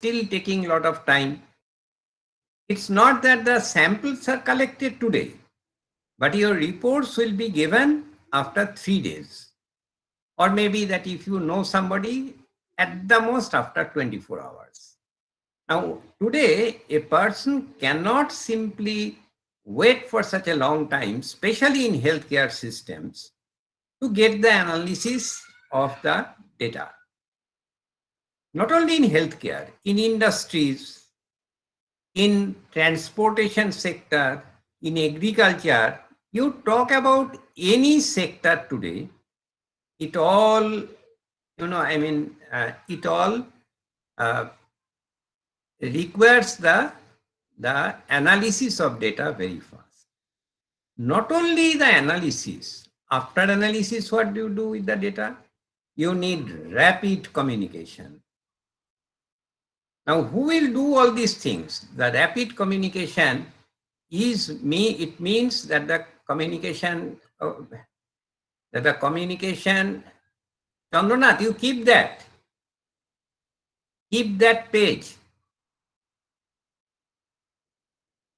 still taking a lot of time. It's not that the samples are collected today, but your reports will be given after 3 days. Or maybe that if you know somebody, at the most after 24 hours. Now, today, a person cannot simply wait for such a long time, especially in healthcare systems, to get the analysis of the data. Not only in healthcare, in industries, in transportation sector, in agriculture, you talk about any sector today, it all, it all uh, requires the analysis of data very fast. Not only the analysis, after analysis, what do you do with the data? You need rapid communication. Now, who will do all these things? The rapid communication it means that the communication, Chandranath, you keep that page.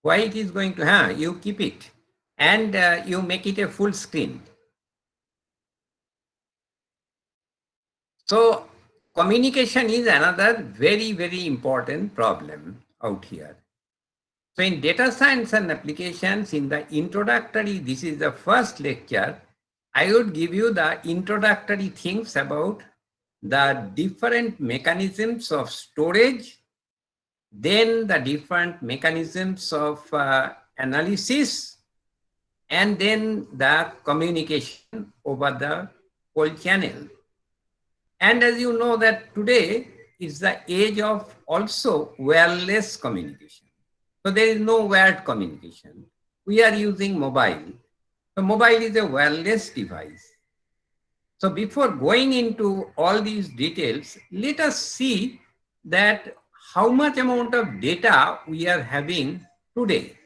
Why it is going to, you keep it and you make it a full screen. So communication is another very, very important problem out here. So in data science and applications, in the introductory, this is the first lecture, I would give you the introductory things about the different mechanisms of storage, then the different mechanisms of analysis, and then the communication over the whole channel. And as you know that today is the age of also wireless communication. So there is no wired communication. We are using mobile. So mobile is a wireless device. So before going into all these details, let us see that how much amount of data we are having today.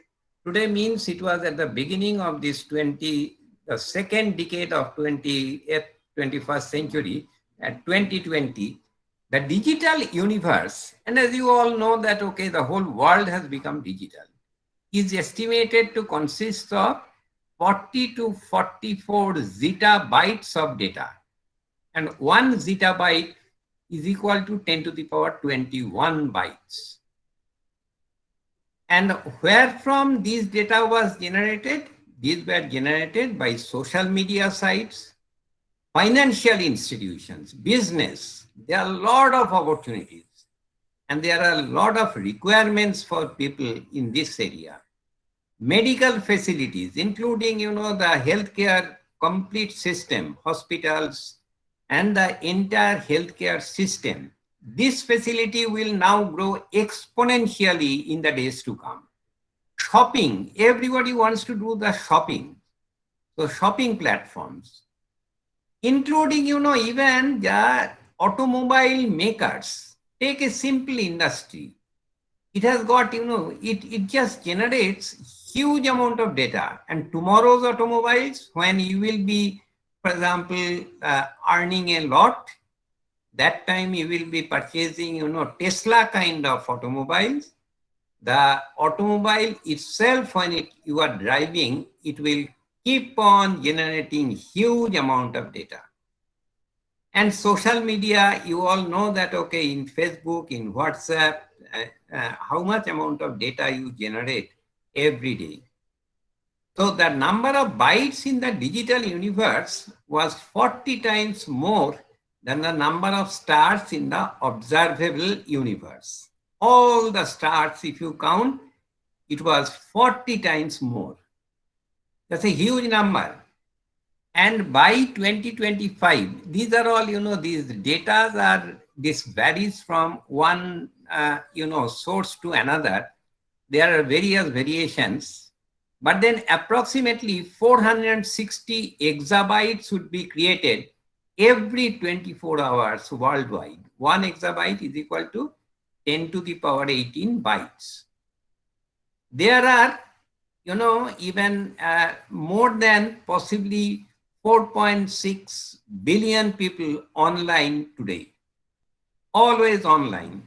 Today means it was at the beginning of this the second decade of 21st century, at 2020, the digital universe, and as you all know that, okay, the whole world has become digital, is estimated to consist of 40 to 44 zettabytes of data. And 1 zettabyte is equal to 10 to the power 21 bytes. And where from these data was generated? These were generated by social media sites, financial institutions, business. There are a lot of opportunities and there are a lot of requirements for people in this area. Medical facilities, including, the healthcare complete system, hospitals, and the entire healthcare system. This facility will now grow exponentially in the days to come. Shopping, everybody wants to do the shopping. So shopping platforms, including, even the automobile makers. Take a simple industry. It has got, it just generates huge amount of data. And tomorrow's automobiles, when you will be, for example, earning a lot, that time you will be purchasing, Tesla kind of automobiles. The automobile itself, when you are driving, it will keep on generating huge amount of data. And social media, you all know that, okay, in Facebook, in WhatsApp, how much amount of data you generate every day. So the number of bytes in the digital universe was 40 times more than the number of stars in the observable universe. All the stars, if you count, it was 40 times more. That's a huge number. And by 2025, these are all, these data this varies from one, source to another. There are various variations, but then approximately 460 exabytes would be created every 24 hours worldwide. 1 exabyte is equal to 10 to the power 18 bytes. There are, even more than possibly 4.6 billion people online today, always online.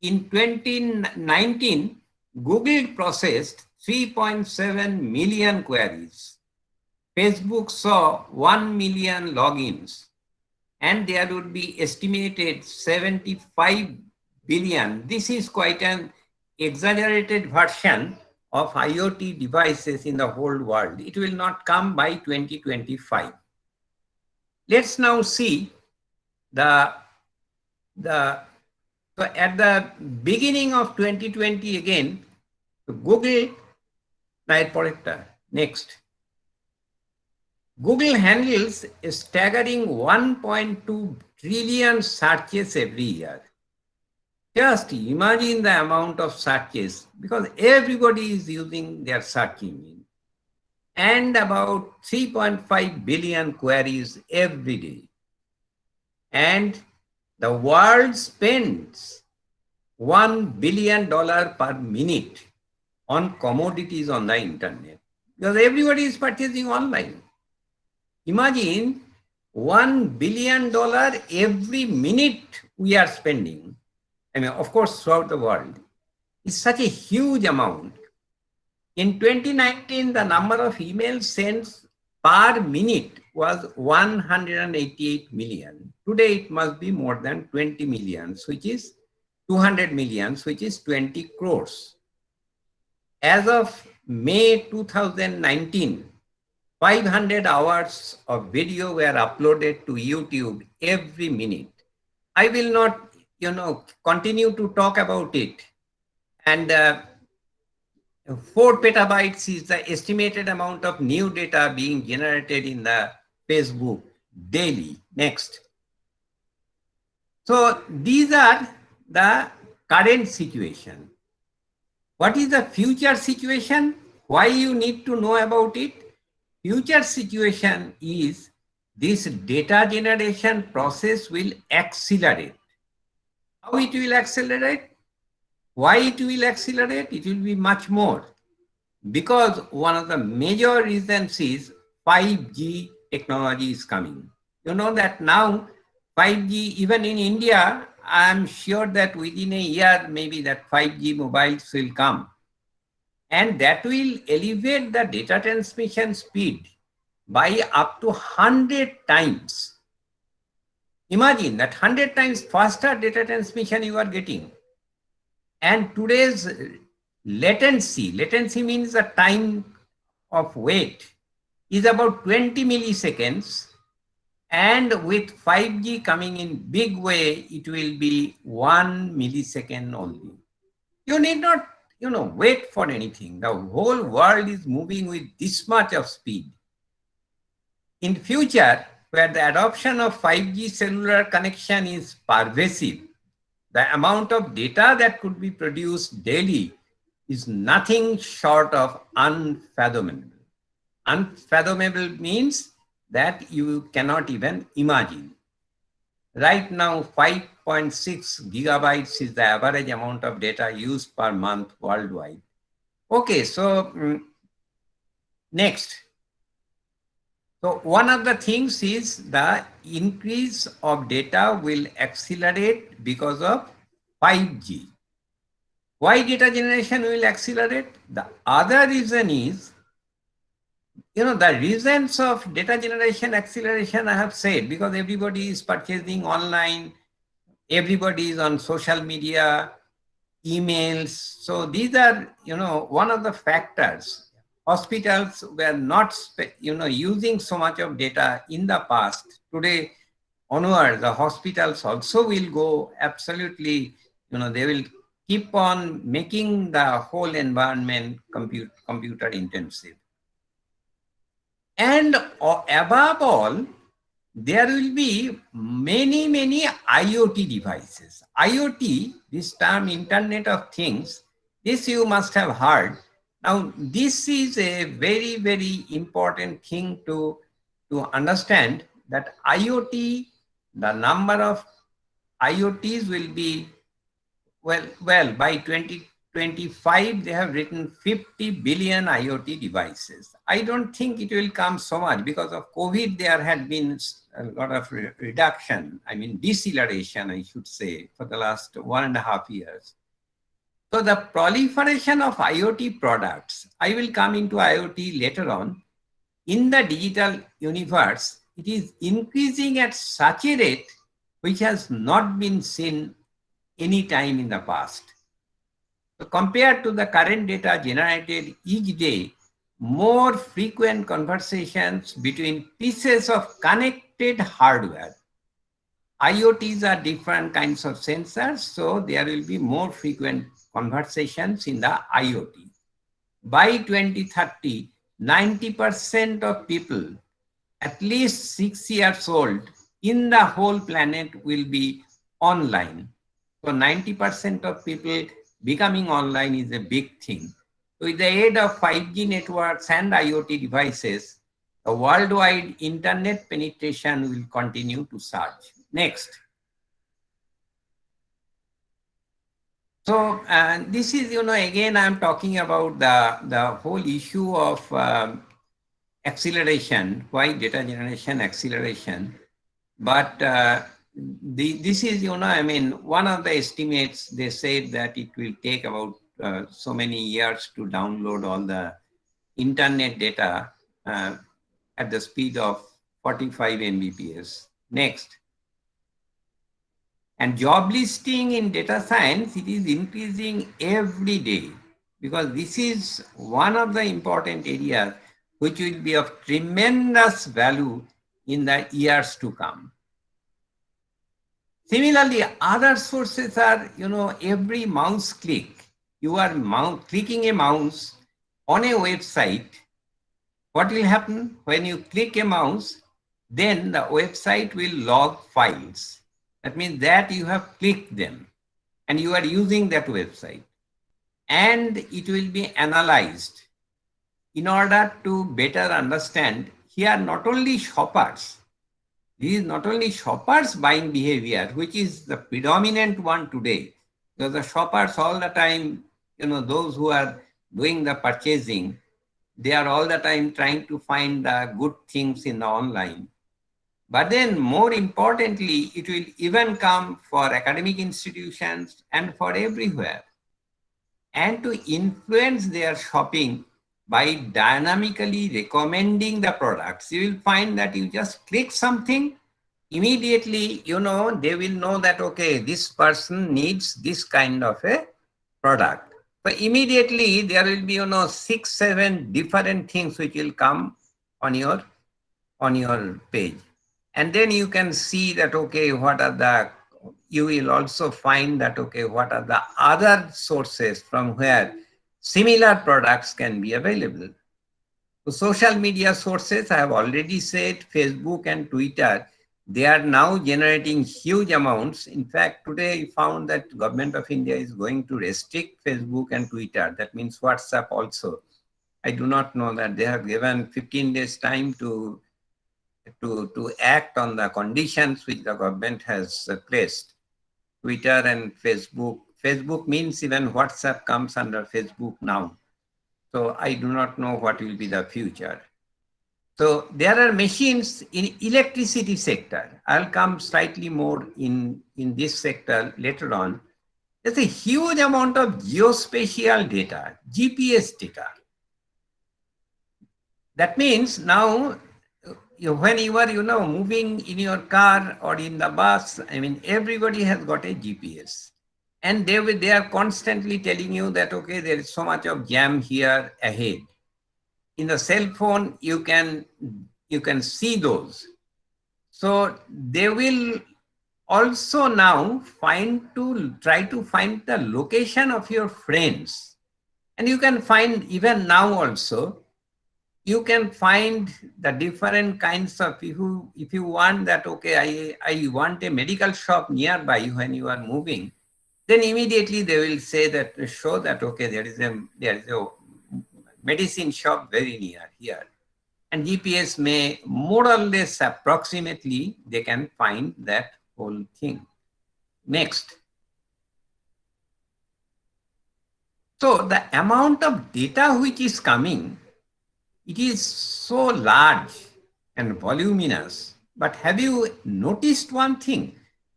in 2019, Google processed 3.7 million queries. Facebook saw 1 million logins, and there would be estimated 75 billion. This is quite an exaggerated version of IoT devices in the whole world. It will not come by 2025. Let's now see so at the beginning of 2020 again, Google, next. Google handles a staggering 1.2 trillion searches every year. Just imagine the amount of searches, because everybody is using their search engine, and about 3.5 billion queries every day. And the world spends $1 billion per minute on commodities on the internet, because everybody is purchasing online. Imagine $1 billion every minute we are spending. I mean, of course, throughout the world. It's such a huge amount. In 2019, the number of emails sent per minute was 188 million. Today, it must be more than 20 million, which is 200 million, which is 20 crores. As of May 2019, 500 hours of video were uploaded to YouTube every minute. I will not, continue to talk about it. And 4 petabytes is the estimated amount of new data being generated in the Facebook daily. Next. So these are the current situation. What is the future situation? Why you need to know about it? Future situation is this data generation process will accelerate. How it will accelerate? Why it will accelerate? It will be much more. Because one of the major reasons is 5G technology is coming. You know that now 5G, even in India, I'm sure that within a year, maybe that 5G mobiles will come. And that will elevate the data transmission speed by up to 100 times. Imagine that 100 times faster data transmission you are getting. And today's latency means the time of wait, is about 20 milliseconds. And with 5G coming in big way, it will be 1 millisecond only. You need not, wait for anything. The whole world is moving with this much of speed. In future, where the adoption of 5G cellular connection is pervasive, the amount of data that could be produced daily is nothing short of unfathomable. Unfathomable means that you cannot even imagine. Right now, 5.6 gigabytes is the average amount of data used per month worldwide. Okay, so next. So one of the things is the increase of data will accelerate because of 5G. Why data generation will accelerate? The other reason is, the reasons of data generation acceleration I have said, because everybody is purchasing online, everybody is on social media, emails. So these are, one of the factors. Hospitals were not, using so much of data in the past. Today onward, the hospitals also will go absolutely, they will keep on making the whole environment computer intensive. And above all, there will be many, many IoT devices. IoT, this term Internet of Things, this you must have heard. Now, this is a very, very important thing to understand, that IoT, the number of IoTs will be, well, by 2020, 2025, they have written 50 billion IoT devices. I don't think it will come so much because of COVID. There had been a lot of reduction, I mean deceleration, I should say, for the last 1.5 years. So the proliferation of IoT products, I will come into IoT later on, in the digital universe, it is increasing at such a rate which has not been seen any time in the past. So compared to the current data generated each day, more frequent conversations between pieces of connected hardware. IoTs are different kinds of sensors, so there will be more frequent conversations in the IoT. By 2030, 90% of people at least 6 years old in the whole planet will be online. So 90% of people becoming online is a big thing. With the aid of 5G networks and IoT devices, the worldwide internet penetration will continue to surge. Next. So this is, again, I'm talking about the whole issue of acceleration, why data generation acceleration. But this is, I mean, one of the estimates, they said that it will take about so many years to download all the internet data at the speed of 45 Mbps. Next. And job listing in data science, it is increasing every day because this is one of the important areas which will be of tremendous value in the years to come. Similarly, other sources are, every mouse click, you are clicking a mouse on a website. What will happen when you click a mouse? Then the website will log files. That means that you have clicked them and you are using that website. And it will be analyzed in order to better understand here not only shoppers, this is not only shoppers' buying behavior, which is the predominant one today, because the shoppers all the time, those who are doing the purchasing, they are all the time trying to find the good things in the online. But then more importantly, it will even come for academic institutions and for everywhere. And to influence their shopping by dynamically recommending the products, you will find that you just click something, immediately, they will know that, okay, this person needs this kind of a product. So immediately there will be, 6, 7 different things which will come on your page. And then you can see that, okay, you will also find that, okay, what are the other sources from where similar products can be available. So social media sources, I have already said, Facebook and Twitter, they are now generating huge amounts. In fact, today I found that Government of India is going to restrict Facebook and Twitter. That means WhatsApp also. I do not know that they have given 15 days time to act on the conditions which the government has placed. Twitter and Facebook. Facebook means even WhatsApp comes under Facebook now. So I do not know what will be the future. So there are machines in electricity sector. I'll come slightly more in this sector later on. There's a huge amount of geospatial data, GPS data. That means now when you are, moving in your car or in the bus, I mean, everybody has got a GPS. And they are constantly telling you that, okay, there is so much of jam here ahead. In the cell phone, you can see those. So they will also now try to find the location of your friends. And you can find even now also, you can find the different kinds of, if you want that, okay, I want a medical shop nearby when you are moving, then immediately they will say that, show that, okay, there is a medicine shop very near here. And GPS may more or less approximately, they can find that whole thing. Next. So the amount of data which is coming, it is so large and voluminous. But have you noticed one thing?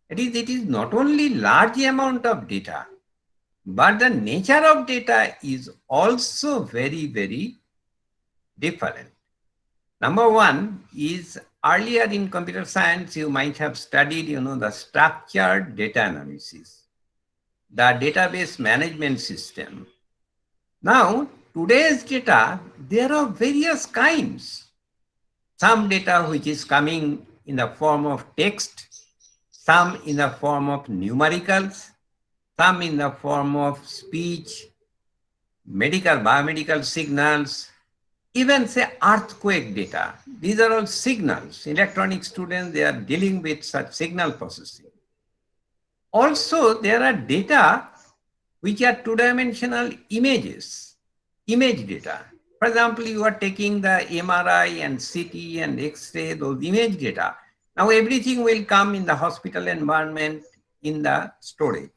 It is not only large amount of data, but the nature of data is also very, very different. Number one is earlier in computer science, you might have studied, the structured data analysis, the database management system. Now, today's data, there are various kinds. Some data which is coming in the form of text, some in the form of numericals, some in the form of speech, biomedical signals, even say earthquake data. These are all signals. Electronic students, they are dealing with such signal processing. Also, there are data which are two-dimensional images, image data. For example, you are taking the MRI and CT and X-ray, those image data. Now everything will come in the hospital environment in the storage.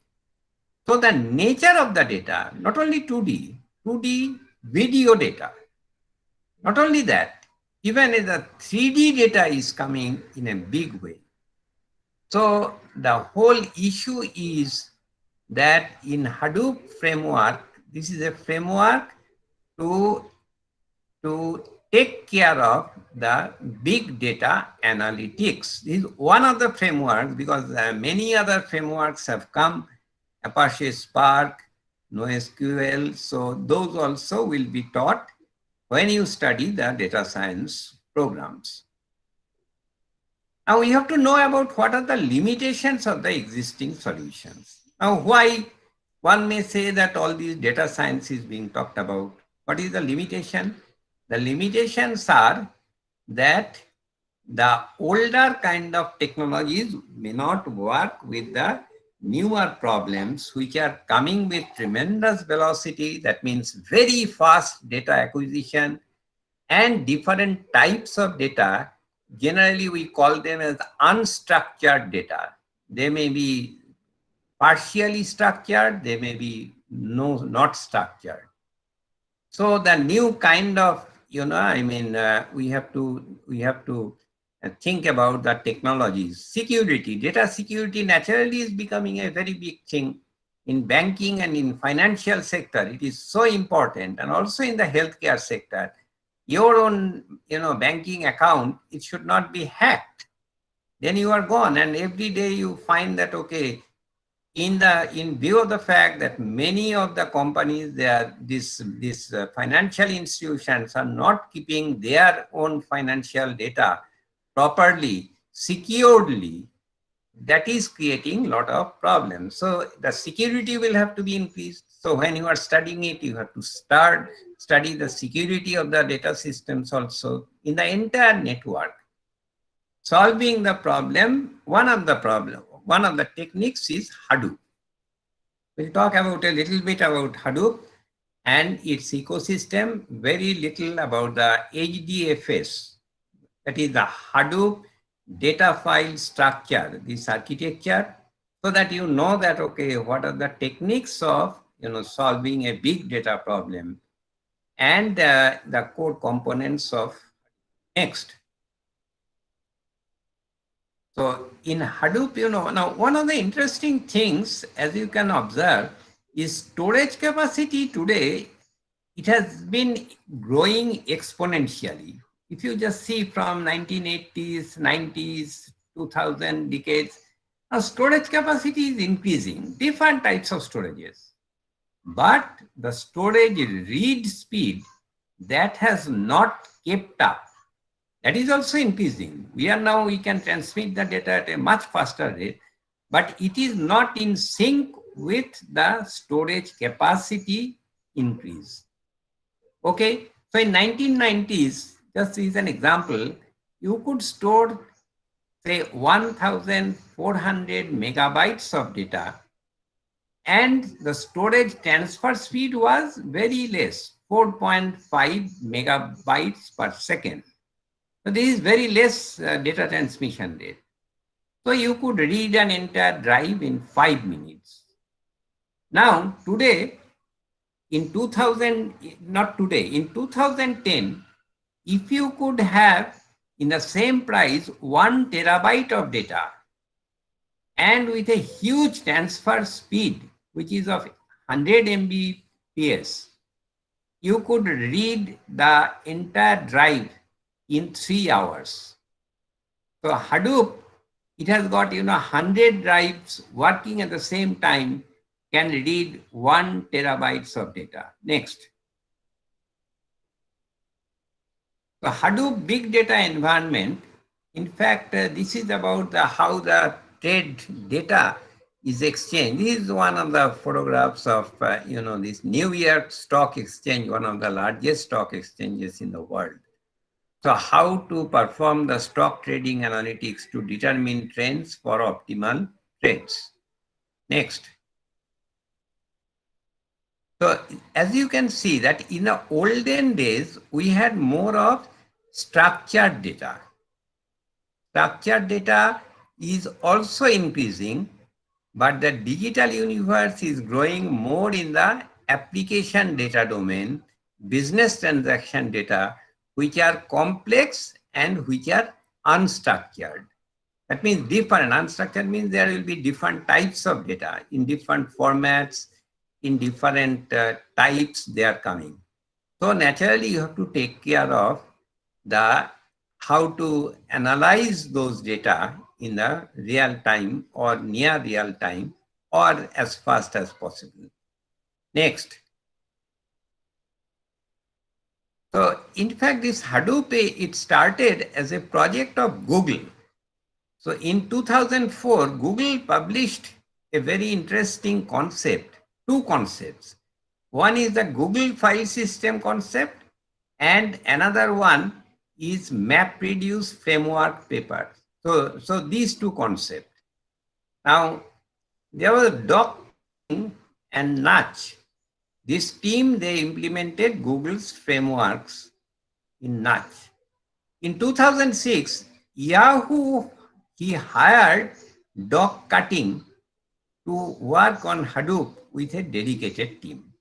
So the nature of the data, not only 2D video data. Not only that, even the 3D data is coming in a big way. So the whole issue is that in Hadoop framework, this is a framework to take care of the big data analytics. This is one of the frameworks because many other frameworks have come, Apache Spark, NoSQL. So those also will be taught when you study the data science programs. Now we have to know about what are the limitations of the existing solutions. Now why one may say that all these data science is being talked about. What is the limitation? The limitations are that the older kind of technologies may not work with the newer problems which are coming with tremendous velocity. That means very fast data acquisition and different types of data. Generally, we call them as unstructured data. They may be partially structured, they may be not structured. So the new kind of, we have to think about the technologies. Security, data security naturally is becoming a very big thing in banking and in financial sector. It is so important, and also in the healthcare sector. Your own, banking account, it should not be hacked. Then you are gone, and every day you find that, okay, in view of the fact that many of the companies, these financial institutions are not keeping their own financial data properly, securely, that is creating a lot of problems. So the security will have to be increased. So when you are studying it, you have to study the security of the data systems also in the entire network. Solving the problem, one of the techniques is Hadoop. We'll talk about a little bit about Hadoop and its ecosystem, very little about the Hdfs, that is the Hadoop data file structure, this architecture, so that you know that, okay, what are the techniques of solving a big data problem and the core components of next. So in Hadoop, now one of the interesting things, as you can observe, is storage capacity today. It has been growing exponentially. If you just see from 1980s, 90s, 2000 decades, now storage capacity is increasing, different types of storages. But the storage read speed, that has not kept up. That is also increasing. We can transmit the data at a much faster rate, but it is not in sync with the storage capacity increase. Okay, so in 1990s, just as an example, you could store say 1,400 megabytes of data, and the storage transfer speed was very less, 4.5 megabytes per second. So this is very less data transmission rate. So you could read an entire drive in 5 minutes. Now, today, in 2000, not today, in 2010, if you could have in the same price 1 terabyte of data and with a huge transfer speed, which is of 100 Mbps, you could read the entire drive in 3 hours. So Hadoop, it has got 100 drives working at the same time, can read 1 terabytes of data. Next. So Hadoop big data environment, in fact, this is about how the trade data is exchanged. This is one of the photographs of, this New York Stock Exchange, one of the largest stock exchanges in the world. So how to perform the stock trading analytics to determine trends for optimal trades. Next. So as you can see that in the olden days, we had more of structured data. Structured data is also increasing, but the digital universe is growing more in the application data domain, business transaction data, which are complex and which are unstructured. That means different. Unstructured means there will be different types of data in different formats, in different types they are coming. So naturally you have to take care of the how to analyze those data in the real time or near real time or as fast as possible. Next. So in fact, this Hadoop, it started as a project of Google. So in 2004, Google published a very interesting concept, two concepts. One is the Google file system concept and another one is MapReduce framework paper. So these two concepts. Now, there was Doc and Natch. This team, they implemented Google's frameworks in Natch. In 2006, Yahoo, he hired Doc Cutting to work on Hadoop with a dedicated team.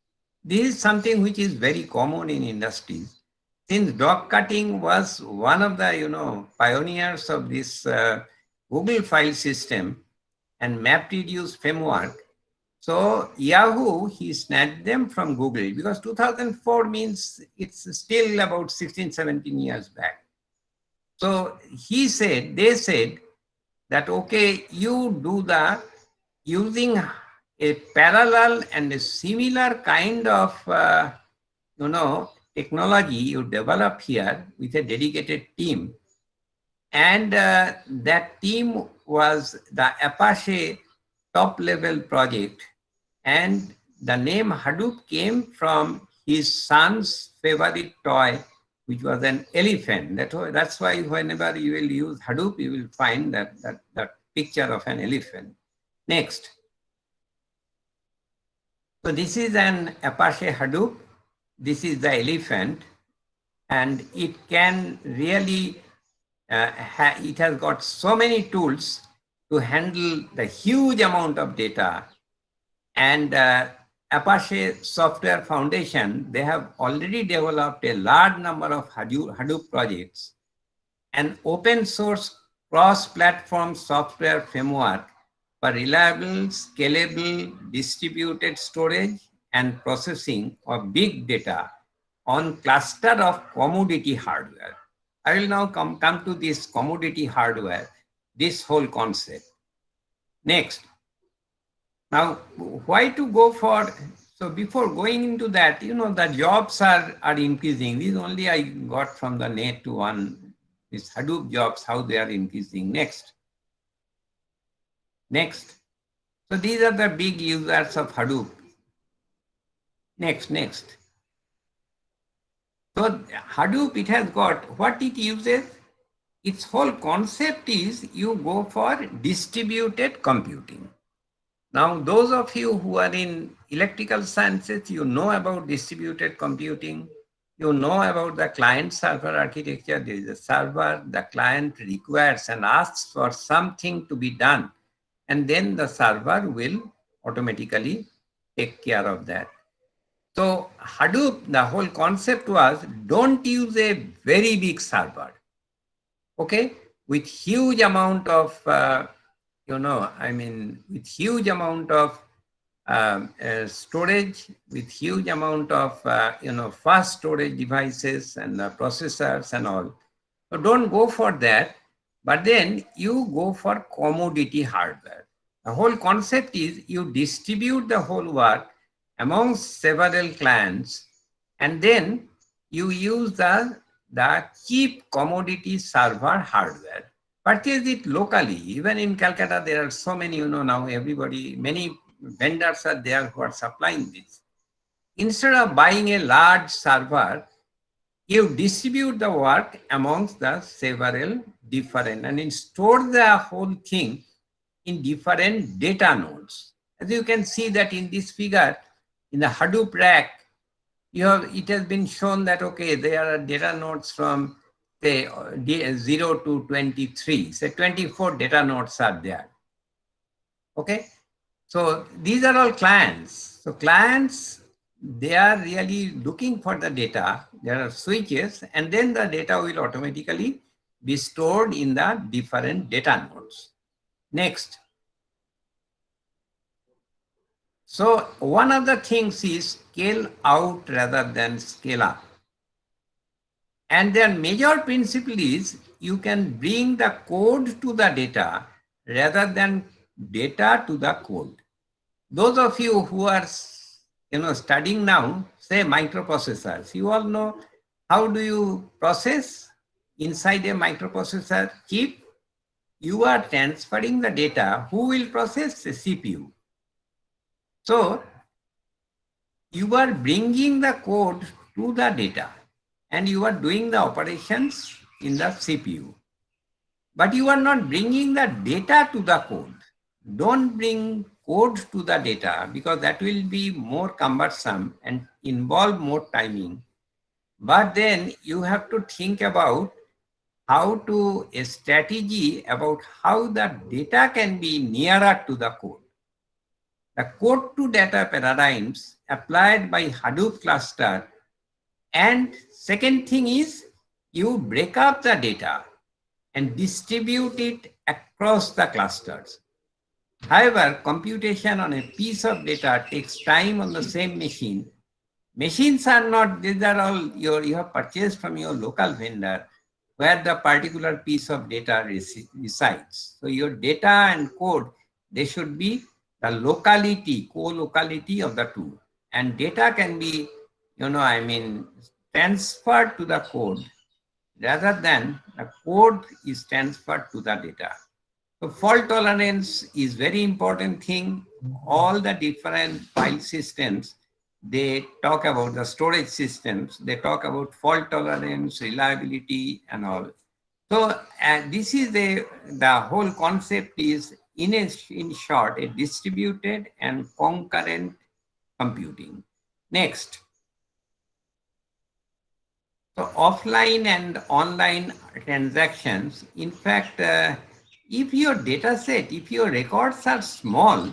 This is something which is very common in industries. Since Doc Cutting was one of the pioneers of this Google file system and MapReduce framework, so Yahoo, he snatched them from Google because 2004 means it's still about 16, 17 years back. So they said that, okay, you do the using a parallel and a similar kind of, technology you develop here with a dedicated team. And that team was the Apache top level project. And the name Hadoop came from his son's favorite toy, which was an elephant. That's why whenever you will use Hadoop, you will find that picture of an elephant. Next. So this is an Apache Hadoop. This is the elephant. And it can really, it has got so many tools to handle the huge amount of data. And Apache Software Foundation, they have already developed a large number of Hadoop projects. An open source cross-platform software framework for reliable, scalable, distributed storage and processing of big data on cluster of commodity hardware. I will now come to this commodity hardware, this whole concept. Next. Now, why to go for, so before going into that, the jobs are increasing. This only I got from the net to one, this Hadoop jobs, how they are increasing. Next. Next. So these are the big users of Hadoop. Next. So Hadoop, it has got, what it uses, its whole concept is you go for distributed computing. Now, those of you who are in electrical sciences, you know about distributed computing. You know about the client-server architecture. There is a server, the client requires and asks for something to be done. And then the server will automatically take care of that. So Hadoop, the whole concept was don't use a very big server, okay, with huge amount of, with huge amount of storage, with huge amount of, fast storage devices and processors and all. So don't go for that, but then you go for commodity hardware. The whole concept is you distribute the whole work among several clients, and then you use the cheap commodity server hardware. Purchase it locally. Even in Calcutta, there are so many, now everybody, many vendors are there who are supplying this. Instead of buying a large server, you distribute the work amongst the several different and store the whole thing in different data nodes. As you can see that in this figure, in the Hadoop rack, it has been shown that, okay, there are data nodes from say 0 to 23, say 24 data nodes are there. Okay, so these are all clients. So clients, they are really looking for the data. There are switches, and then the data will automatically be stored in the different data nodes. Next. So one of the things is scale out rather than scale up. And their major principle is you can bring the code to the data rather than data to the code. Those of you who are studying now, say microprocessors, you all know how do you process inside a microprocessor chip? You are transferring the data. Who will process? The CPU. So you are bringing the code to the data and you are doing the operations in the CPU. But you are not bringing the data to the code. Don't bring code to the data because that will be more cumbersome and involve more timing. But then you have to think about how to a strategy about how the data can be nearer to the code. The code to data paradigms applied by Hadoop cluster. And second thing is you break up the data and distribute it across the clusters. However, computation on a piece of data takes time on the same machine. Machines are not, these are all you have purchased from your local vendor where the particular piece of data resides. So your data and code, they should be the locality, co-locality of the two. And data can be, transferred to the code rather than the code is transferred to the data. So fault tolerance is very important thing. All the different file systems, they talk about the storage systems, they talk about fault tolerance, reliability and all. So this is the whole concept is in short, a distributed and concurrent computing. Next. So offline and online transactions, in fact, if your data set, if your records are small,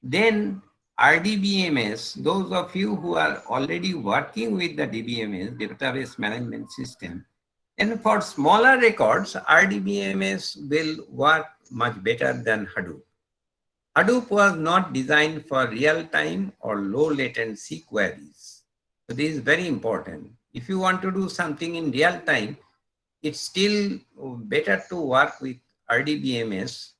then RDBMS, those of you who are already working with the DBMS, database management system, and for smaller records, RDBMS will work much better than Hadoop. Hadoop was not designed for real-time or low latency queries. So this is very important. If you want to do something in real time, it's still better to work with RDBMS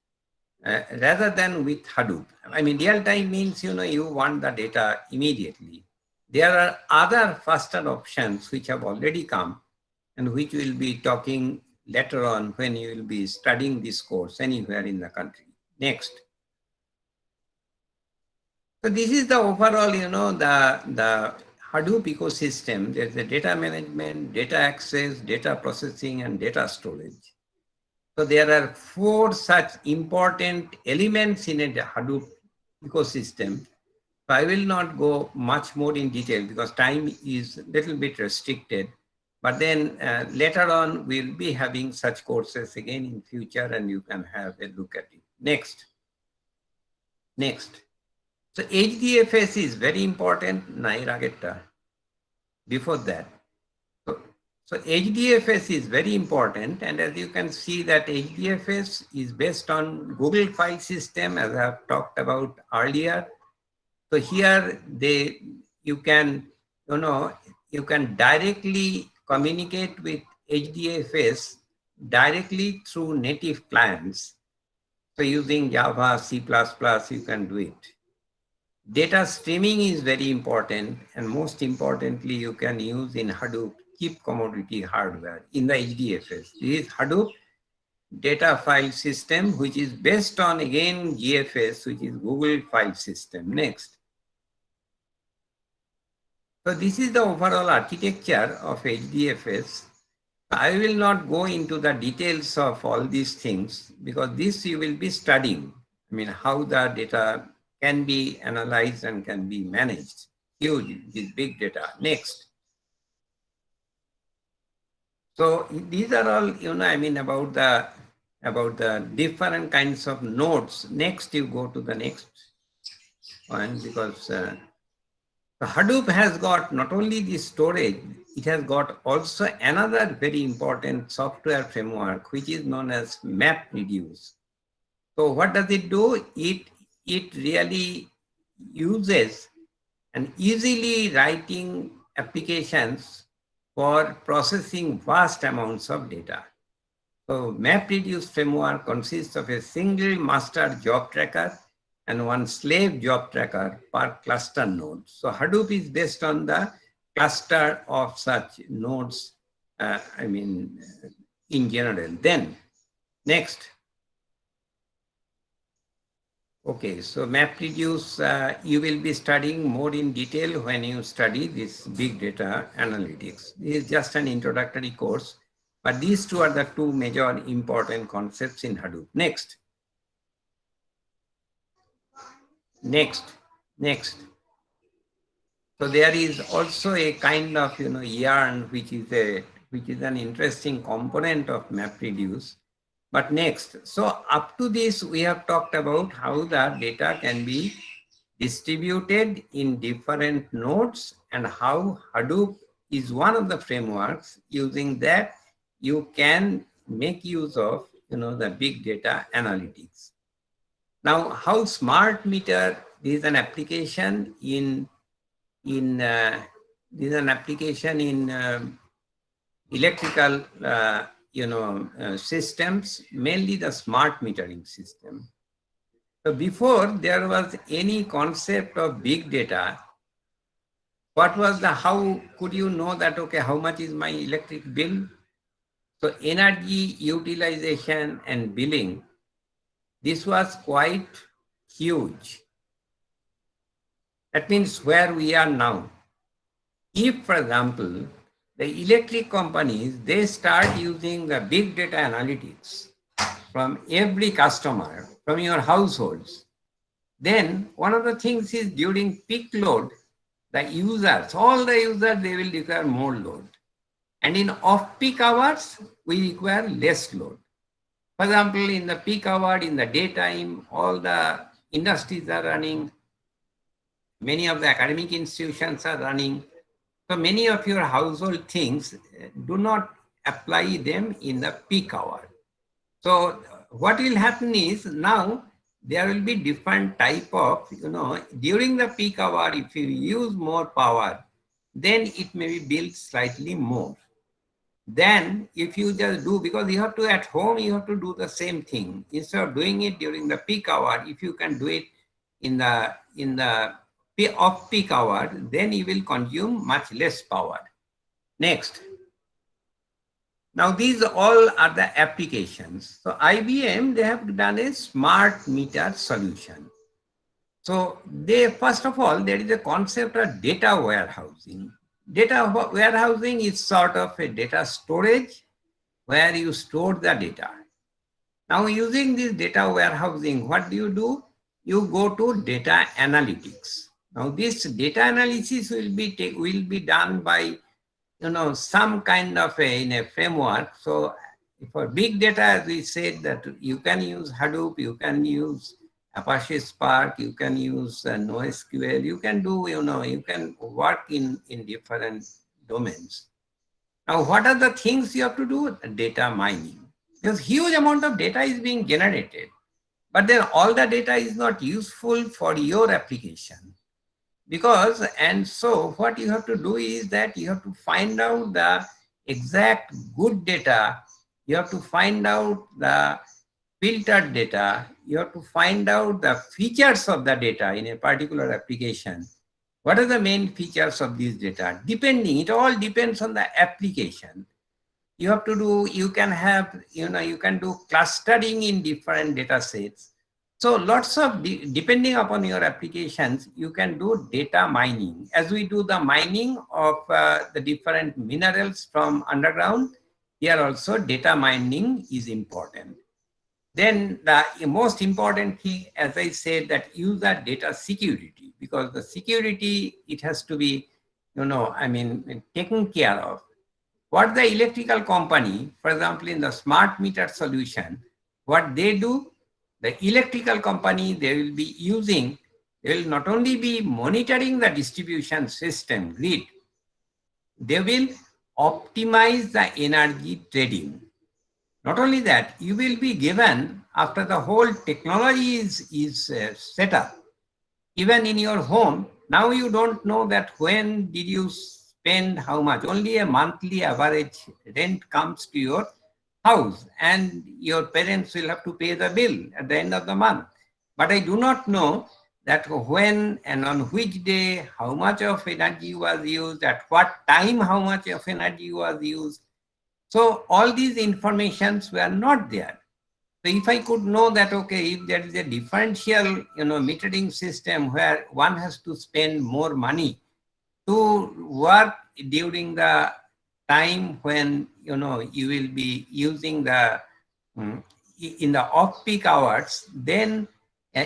rather than with Hadoop. I mean, real time means, you want the data immediately. There are other faster options which have already come and which we'll be talking later on when you will be studying this course anywhere in the country. Next. So this is the overall, the Hadoop ecosystem. There's the data management, data access, data processing, and data storage. So there are 4 such important elements in a Hadoop ecosystem. So I will not go much more in detail because time is a little bit restricted. But then later on, we'll be having such courses again in future and you can have a look at it. Next. So HDFS is very important. Nairagetta. Before that. So, so HDFS is very important. And as you can see that HDFS is based on Google file system, as I have talked about earlier. So here you can, you can directly communicate with HDFS directly through native clients. So using Java, C++, you can do it. Data streaming is very important, and most importantly, you can use in Hadoop cheap commodity hardware in the HDFS. This is Hadoop data file system, which is based on again GFS, which is Google file system. Next. So this is the overall architecture of HDFS. I will not go into the details of all these things because this you will be studying. I mean, how the data can be analyzed and can be managed. Huge, this big data. Next. So these are all, I mean, about the different kinds of nodes. Next, you go to the next one because Hadoop has got not only the storage, it has got also another very important software framework, which is known as MapReduce. So what does it do? It really uses and easily writing applications for processing vast amounts of data. So MapReduce framework consists of a single master job tracker and one slave job tracker per cluster node. So Hadoop is based on the cluster of such nodes, in general. Then, next. Okay, so MapReduce, you will be studying more in detail when you study this big data analytics. This is just an introductory course, but these two are the two major important concepts in Hadoop. Next. Next. So there is also a kind of yarn which is an interesting component of MapReduce. But next, so up to this we have talked about how the data can be distributed in different nodes and how Hadoop is one of the frameworks. Using that you can make use of the big data analytics. Now, how smart meter is an application in electrical systems, mainly the smart metering system. So before there was any concept of big data, how could you know that, okay, how much is my electric bill? So energy utilization and billing, this was quite huge. That means where we are now. If, for example, the electric companies, they start using the big data analytics from every customer, from your households, then one of the things is during peak load, the users, all the users, they will require more load. And in off-peak hours, we require less load. For example, in the peak hour, in the daytime, all the industries are running, many of the academic institutions are running. So many of your household things do not apply them in the peak hour. So what will happen is now there will be different type of, during the peak hour, if you use more power, then it may be billed slightly more. Then if you just do, because you have to at home, you have to do the same thing. Instead of doing it during the peak hour, if you can do it in the off-peak hour, then you will consume much less power. Next. Now these all are the applications. So IBM, they have done a smart meter solution. So first of all, there is a concept of data warehousing. Data warehousing is sort of a data storage where you store the data. Now using this data warehousing, what do? You go to data analytics. Now this data analysis will be done by some kind of in a framework. So for big data, as we said, that you can use Hadoop, you can use Apache Spark, you can use NoSQL, you can do, you can work in different domains. Now, what are the things you have to do? Data mining. Because huge amount of data is being generated, but then all the data is not useful for your application. Because, and so what you have to do is that you have to find out the exact good data. You have to find out the filtered data. You have to find out the features of the data in a particular application. What are the main features of this data? Depending, it all depends on the application. You have to do, you can have, you can do clustering in different data sets. So lots of, depending upon your applications, you can do data mining. As we do the mining of the different minerals from underground, here also data mining is important. Then the most important thing, as I said, that user data security, because the security, it has to be, taken care of. What the electrical company, for example, in the smart meter solution, what they do, the electrical company, they will be using, they will not only be monitoring the distribution system grid, they will optimize the energy trading. Not only that, you will be given, after the whole technology is set up, even in your home, now you don't know that when did you spend how much. Only a monthly average rent comes to your house and your parents will have to pay the bill at the end of the month. But I do not know that when and on which day, how much of energy was used, at what time, how much of energy was used. So all these informations were not there. So if I could know that, okay, if there is a differential, metering system where one has to spend more money to work during the time when, you will be using the, in the off-peak hours, then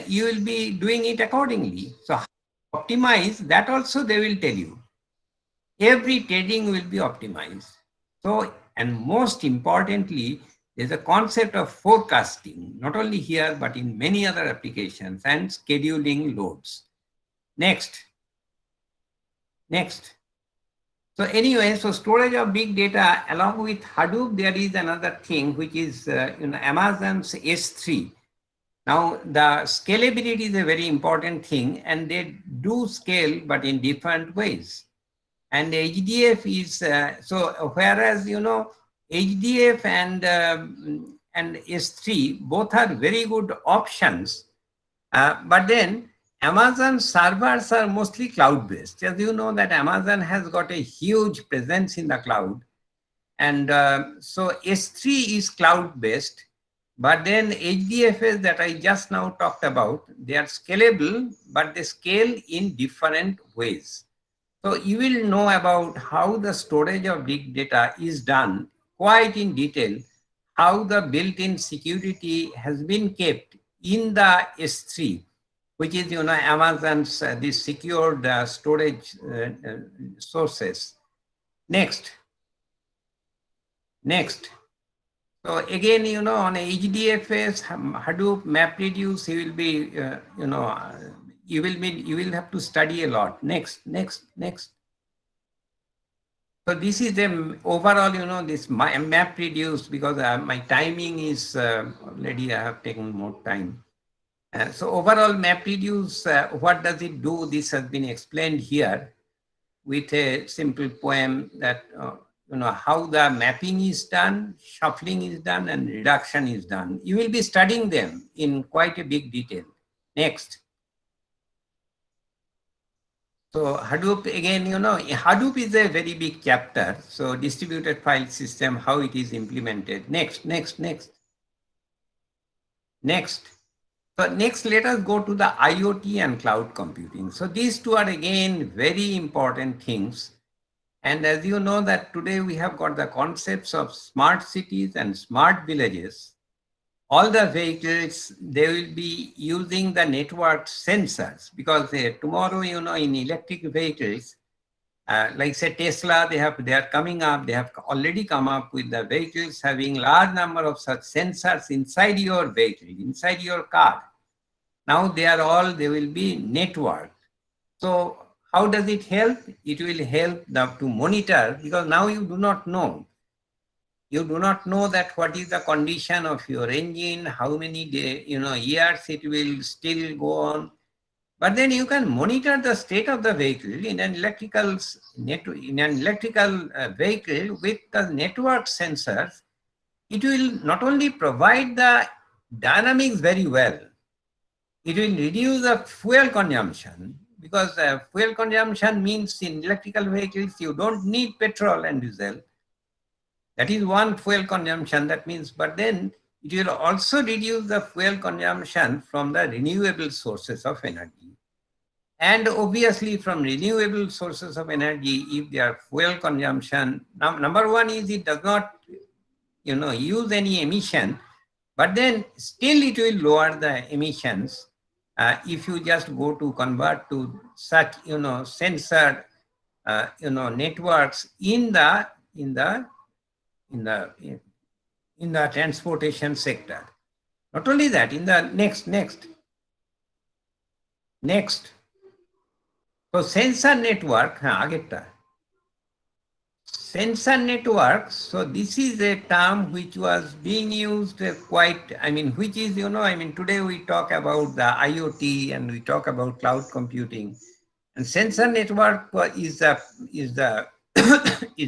you will be doing it accordingly. So how to optimize, that also they will tell you. Every trading will be optimized. So, and most importantly, there's a concept of forecasting, not only here, but in many other applications, and scheduling loads. Next. So anyway, so storage of big data along with Hadoop, there is another thing which is Amazon's S3. Now the scalability is a very important thing, and they do scale, but in different ways. And HDF is, so whereas, HDF and S3 both are very good options, but then Amazon servers are mostly cloud-based. As you know that Amazon has got a huge presence in the cloud. And so S3 is cloud-based, but then HDFs that I just now talked about, they are scalable, but they scale in different ways. So you will know about how the storage of big data is done quite in detail, how the built-in security has been kept in the S3, which is, Amazon's this secured storage sources. Next. So again, on HDFS, Hadoop, MapReduce, you will be, you will have to study a lot. Next. So this is the overall, this MapReduce, because my timing is already, I have taken more time. So overall MapReduce, what does it do? This has been explained here with a simple poem that, how the mapping is done, shuffling is done, and reduction is done. You will be studying them in quite a big detail. Next. So Hadoop, again, Hadoop is a very big chapter. So distributed file system, how it is implemented. Next. So next, let us go to the IoT and cloud computing. So these two are again very important things. And as you know that today we have got the concepts of smart cities and smart villages. All the vehicles, they will be using the network sensors, because tomorrow, in electric vehicles, like say Tesla, they are coming up, they have already come up with the vehicles having large number of such sensors inside your vehicle, inside your car. Now they will be networked. So how does it help? It will help to monitor, because now you do not know. You do not know that what is the condition of your engine, how many years it will still go on. But then you can monitor the state of the vehicle in an electrical vehicle with the network sensors. It will not only provide the dynamics very well, it will reduce the fuel consumption, because fuel consumption means in electrical vehicles you don't need petrol and diesel. That is one fuel consumption. That means, but then it will also reduce the fuel consumption from the renewable sources of energy. And obviously from renewable sources of energy, if their fuel consumption, number one is it does not use any emission, but then still it will lower the emissions if you just go to convert to such sensor networks in the in the in the transportation sector. Not only that, in the next. So sensor network, sensor network. So this is a term which was being used quite, which is, today we talk about the IoT and we talk about cloud computing. And sensor network is the is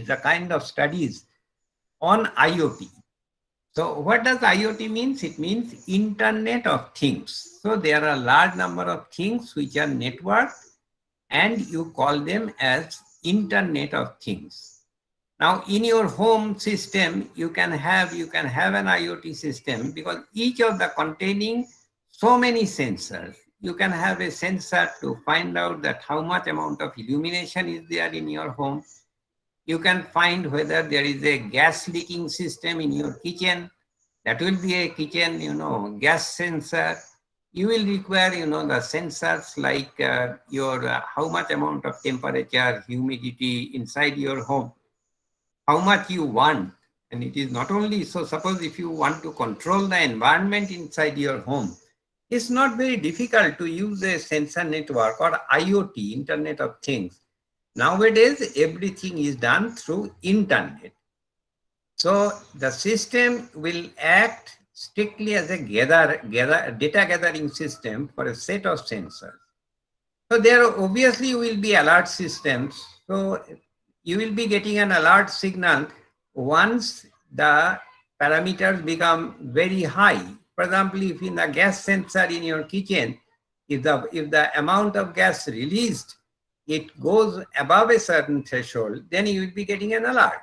the kind of studies on IoT. So what does IoT means? It means Internet of Things. So there are a large number of things which are networked, and you call them as Internet of Things. Now in your home system, you can have an IoT system, because each of the containing so many sensors. You can have a sensor to find out that how much amount of illumination is there in your home. You can find whether there is a gas leaking system in your kitchen. That will be a kitchen, gas sensor. You will require, the sensors like your how much amount of temperature, humidity inside your home, how much you want. And it is not only, so suppose if you want to control the environment inside your home, it's not very difficult to use a sensor network or IoT, Internet of Things. Nowadays, everything is done through internet. So the system will act strictly as a data gathering system for a set of sensors. So there obviously will be alert systems. So you will be getting an alert signal once the parameters become very high. For example, if in the gas sensor in your kitchen, if the amount of gas released, it goes above a certain threshold, then you will be getting an alert.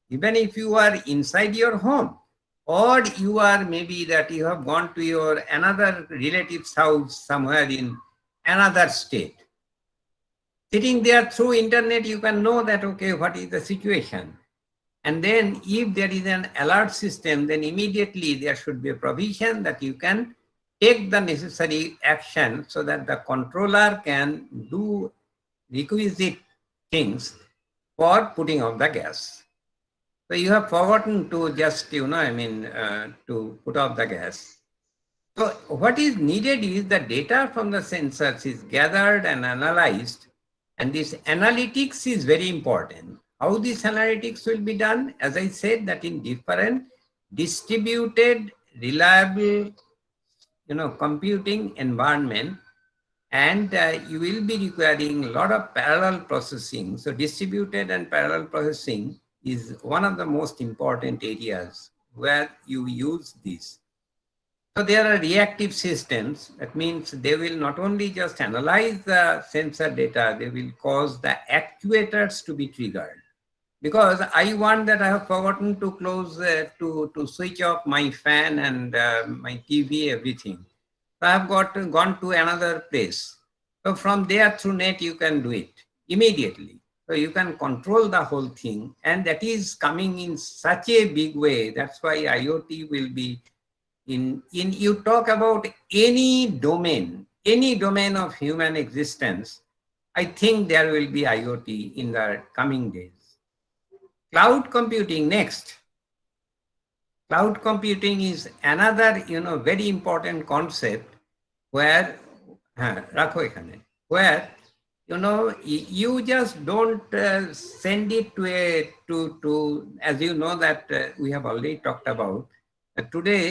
Even if you are inside your home, or you are maybe that you have gone to your another relative's house somewhere in another state. Sitting there through internet, you can know that, okay, what is the situation? And then if there is an alert system, then immediately there should be a provision that you can take the necessary action so that the controller can do requisite things for putting out the gas. So you have forgotten to just, to put off the gas. So what is needed is the data from the sensors is gathered and analyzed. And this analytics is very important. How this analytics will be done? As I said, that in different distributed, reliable, computing environment, and you will be requiring a lot of parallel processing. So distributed and parallel processing is one of the most important areas where you use this. So there are reactive systems. That means they will not only just analyze the sensor data, they will cause the actuators to be triggered. Because I want that I have forgotten to close, to switch off my fan and my TV, everything. So I have gone to another place. So from there through net, you can do it immediately. So you can control the whole thing. And that is coming in such a big way. That's why IoT will be in you talk about any domain of human existence, I think there will be IoT in the coming days. Cloud computing next. Cloud computing is another, very important concept where রাখো এখানে, where you just don't send it to as you know that we have already talked about today,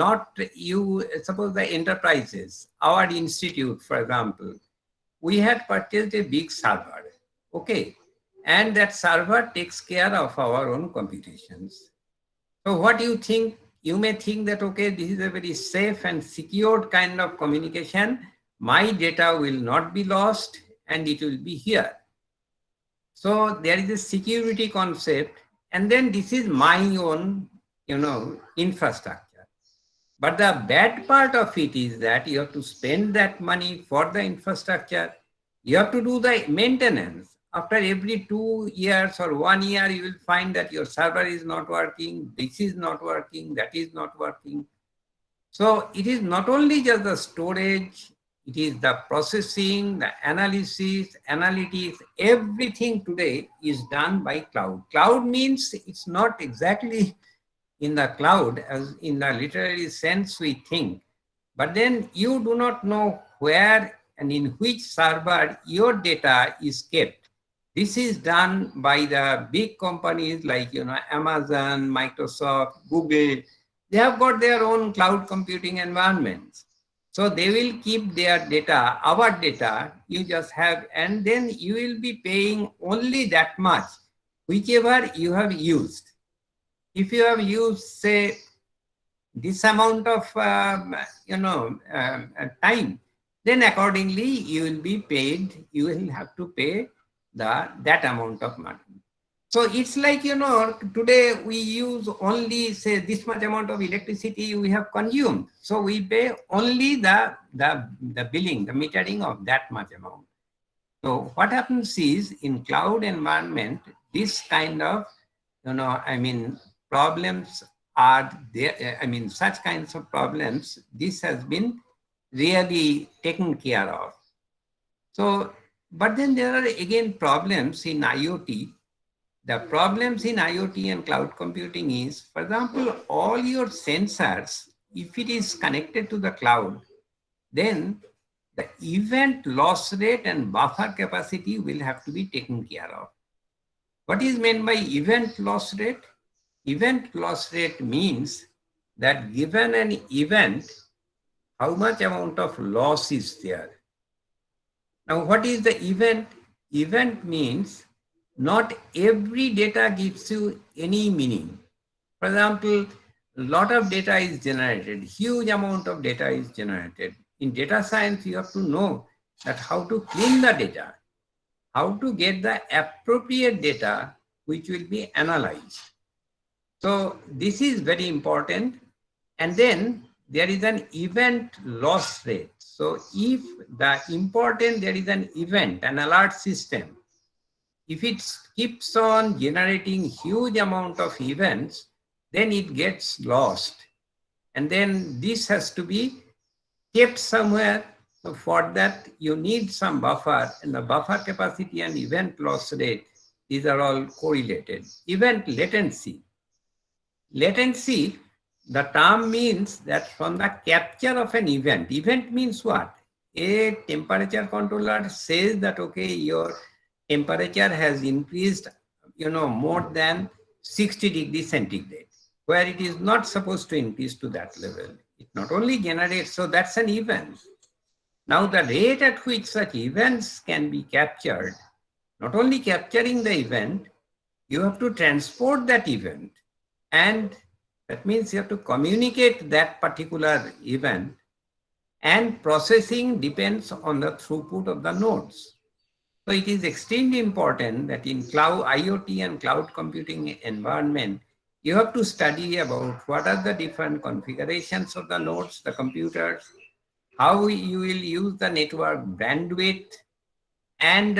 not you, suppose the enterprises, our institute, for example, we had purchased a big server, okay, and that server takes care of our own computations. So what you think, you may think that, okay, this is a very safe and secured kind of communication. My data will not be lost and it will be here. So there is a security concept, and then this is my own, infrastructure. But the bad part of it is that you have to spend that money for the infrastructure. You have to do the maintenance. After every 2 years or 1 year, you will find that your server is not working, this is not working, that is not working. So it is not only just the storage, it is the processing, the analysis, analytics, everything today is done by cloud. Cloud means it's not exactly in the cloud as in the literary sense we think, but then you do not know where and in which server your data is kept. This is done by the big companies like Amazon, Microsoft, Google. They have got their own cloud computing environments. So they will keep their data, our data, you just have, and then you will be paying only that much, whichever you have used. If you have used, say, this amount of time, then accordingly you will be paid, you will have to pay that amount of money. So it's like, today we use only, say, this much amount of electricity we have consumed, so we pay only the billing, the metering of that much amount. So what happens is, in cloud environment, this kind of problems are there. Such kinds of problems, this has been really taken care of. So, but then there are again problems in IoT. The problems in IoT and cloud computing is, for example, all your sensors, if it is connected to the cloud, then the event loss rate and buffer capacity will have to be taken care of. What is meant by event loss rate? Event loss rate means that given an event, how much amount of loss is there. Now, what is the event? Event means not every data gives you any meaning. For example, a lot of data is generated, huge amount of data is generated. In data science, you have to know that how to clean the data, how to get the appropriate data which will be analyzed. So this is very important. And then there is an event loss rate. So if there is an event, an alert system, if it keeps on generating huge amount of events, then it gets lost. And then this has to be kept somewhere. So for that, you need some buffer, and the buffer capacity and event loss rate, these are all correlated. Event latency. Latency, the term means that from the capture of an event. Event means what? A temperature controller says that, okay, your temperature has increased, more than 60 degrees centigrade, where it is not supposed to increase to that level. It not only generates, so that's an event. Now the rate at which such events can be captured, not only capturing the event, you have to transport that event. And that means you have to communicate that particular event, and processing depends on the throughput of the nodes. So it is extremely important that in cloud, IoT and cloud computing environment, you have to study about what are the different configurations of the nodes, the computers, how you will use the network bandwidth, and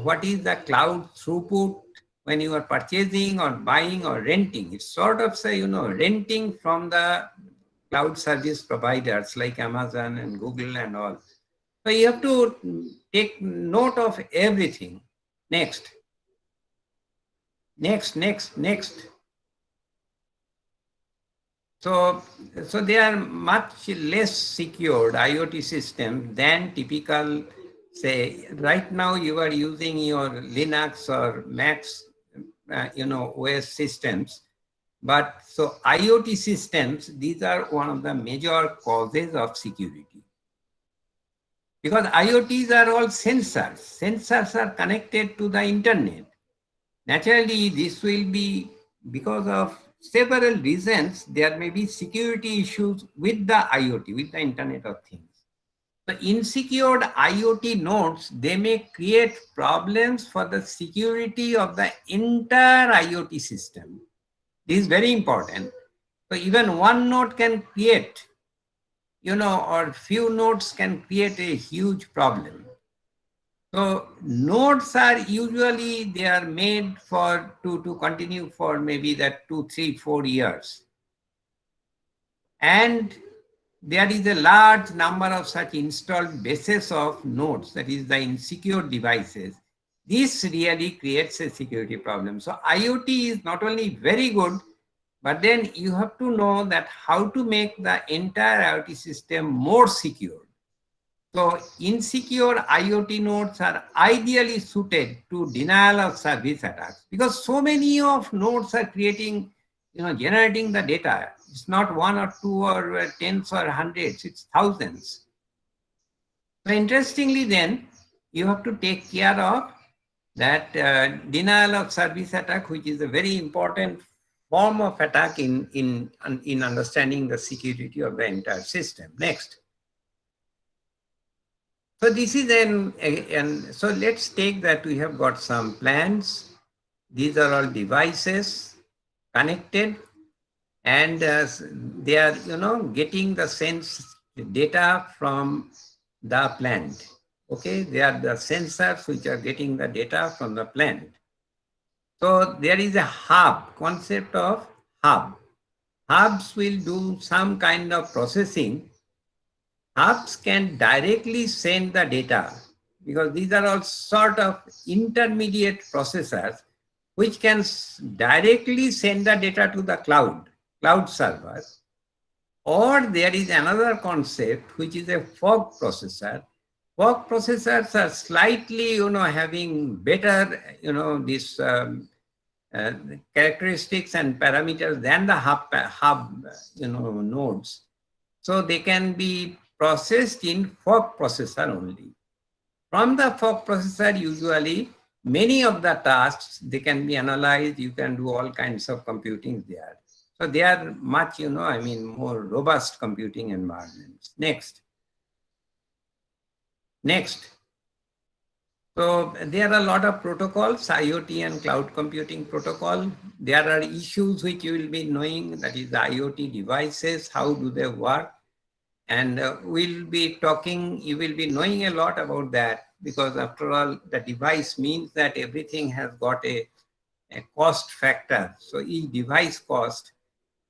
what is the cloud throughput when you are purchasing or buying or renting. It's sort of, say, renting from the cloud service providers like Amazon and Google and all. So you have to take note of everything. Next. So they are much less secured IoT systems than typical, say, right now you are using your Linux or Macs, OS systems. But so IoT systems, these are one of the major causes of security. Because IoTs are all sensors. Sensors are connected to the internet. Naturally, this will be because of several reasons. There may be security issues with the IoT, with the Internet of Things. The insecure IoT nodes, they may create problems for the security of the entire IoT system. This is very important. So even one node can create, or few nodes can create a huge problem. So nodes are usually, they are made for to continue for maybe that 2, 3, 4 years. And there is a large number of such installed bases of nodes, that is the insecure devices. This really creates a security problem. So IoT is not only very good, but then you have to know that how to make the entire IoT system more secure. So insecure IoT nodes are ideally suited to denial of service attacks because so many of nodes are creating, generating the data. It's not one or two or tens or hundreds, it's thousands. So interestingly then, you have to take care of that denial of service attack, which is a very important form of attack in understanding the security of the entire system. Next. So this is and so let's take that we have got some plans. These are all devices connected and they are, getting the sense data from the plant. Okay, they are the sensors which are getting the data from the plant. So there is a hub, concept of hub. Hubs will do some kind of processing. Hubs can directly send the data because these are all sort of intermediate processors which can directly send the data to the cloud server. Or there is another concept which is a fog processor. Fog processors are slightly, having better, this characteristics and parameters than the hub nodes. So they can be processed in fog processor only. From the fog processor, usually many of the tasks, they can be analyzed. You can do all kinds of computing there. So they are much, more robust computing environments. Next. So there are a lot of protocols, IoT and cloud computing protocol. There are issues which you will be knowing, that is the IoT devices, how do they work? And we'll be talking, you will be knowing a lot about that because after all, the device means that everything has got a cost factor. So each device cost,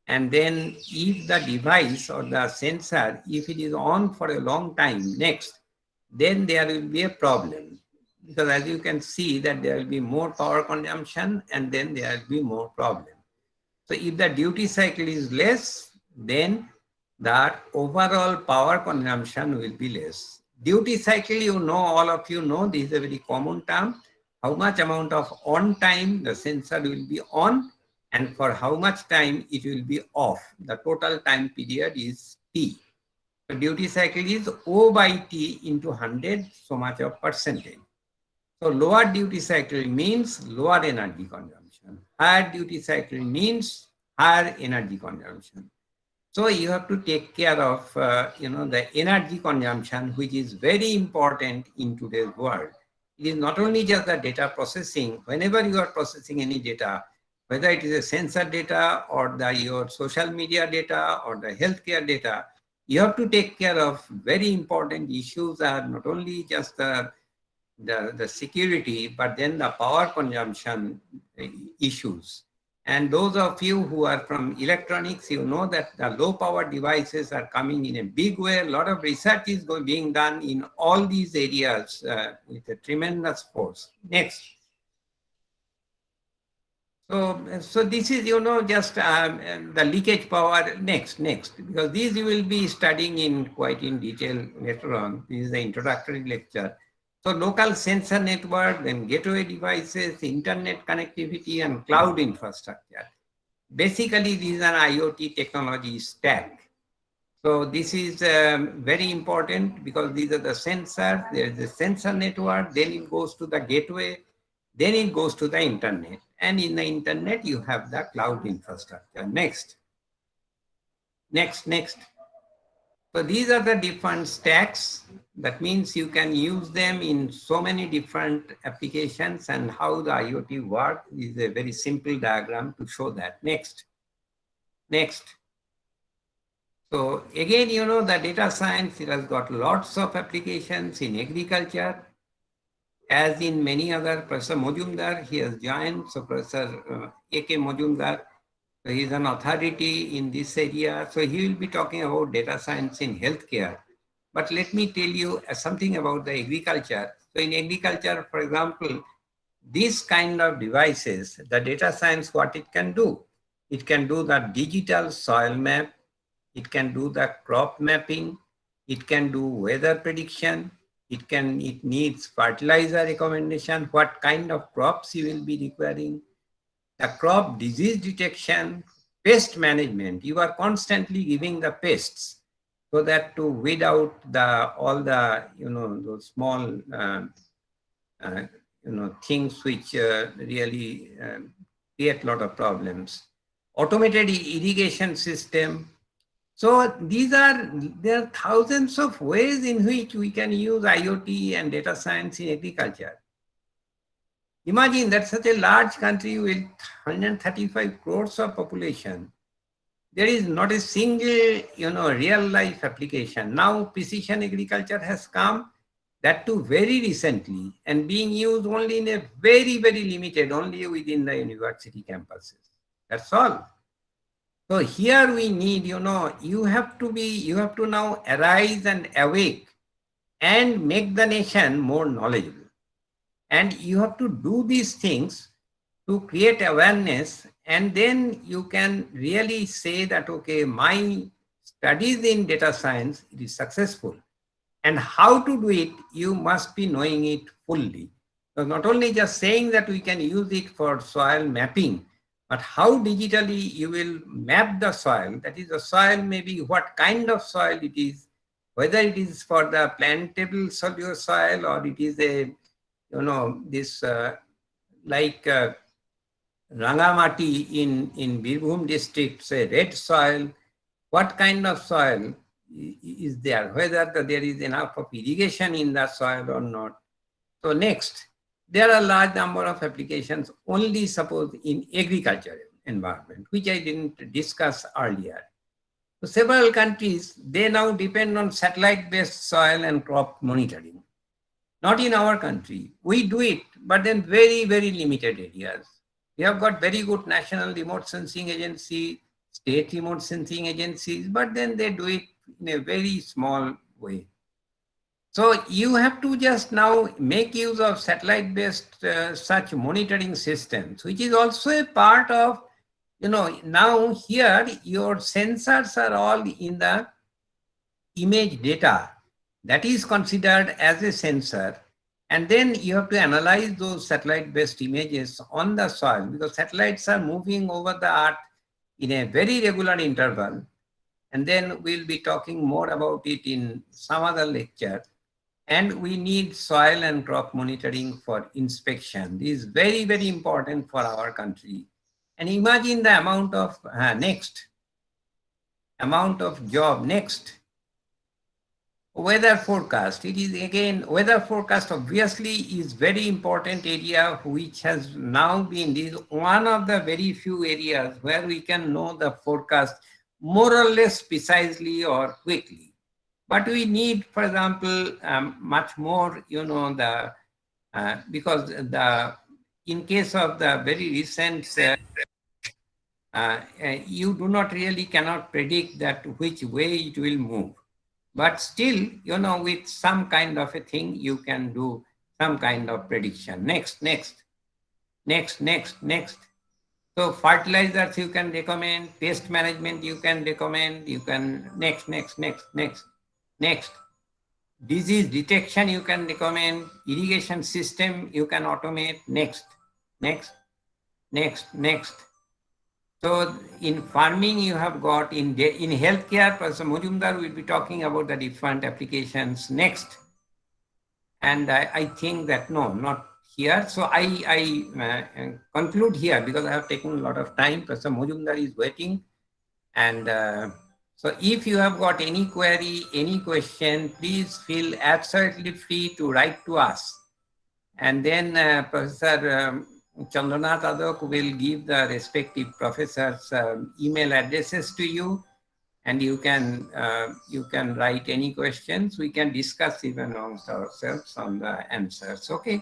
and then if the device or the sensor, if it is on for a long time, next, then there will be a problem. Because as you can see that there will be more power consumption and then there will be more problem. So if the duty cycle is less, then that overall power consumption will be less. Duty cycle, all of you know, this is a very common term. How much amount of on time the sensor will be on and for how much time it will be off. The total time period is T. The duty cycle is O by T into 100, so much of percentage. So lower duty cycle means lower energy consumption. Higher duty cycle means higher energy consumption. So you have to take care of, the energy consumption, which is very important in today's world. It is not only just the data processing. Whenever you are processing any data, whether it is a sensor data or your social media data or the healthcare data, you have to take care of very important issues are not only just the security, but then the power consumption issues. And those of you who are from electronics, you know that the low power devices are coming in a big way. A lot of research is being done in all these areas with a tremendous force. Next. So this is, just the leakage power next, because these you will be studying in quite in detail later on. This is the introductory lecture. So local sensor network, then gateway devices, internet connectivity, and cloud infrastructure. Basically, these are IoT technology stack. So this is very important because these are the sensors, there is a sensor network, then it goes to the gateway, then it goes to the internet. And in the internet, you have the cloud infrastructure. Next. So these are the different stacks. That means you can use them in so many different applications, and how the IoT works is a very simple diagram to show that. Next. So again, the data science, it has got lots of applications in agriculture, as in many other. Professor Majumdar, he has joined. So Professor A.K. Majumdar, so he is an authority in this area. So he will be talking about data science in healthcare. But let me tell you something about the agriculture. So in agriculture, for example, these kind of devices, the data science, what it can do? It can do the digital soil map, it can do the crop mapping, it can do weather prediction, it needs fertilizer recommendation, what kind of crops you will be requiring, the crop disease detection, pest management. You are constantly giving the pests so that to weed out all the those small things which really create a lot of problems. Automated irrigation system. So there are thousands of ways in which we can use IoT and data science in agriculture. Imagine that such a large country with 135 crores of population, there is not a single, real life application. Now precision agriculture has come, that too very recently, and being used only in a very, very limited, only within the university campuses. That's all. So here we need, you have to now arise and awake and make the nation more knowledgeable. And you have to do these things to create awareness, and then you can really say that, okay, my studies in data science, it is successful. And how to do it, you must be knowing it fully. So not only just saying that we can use it for soil mapping, but how digitally you will map the soil. That is, the soil, maybe what kind of soil it is, whether it is for the plantable soil or it is a, this like Rangamati in Birbhum district, say red soil, what kind of soil is there, whether there is enough of irrigation in the soil or not. So next, there are a large number of applications only suppose in agriculture environment, which I didn't discuss earlier. So several countries, they now depend on satellite-based soil and crop monitoring. Not in our country. We do it, but then very, very limited areas. We have got very good national remote sensing agency, state remote sensing agencies, but then they do it in a very small way. So you have to just now make use of satellite-based such monitoring systems, which is also a part of, now here your sensors are all in the image data that is considered as a sensor. And then you have to analyze those satellite-based images on the soil, because satellites are moving over the earth in a very regular interval. And then we'll be talking more about it in some other lecture. And we need soil and crop monitoring for inspection. This is very, very important for our country. And imagine the amount of, amount of job. Next, weather forecast. It is again, weather forecast obviously is very important area, which has now been, this is one of the very few areas where we can know the forecast more or less precisely or quickly. But we need, for example, much more, because in case of the very recent, you do not really cannot predict that which way it will move. But still, with some kind of a thing, you can do some kind of prediction. Next. So fertilizers you can recommend, pest management you can recommend, you can next. Disease detection you can recommend, irrigation system you can automate, next. So in farming you have got, in healthcare, Professor Majumdar will be talking about the different applications next. And I think that, no, not here. So I conclude here because I have taken a lot of time. Professor Majumdar is waiting. And so if you have got any query, any question, please feel absolutely free to write to us. And then Professor Chandranath Adok will give the respective professors' email addresses to you, and you can write any questions. We can discuss even amongst ourselves on the answers. Okay,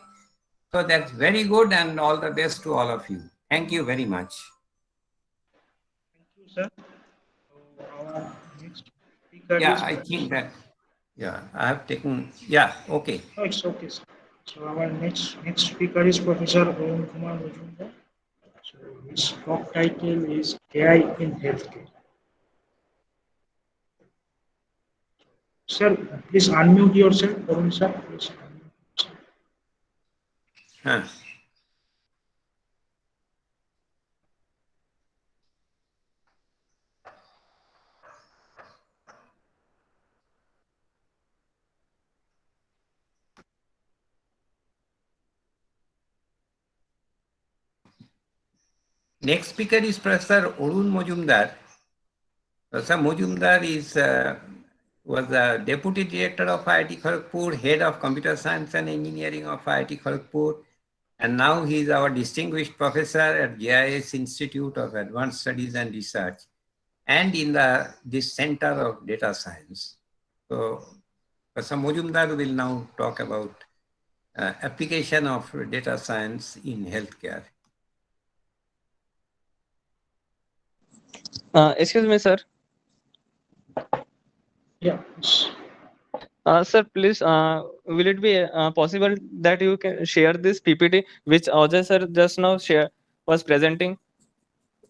so that's very good, and all the best to all of you. Thank you very much. Thank you, sir. So our next speaker Yeah, is I think that. Yeah, I have taken. Yeah, okay. no, it's okay, sir. So our next speaker is Professor Arun Kumar Majumdar. So his talk title is AI in Healthcare. Sir, please unmute yourself, Arun sir. Please unmute. Huh. Next speaker is Professor Arun Majumdar. Professor Majumdar was the Deputy Director of IIT Kharagpur, Head of Computer Science and Engineering of IIT Kharagpur, and now he is our distinguished professor at JIS Institute of Advanced Studies and Research, and in this Center of Data Science. So Professor Majumdar will now talk about application of data science in healthcare. Excuse me, sir. Yeah. Sir, please, will it be possible that you can share this PPT which Ajoy sir just now was presenting?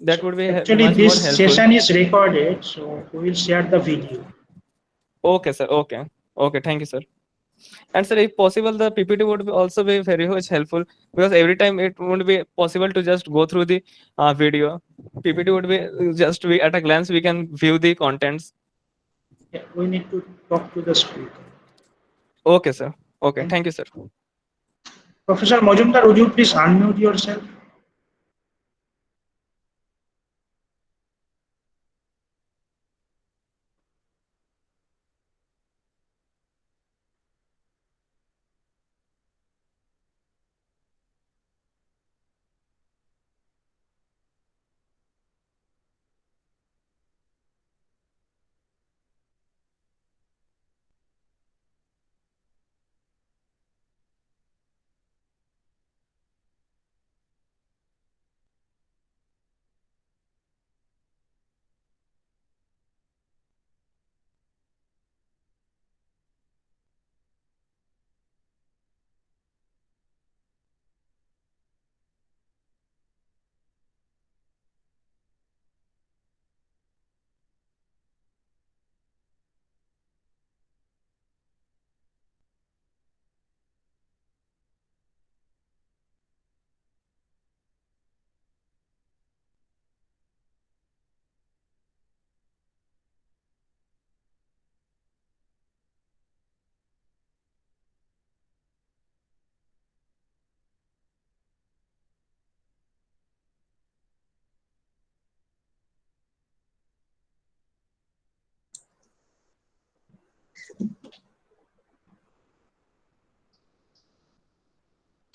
That would be Actually, much more this helpful. session is recorded, so we will share the video. Okay, sir. Okay. Okay. Thank you, sir. And sir, if possible, the PPT would also be very much helpful because every time it won't be possible to just go through the video. PPT would be just be at a glance we can view the contents. Yeah, we need to talk to the speaker. Okay, sir. Okay. And Thank you, sir. Professor Majumdar, would you please unmute yourself?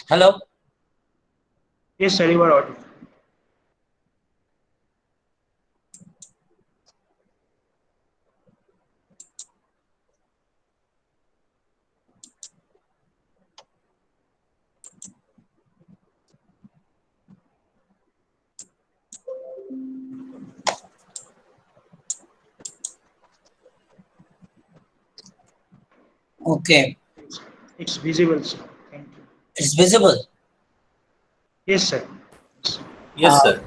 Hello. Yes, sir, you are audible. Okay, It's visible, sir. Thank you. it's visible. Yes, sir. Yes, Uh, sir.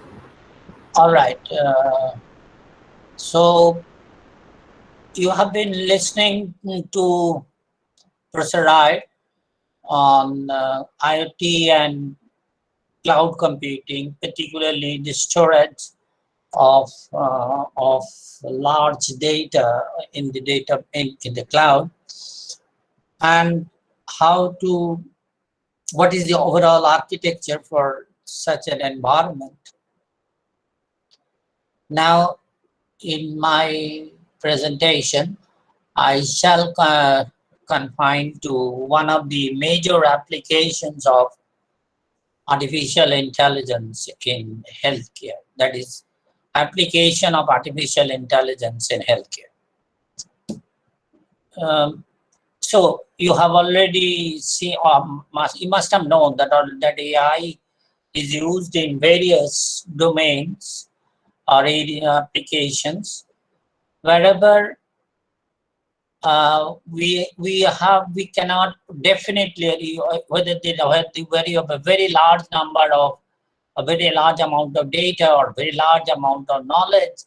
All right. So you have been listening to Professor Rai on IoT and cloud computing, particularly the storage of large data in the cloud, and what is the overall architecture for such an environment. Now, in my presentation, I shall confine to one of the major applications of artificial intelligence in healthcare, that is, application of artificial intelligence in healthcare. So you have already seen, you must have known that AI is used in various domains or applications. Wherever we cannot definitely whether the value of a very large amount of data or very large amount of knowledge,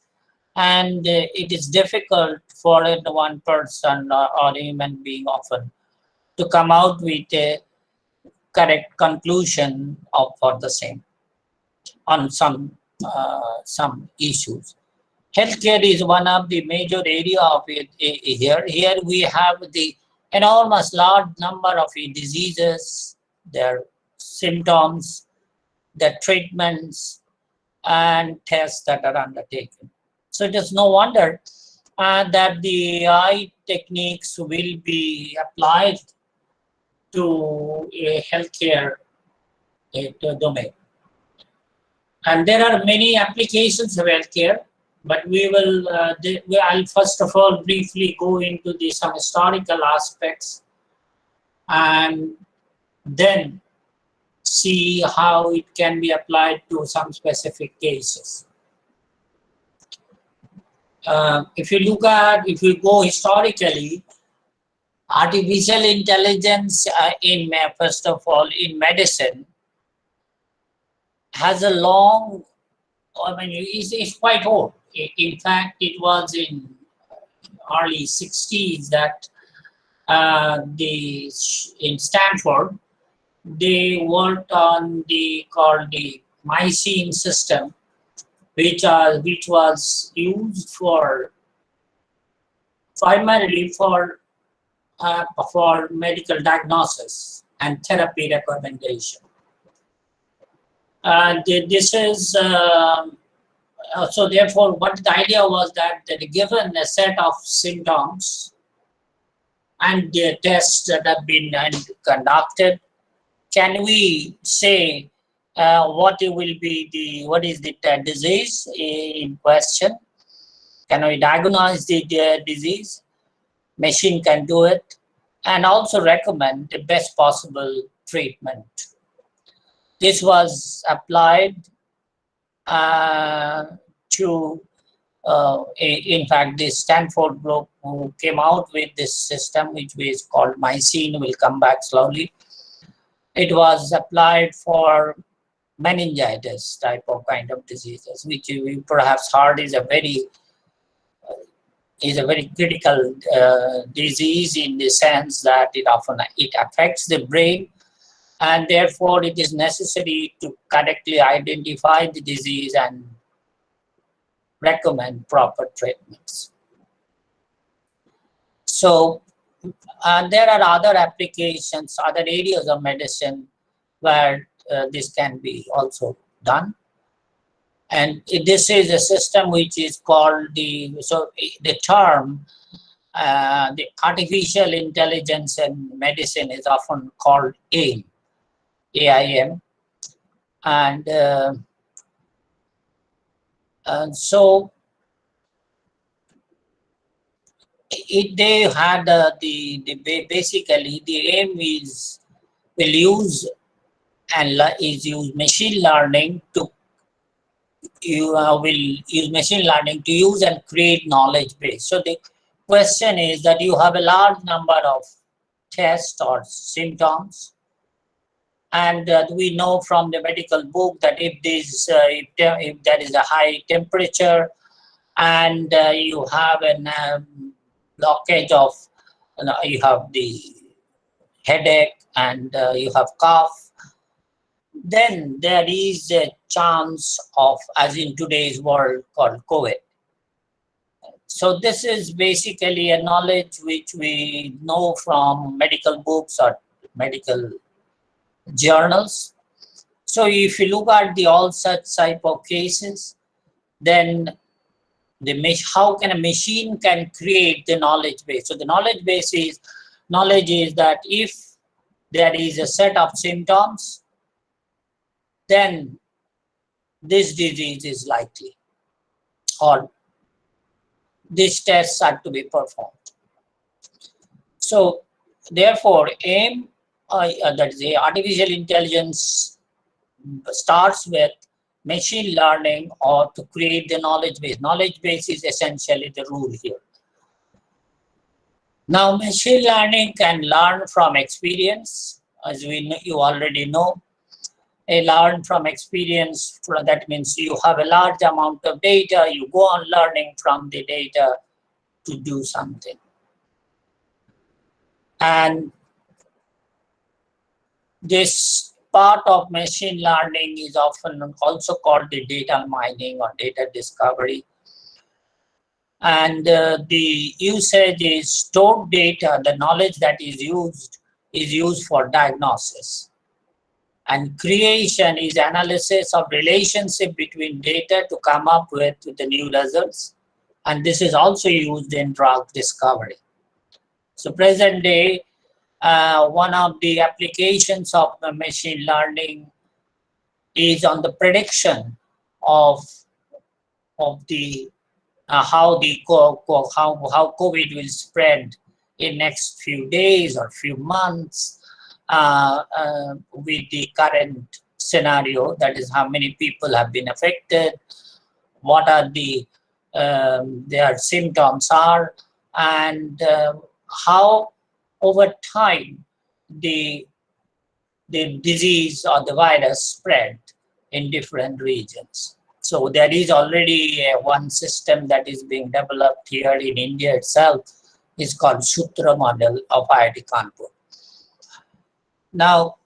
and it is difficult for one person or human being often to come out with a correct conclusion for the same on some issues. Healthcare is one of the major area of it here. Here we have the enormous large number of diseases, their symptoms, their treatments, and tests that are undertaken. So it is no wonder that the AI techniques will be applied to a healthcare domain. And there are many applications of healthcare, but we will, I'll first of all briefly go into some historical aspects and then see how it can be applied to some specific cases. If you go historically, artificial intelligence first of all, in medicine has a long, it's quite old. In fact, it was in early 60s that in Stanford, they worked on called the Mycene system, which was used primarily for medical diagnosis and therapy recommendation. This is so therefore what the idea was that given a set of symptoms and the tests that have been conducted, can we say what is the disease in question? Can we diagnose the disease? Machine can do it, and also recommend the best possible treatment. This was applied to, in fact, the Stanford group who came out with this system, which is called Mycene, will come back slowly. It was applied for meningitis type of kind of diseases, which you perhaps heard is a very critical disease in the sense that it affects the brain, and therefore it is necessary to correctly identify the disease and recommend proper treatments. So there are other applications, other areas of medicine where this can be also done. And this is a system which is called the term, the artificial intelligence in medicine is often called AIM, AIM. And so they had basically the AIM will use machine learning to use and create knowledge base. So the question is that you have a large number of tests or symptoms, And we know from the medical book that if there is a high temperature and you have a blockage of, you have the headache and you have cough, then there is a chance of, as in today's world, called COVID. So this is basically a knowledge which we know from medical books or medical journals. So if you look at all such type of cases, then how can a machine can create the knowledge base? So the knowledge base is, knowledge is that if there is a set of symptoms, then this disease is likely, or these tests are to be performed. So therefore, aim, that is the artificial intelligence, starts with machine learning or to create the knowledge base. Knowledge base is essentially the rule here. Now, machine learning can learn from experience, as you already know. Learn from experience, that means you have a large amount of data, you go on learning from the data to do something. And this part of machine learning is often also called the data mining or data discovery. And the usage is stored data, the knowledge that is used for diagnosis. And creation is analysis of relationship between data to come up with the new results. And this is also used in drug discovery. So present day, one of the applications of the machine learning is on the prediction of the how COVID will spread in next few days or few months with the current scenario, that is how many people have been affected, what are their symptoms are, and how over time the disease or the virus spread in different regions. So there is already one system that is being developed here in India itself. Is called Sutra model of IIT Kanpur. Now,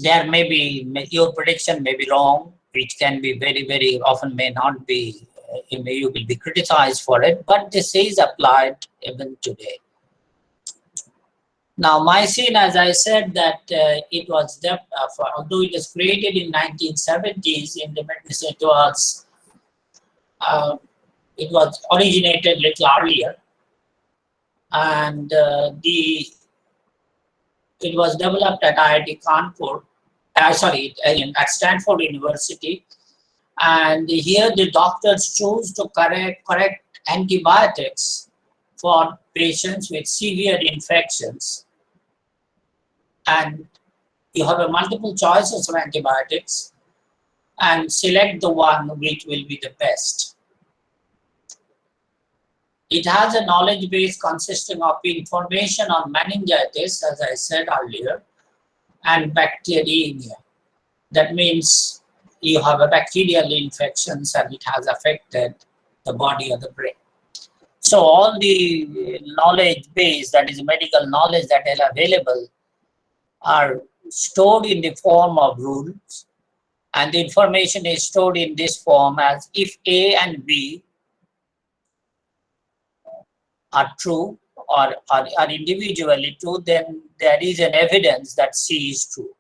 there may be, your prediction may be wrong, which can be very, very often may not be, you will be criticized for it, but this is applied even today. Now, mycene, as I said, that it was, although it was created in 1970s in the medicine, it was originated a little earlier, and it was developed at IIT Kanpur, at Stanford University, and here the doctors chose to correct antibiotics for patients with severe infections. And you have a multiple choices of antibiotics and select the one which will be the best. It has a knowledge base consisting of information on meningitis, as I said earlier, and bacteremia. That means you have a bacterial infections and it has affected the body or the brain. So all the knowledge base, that is medical knowledge that is available, are stored in the form of rules, and the information is stored in this form as if A and B are true or are individually true, then there is an evidence that C is true.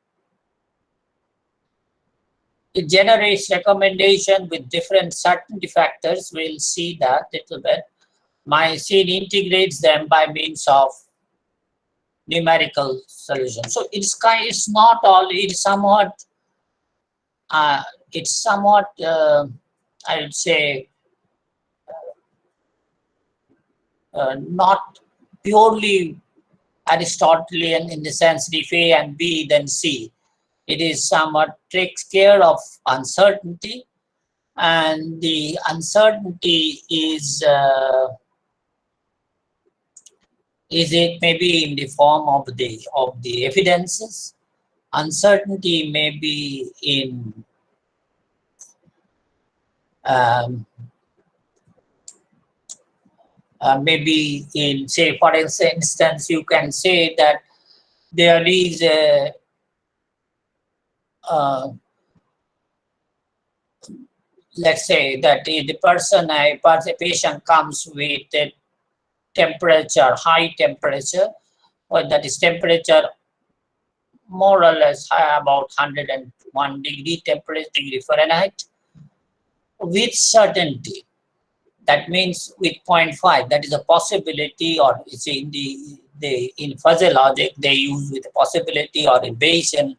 It generates recommendation with different certainty factors. We'll see that a little bit. Mycene integrates them by means of numerical solution. So it's not all, it's somewhat I would say not purely Aristotelian in the sense if A and B then C. It is somewhat takes care of uncertainty, and the uncertainty is Is it maybe in the form of the evidences? Uncertainty may be in maybe in, say, for instance, you can say that there is a let's say that the patient comes with a temperature, high temperature, or that is temperature more or less high, about 101 degree degree Fahrenheit, with certainty. That means with 0.5, that is a possibility, or it's in in fuzzy logic they use with a possibility, or in Bayesian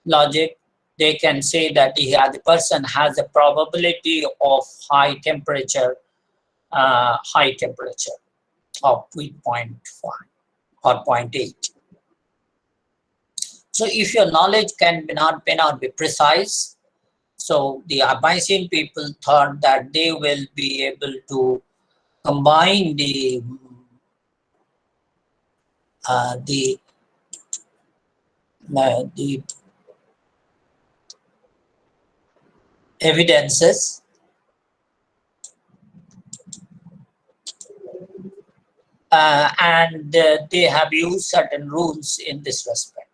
logic they can say that the person has a probability of high temperature of 0.5 or 0.8. So if your knowledge may not be precise, so the Bayesian people thought that they will be able to combine the evidences and they have used certain rules in this respect.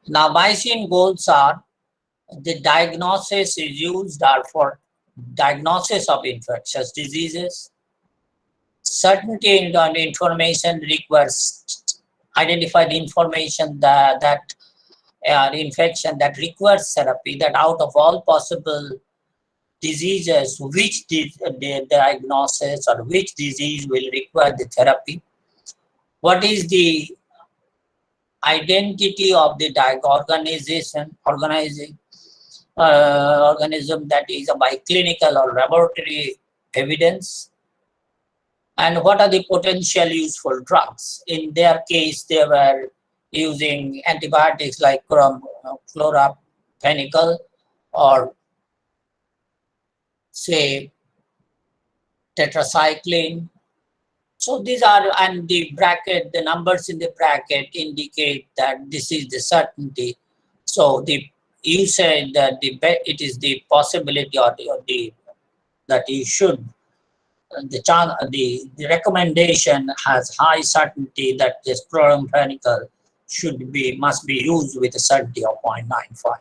Now, Bayesian goals are the diagnosis is used for diagnosis of infectious diseases. Certainty on information requires identified information that infection that requires therapy, that out of all possible diseases, which the diagnosis or which disease will require the therapy. What is the identity of the organism that is by clinical or laboratory evidence, and what are the potential useful drugs. In their case, they were using antibiotics like chloramphenicol or say tetracycline. So these are, and the numbers in the bracket indicate that this is the certainty. So you said that it is the possibility that you should, the recommendation has high certainty that this chloramphenicol must be used with a certainty of 0.95.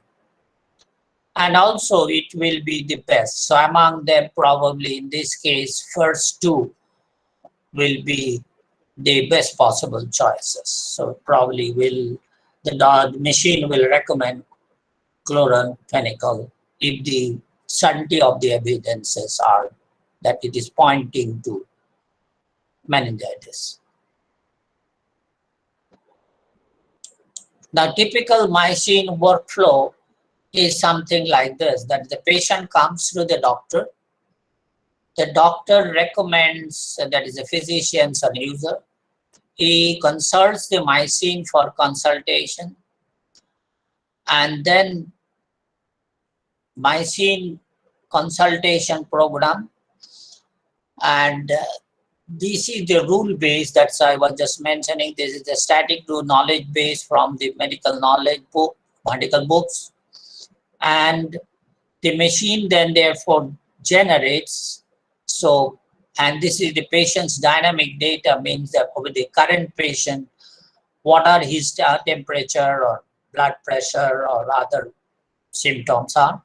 And also it will be the best. So among them, probably in this case, first two will be the best possible choices. So probably the machine will recommend chloramphenicol if the certainty of the evidences are that it is pointing to meningitis. Now, typical machine workflow is something like this, that the patient comes to the doctor recommends, that is a physician or user, he consults the machine for consultation, and then machine consultation program, and this is the rule base that I was just mentioning. This is the static rule knowledge base from the medical books, and the machine then therefore generates. So, and this is the patient's dynamic data, means that over the current patient, what are his temperature or blood pressure or other symptoms are.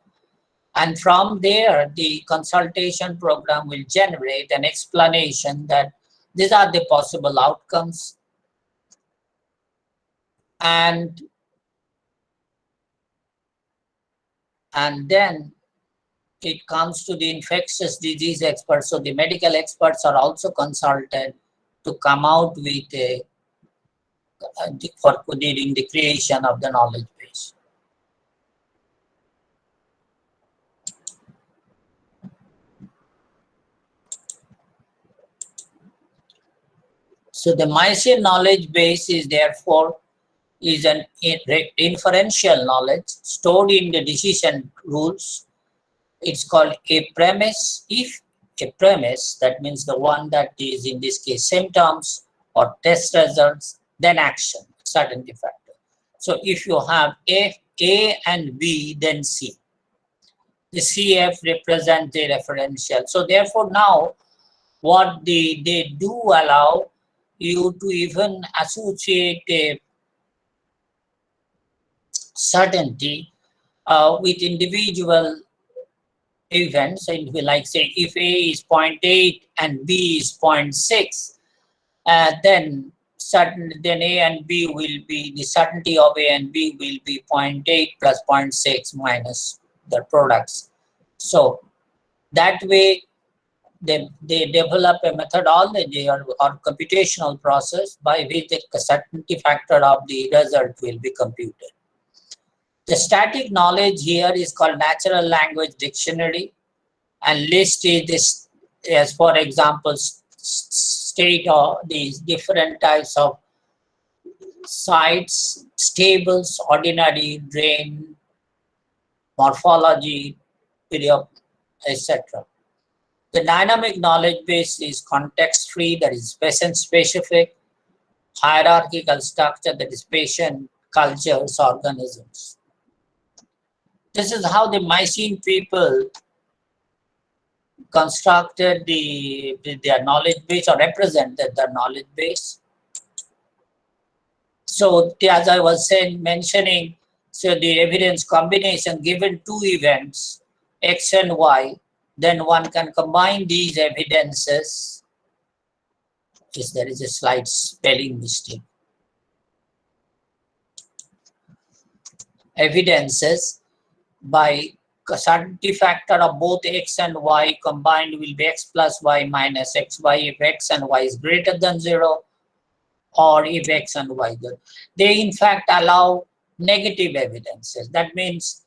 And from there, the consultation program will generate an explanation that these are the possible outcomes. And then it comes to the infectious disease experts. So the medical experts are also consulted to come out with for during the creation of the knowledge base. So the Bayesian knowledge base is therefore an inferential knowledge stored in the decision rules. It's called a premise. If a premise, that means the one that is in this case symptoms or test results, then action, certainty factor. So if you have A and B, then C. The CF represent the referential. So therefore now what they do allow you to even associate a certainty with individual events. And like say if A is 0.8 and B is 0.6, then A and B will be, the certainty of A and B will be 0.8 plus 0.6 minus the products. So that way they develop a methodology or computational process by which the certainty factor of the result will be computed. The static knowledge here is called natural language dictionary, and list is this, as for example, state of these different types of sites, stables, ordinary, drain, morphology, period, etc. The dynamic knowledge base is context-free, that is patient-specific, hierarchical structure, that is patient, cultures, organisms. This is how the Mycene people constructed their knowledge base or represented their knowledge base. So as I was mentioning, so the evidence combination given two events, X and Y, then one can combine these evidences. Yes, there is a slight spelling mistake. Evidences by certainty factor of both X and Y combined will be X plus Y minus XY if X and Y is greater than 0, or if X and Y good. They in fact allow negative evidences. That means,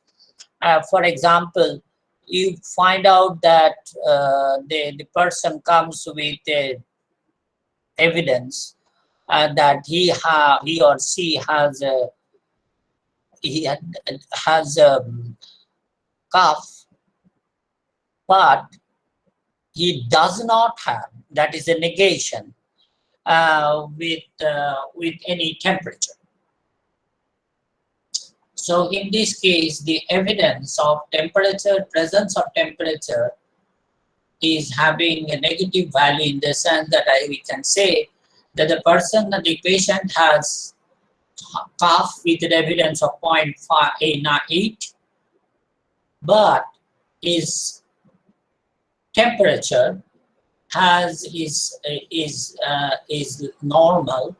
for example, you find out that the person comes with evidence that he or she has a cough, but he does not have, that is a negation, with any temperature. So in this case, the evidence of temperature, presence of temperature, is having a negative value in the sense that we can say that the patient has cough with an evidence of 0.8, but his temperature is normal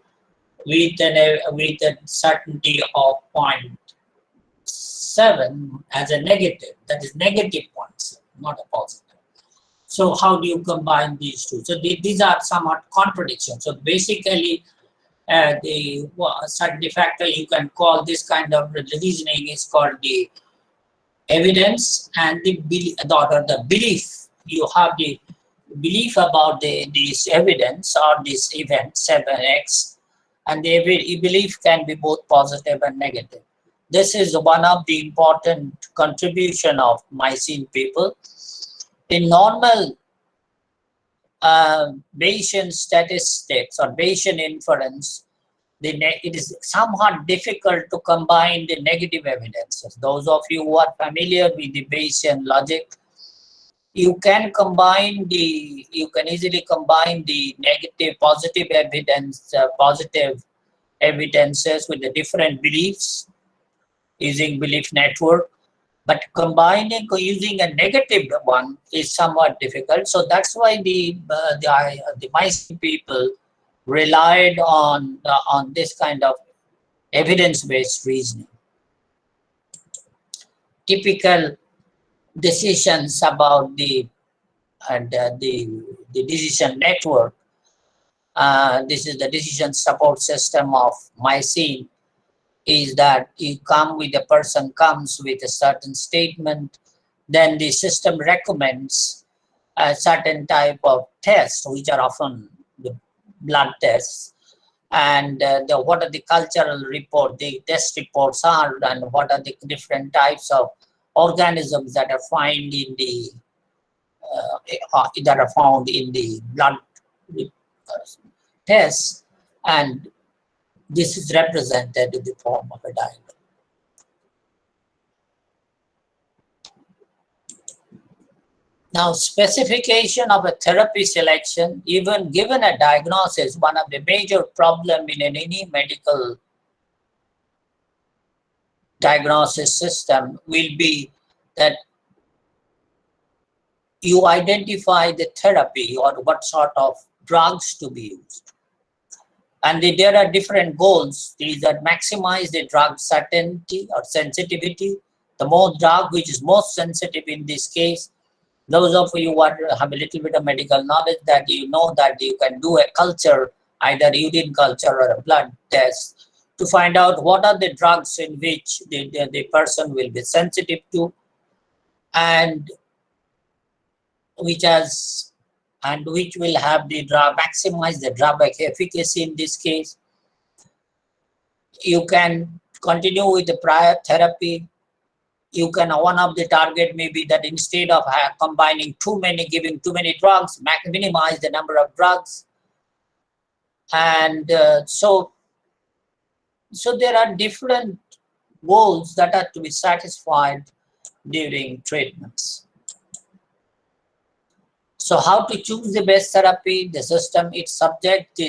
with a certainty of 0.7 as a negative, that is negative 0.7, not a positive. So how do you combine these two? So these are somewhat contradictions. So basically, the certainty factor, you can call this kind of reasoning is called the evidence, and the belief. You have the belief about this evidence or this event 7x, and the belief can be both positive and negative. This is one of the important contribution of Mycene people. In normal Bayesian statistics or Bayesian inference, it is somewhat difficult to combine the negative evidences. Those of you who are familiar with the Bayesian logic, you can easily combine the negative, positive evidences with the different beliefs using belief network. But using a negative one is somewhat difficult. So that's why the Mycene people relied on this kind of evidence-based reasoning. Typical decisions about the decision network. This is the decision support system of Mycene. Is that the person comes with a certain statement, then the system recommends a certain type of tests, which are often the blood tests, and what are the cultural report, the test reports are, and what are the different types of organisms that are found in the that are found in the blood tests, and this is represented in the form of a diagram. Now, specification of a therapy selection, even given a diagnosis, one of the major problem in any medical diagnosis system will be that you identify the therapy or what sort of drugs to be used. And there are different goals. These that maximize the drug certainty or sensitivity. The more drug which is most sensitive in this case, those of you who have a little bit of medical knowledge, that you know that you can do a culture, either urine culture or a blood test, to find out what are the drugs in which the person will be sensitive to, and which will have the drug, maximize the drug efficacy in this case. You can continue with the prior therapy. You can, one of the target may be that instead of combining giving too many drugs, minimize the number of drugs. And so there are different goals that are to be satisfied during treatments. So how to choose the best therapy? The system, it subject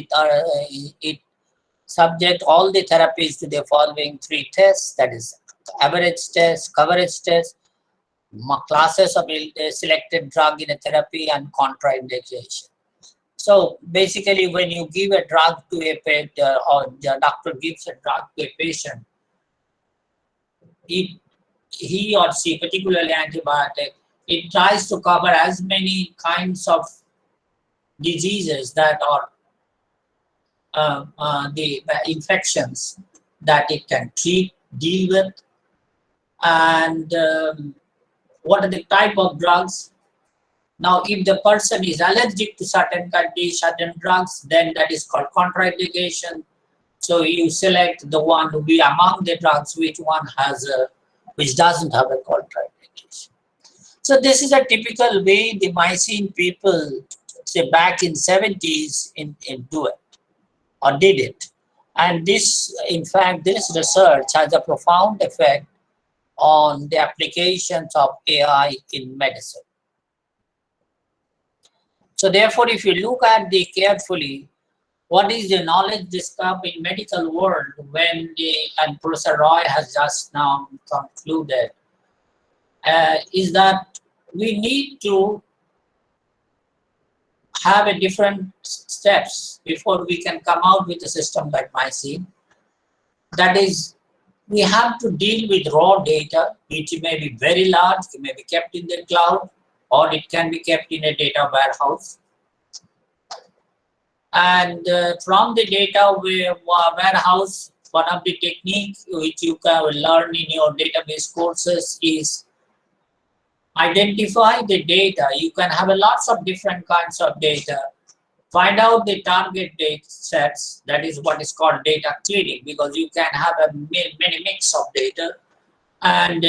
all the therapies to the following 3 tests, that is average test, coverage test, classes of selected drug in a therapy, and contraindication. So basically, when you give a drug to a patient, or the doctor gives a drug to a patient, he or she, particularly antibiotic, it tries to cover as many kinds of diseases that are the infections that it can treat, deal with, and what are the type of drugs. Now, if the person is allergic to certain drugs, then that is called contraindication. So you select the one to be among the drugs, which one which doesn't have a contraindication. So this is a typical way the Mycene people, say back in 70s, do it or did it. And this, in fact, this research has a profound effect on the applications of AI in medicine. So therefore, if you look at the carefully, what is the knowledge discovered in medical world when and Professor Roy has just now concluded, is that we need to have a different steps before we can come out with a system like Mycene. That is, we have to deal with raw data, which may be very large, it may be kept in the cloud, or it can be kept in a data warehouse. And from the data warehouse, one of the techniques which you can learn in your database courses is identify the data. You can have lots of different kinds of data. Find out the target data sets, that is what is called data cleaning, because you can have many mix of data, and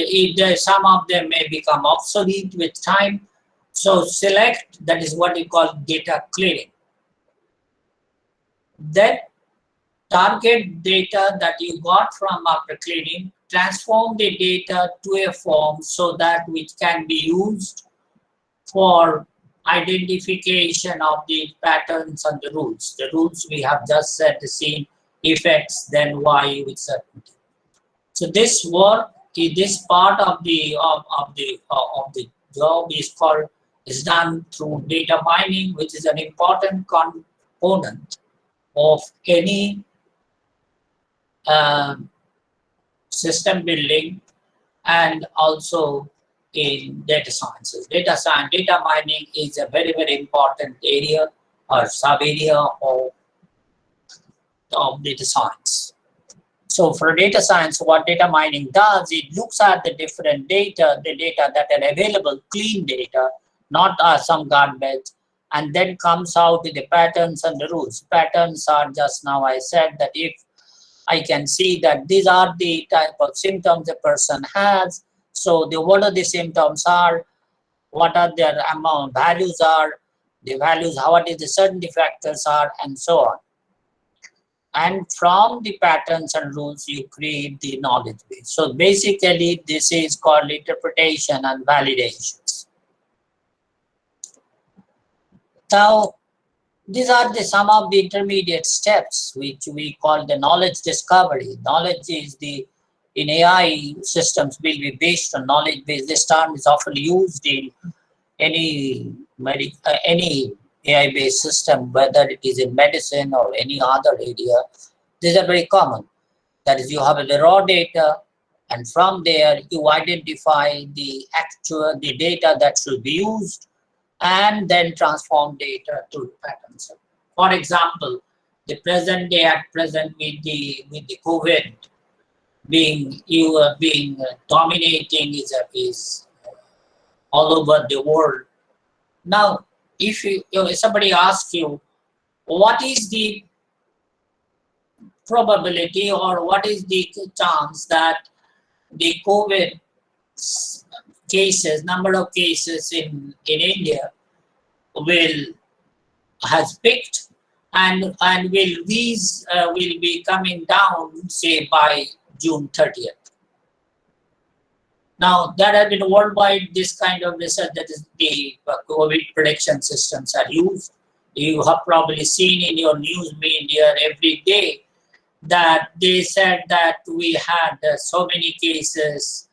some of them may become obsolete with time. So select, that is what we call data cleaning. That target data that you got from after cleaning, transform the data to a form so that which can be used for identification of the patterns and the rules. The rules we have just said, the same effects, then Y with certainty. So this work, this part of the job is done through data mining, which is an important component of any system building, and also in data sciences. Data mining is a very, very important area or sub-area of data science. So for data science, what data mining does, it looks at the different data, the data that are available, clean data, not some garbage, and then comes out with the patterns and the rules. Patterns are just now I said that if I can see that these are the type of symptoms the person has, so what are the symptoms are, what are their amount values are, the values, what is the certainty factors are, and so on. And from the patterns and rules, you create the knowledge base. So basically, this is called interpretation and validations. Now, these are some of the intermediate steps which we call the knowledge discovery. Knowledge is in AI systems will be based on knowledge base. This term is often used in any AI-based system, whether it is in medicine or any other area. These are very common. That is, you have the raw data, and from there you identify the data that should be used, and then transform data to patterns. For example, the present day at present with the COVID being dominating is all over the world. Now, if somebody asks you, what is the probability or what is the chance that the COVID cases, number of cases in India has picked, and will be coming down, say, by June 30th. Now, that has been worldwide, this kind of research, that is the COVID prediction systems are used. You have probably seen in your news media every day that they said that we had so many cases,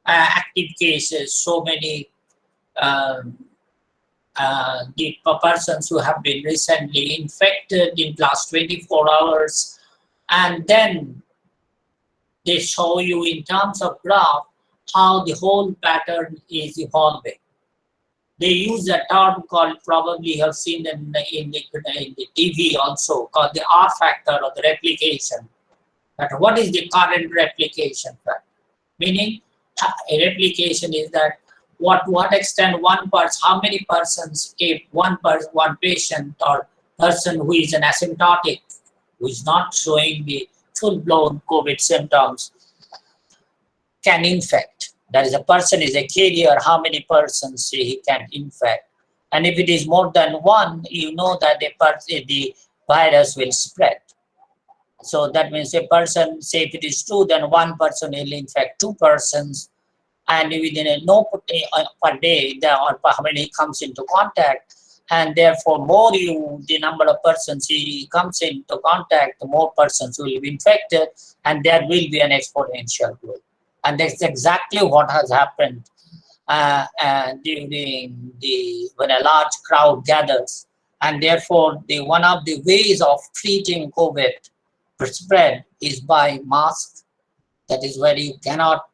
active cases, so many the persons who have been recently infected in the last 24 hours. And then they show you in terms of graph how the whole pattern is evolving. They use a term called, probably you have seen in the TV also, called the R factor or the replication. But what is the current replication factor? Meaning, a replication is that what extent one person, how many persons, if one patient or person who is an asymptotic, who is not showing the full-blown COVID symptoms, can infect. That is, a person is a carrier, how many persons he can infect. And if it is more than one, you know that the virus will spread. So that means a person, say if it is 2, then one person will infect 2 persons. And within per day, or when he comes into contact, and therefore the number of persons he comes into contact, the more persons will be infected, and there will be an exponential growth. And that's exactly what has happened when a large crowd gathers. And therefore, one of the ways of treating COVID spread is by mask. That is where you cannot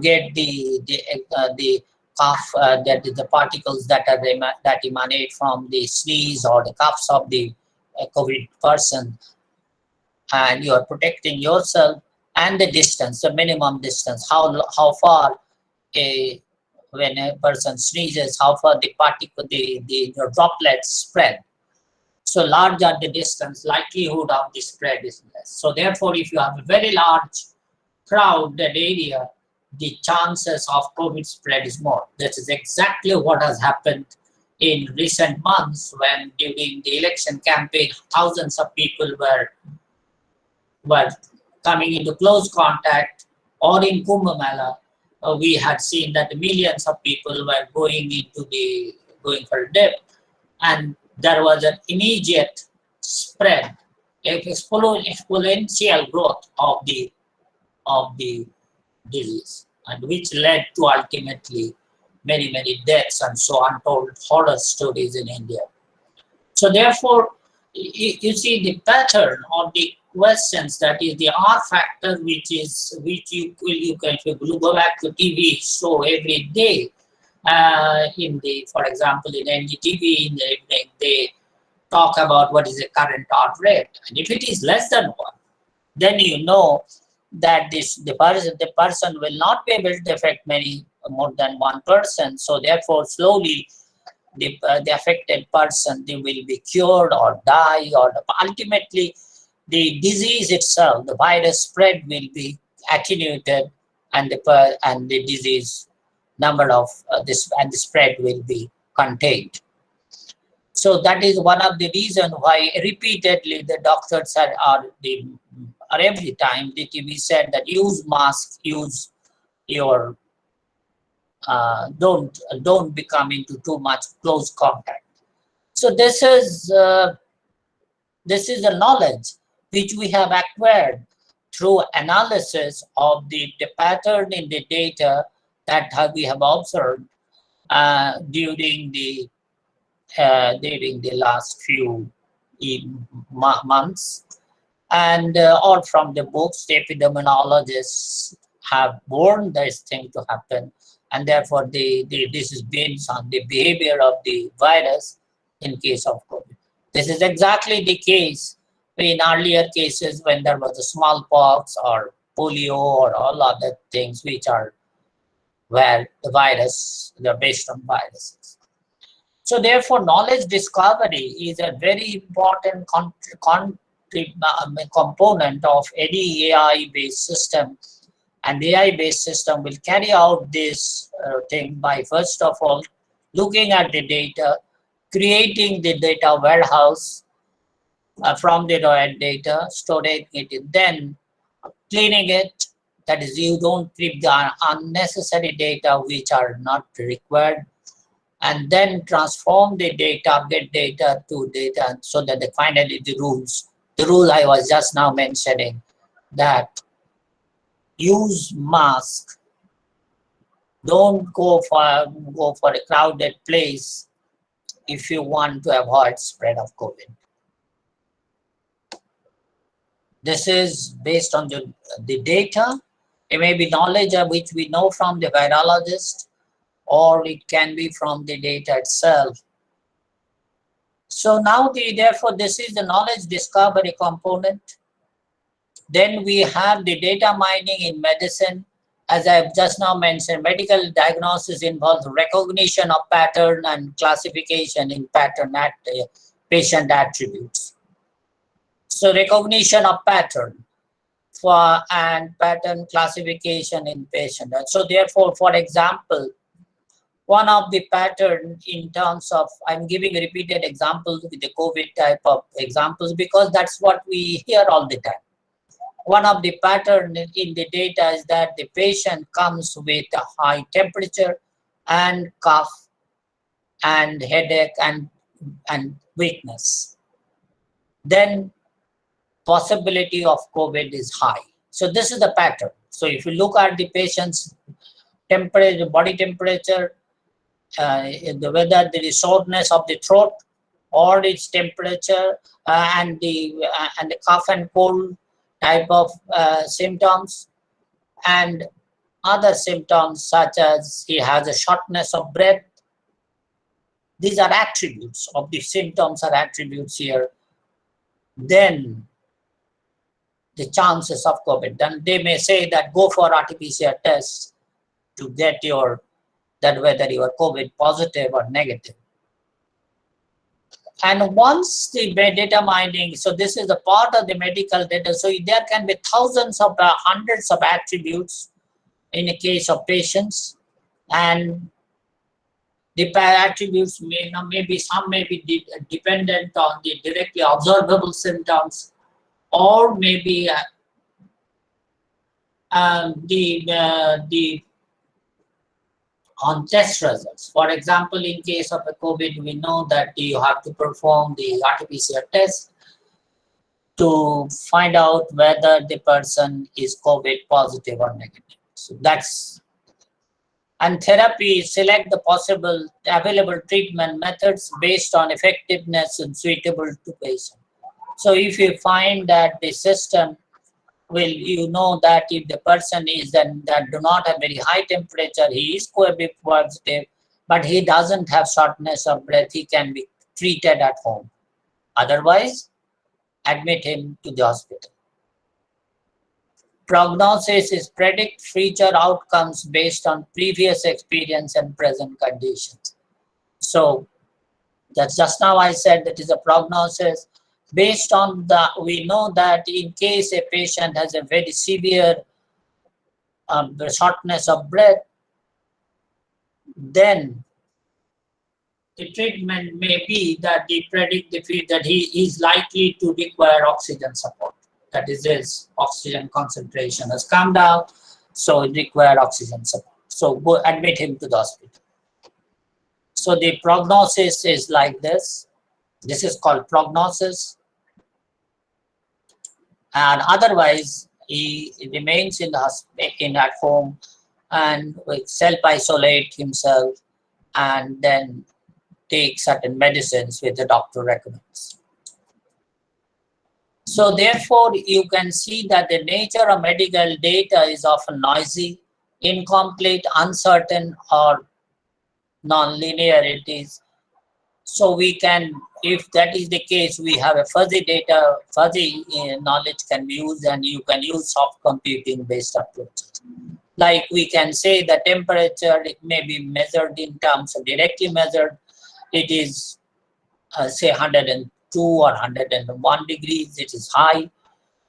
get the cough, that is the particles that emanate from the sneeze or the coughs of the COVID person, and you are protecting yourself, and the distance, the minimum distance, how far when a person sneezes, how far the particle, the droplets spread. So larger the distance, likelihood of the spread is less. So therefore, if you have a very large crowded area, the chances of COVID spread is more. This is exactly what has happened in recent months, when during the election campaign, thousands of people were coming into close contact, or in Kumbh Mela, we had seen that millions of people were going for a dip, and there was an immediate spread, exponential growth of the disease, and which led to ultimately many deaths and so untold horror stories in India. So therefore, you see the pattern of the questions, that is the R factor, which you can, if you go back to TV show every day, for example, in NDTV in the evening, they talk about what is the current R rate, and if it is less than 1, then you know that the person will not be able to affect more than one person. So therefore, slowly the affected person, they will be cured or die, or ultimately the disease itself, the virus spread, will be attenuated, and the disease number of this and the spread will be contained. So that is one of the reasons why repeatedly the doctors are every time we said that use mask, use your don't become into too much close contact. So this is a knowledge which we have acquired through analysis of the pattern in the data that we have observed during the last few months, and or from the books. The epidemiologists have warned this thing to happen, and therefore this is based on the behavior of the virus in case of COVID. This is exactly the case in earlier cases when there was a smallpox or polio or all other things which are where the virus, they're based on viruses. So therefore, knowledge discovery is a very important component of any AI-based system. And AI-based system will carry out this thing by, first of all, looking at the data, creating the data warehouse from the raw data, storing it, then cleaning it. That is, you don't keep the unnecessary data which are not required, and then transform the data, get data to data, so that finally the rule I was just now mentioning, that use mask, don't go for a crowded place if you want to avoid spread of COVID. This is based on the data. It may be knowledge of which we know from the virologist, or it can be from the data itself. So now therefore this is the knowledge discovery component. Then we have the data mining in medicine. As I've just now mentioned, medical diagnosis involves recognition of pattern and classification in pattern patient attributes. So recognition of pattern and pattern classification in patient. So therefore, for example, one of the pattern in terms of, I'm giving repeated examples with the COVID type of examples because that's what we hear all the time. One of the pattern in the data is that the patient comes with a high temperature and cough and headache and weakness. Then possibility of COVID is high. So this is the pattern. So if you look at the patient's temperature, body temperature, whether there is soreness of the throat or its temperature and the cough and cold type of symptoms, and other symptoms such as he has a shortness of breath. These are attributes of the symptoms, are attributes here. Then the chances of COVID. Then they may say that go for RT-PCR tests to get that whether you are COVID positive or negative. And once the data mining, so this is a part of the medical data. So there can be thousands of hundreds of attributes in a case of patients, and the attributes some may be dependent on the directly observable symptoms, or maybe on test results. For example, in case of a COVID, we know that you have to perform the RT-PCR test to find out whether the person is COVID positive or negative. So that's, and therapy, select the possible available treatment methods based on effectiveness and suitable to patient. So if you find that the system will, you know that if the person is that do not have very high temperature, he is COVID positive, but he doesn't have shortness of breath, he can be treated at home. Otherwise, admit him to the hospital. Prognosis is predict future outcomes based on previous experience and present conditions. So that's just now I said that is a prognosis. Based on we know that in case a patient has a very severe the shortness of breath, then the treatment may be that they predict the field that he is likely to require oxygen support. That is, his oxygen concentration has come down, so it requires oxygen support. So go admit him to the hospital. So the prognosis is like this. This is called prognosis. And otherwise, he remains in at home and will self-isolate himself and then take certain medicines which the doctor recommends. So therefore, you can see that the nature of medical data is often noisy, incomplete, uncertain, or non-linearities. So we can, if that is the case, we have a fuzzy data, fuzzy knowledge can be used, and you can use soft computing based approaches. Like we can say the temperature, it may be measured in terms of directly measured. It is say 102 or 101 degrees, it is high.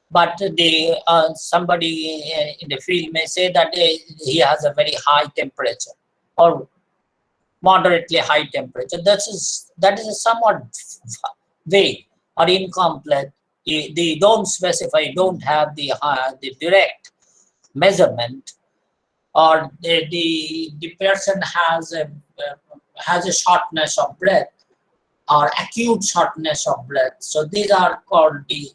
But the somebody in the field may say that he has a very high temperature or moderately high temperature. That is a somewhat vague or incomplete. They don't specify, don't have the direct measurement, or the person has a shortness of breath or acute shortness of breath. So these are called the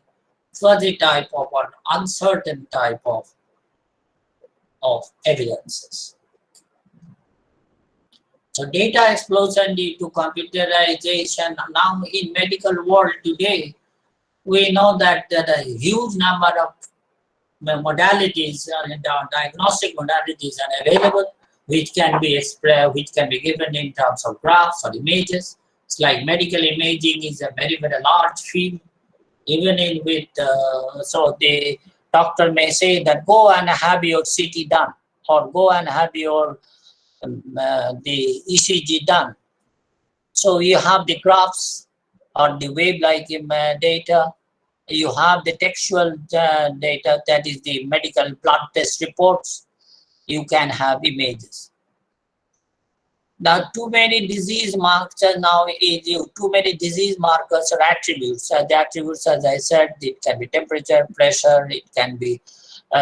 fuzzy type of or uncertain type of evidences. So data explosion due to computerization. Now in medical world today, we know that there are a huge number of modalities, diagnostic modalities are available, which can be expressed, which can be given in terms of graphs or images. It's like medical imaging is a very, very large field. Even in with, so the doctor may say that go and have your CT done, or go and have your the ECG done. So you have the graphs or the wave-like data. You have the textual data, that is the medical blood test reports. You can have images. Now, too many disease markers too many disease markers or attributes. The attributes, as I said, it can be temperature, pressure, it can be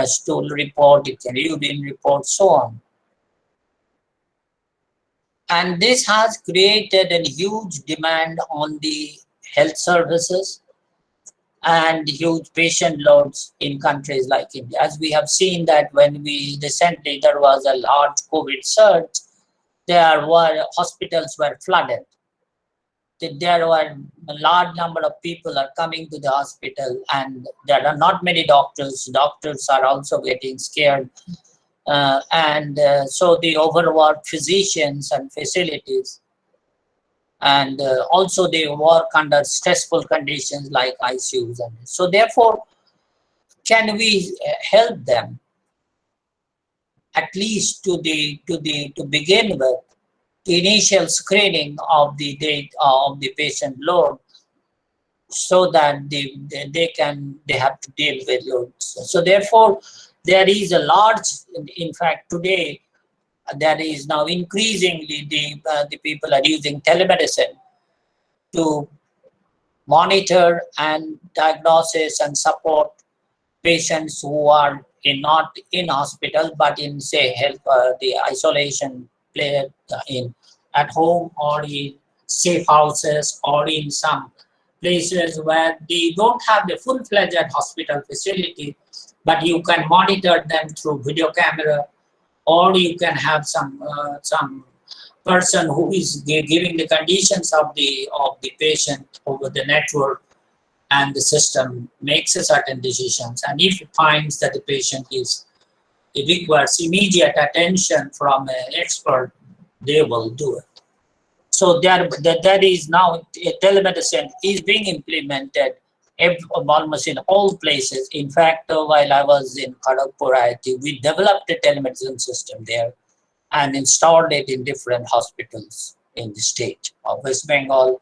stool report, it can be urine report, so on. And this has created a huge demand on the health services and huge patient loads in countries like India. As we have seen that when recently there was a large COVID surge, hospitals were flooded. There were a large number of people are coming to the hospital, and there are not many doctors. Doctors are also getting scared. So the overworked physicians and facilities, and also they work under stressful conditions like ICUs. And so therefore, can we help them at least to begin with the initial screening of the patient load, so that they have to deal with loads. So therefore, there is a large, in fact, today there is now increasingly the people are using telemedicine to monitor and diagnosis and support patients who are not in hospital but in, say, health the isolation in at home or in safe houses or in some places where they don't have the full-fledged hospital facility, but you can monitor them through video camera, or you can have some person who is giving the conditions of the patient over the network, and the system makes a certain decisions. And if it finds that the patient requires immediate attention from an expert, they will do it. So that is now telemedicine is being implemented almost in all places. In fact, while I was in Kharagpur, we developed a telemedicine system there and installed it in different hospitals in the state of West Bengal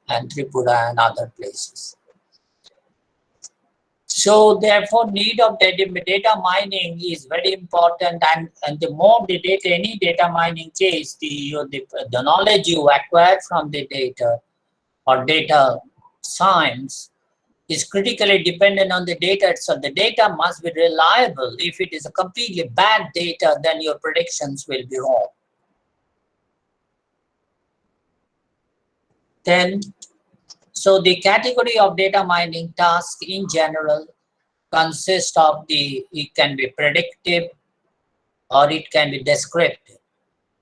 and Tripura and other places. So therefore, need of data mining is very important, and the more the data, any data mining case, the knowledge you acquire from the data or data science is critically dependent on the data. So the data must be reliable. If it is a completely bad data, then your predictions will be wrong. Then, so the category of data mining task in general consists of it can be predictive or it can be descriptive.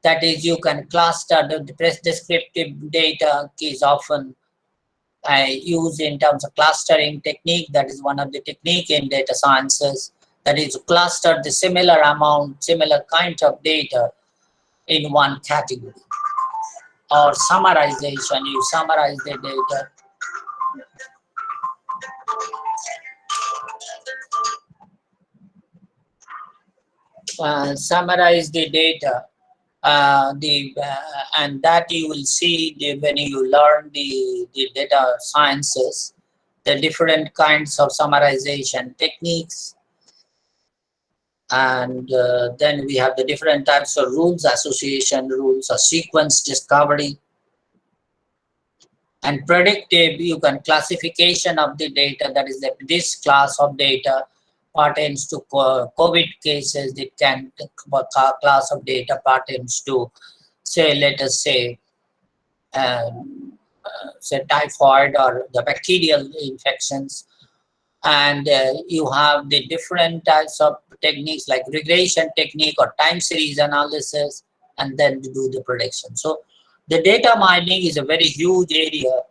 That is, you can cluster the descriptive data is often used in terms of clustering technique. That is one of the technique in data sciences. That is, cluster the similar kinds of data in one category. Or summarization, you summarize the data. Summarize the data, and that you will see when you learn the data sciences, the different kinds of summarization techniques. And then we have the different types of rules, association rules, or sequence discovery. And predictive, you can classification of the data, that is this class of data pertains to COVID cases. It can class of data pertains to, say, let us say typhoid or the bacterial infections. And you have the different types of techniques like regression technique or time series analysis, and then to do the prediction. So the data mining is a very huge area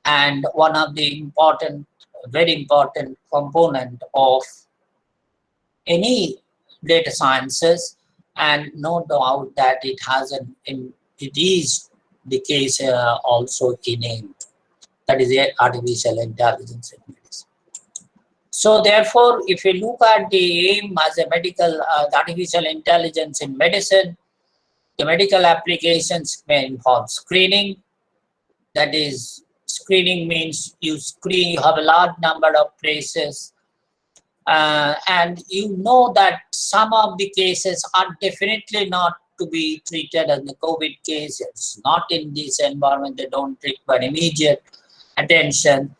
and one of the very important component of any data sciences, and no doubt that it is the case also in that is artificial intelligence in medicine. So therefore, if you look at the aim as a medical artificial intelligence in medicine, the medical applications may involve screening. That is, screening means you have a large number of places, and you know that some of the cases are definitely not to be treated as the COVID cases. Not in this environment, they don't require immediate attention.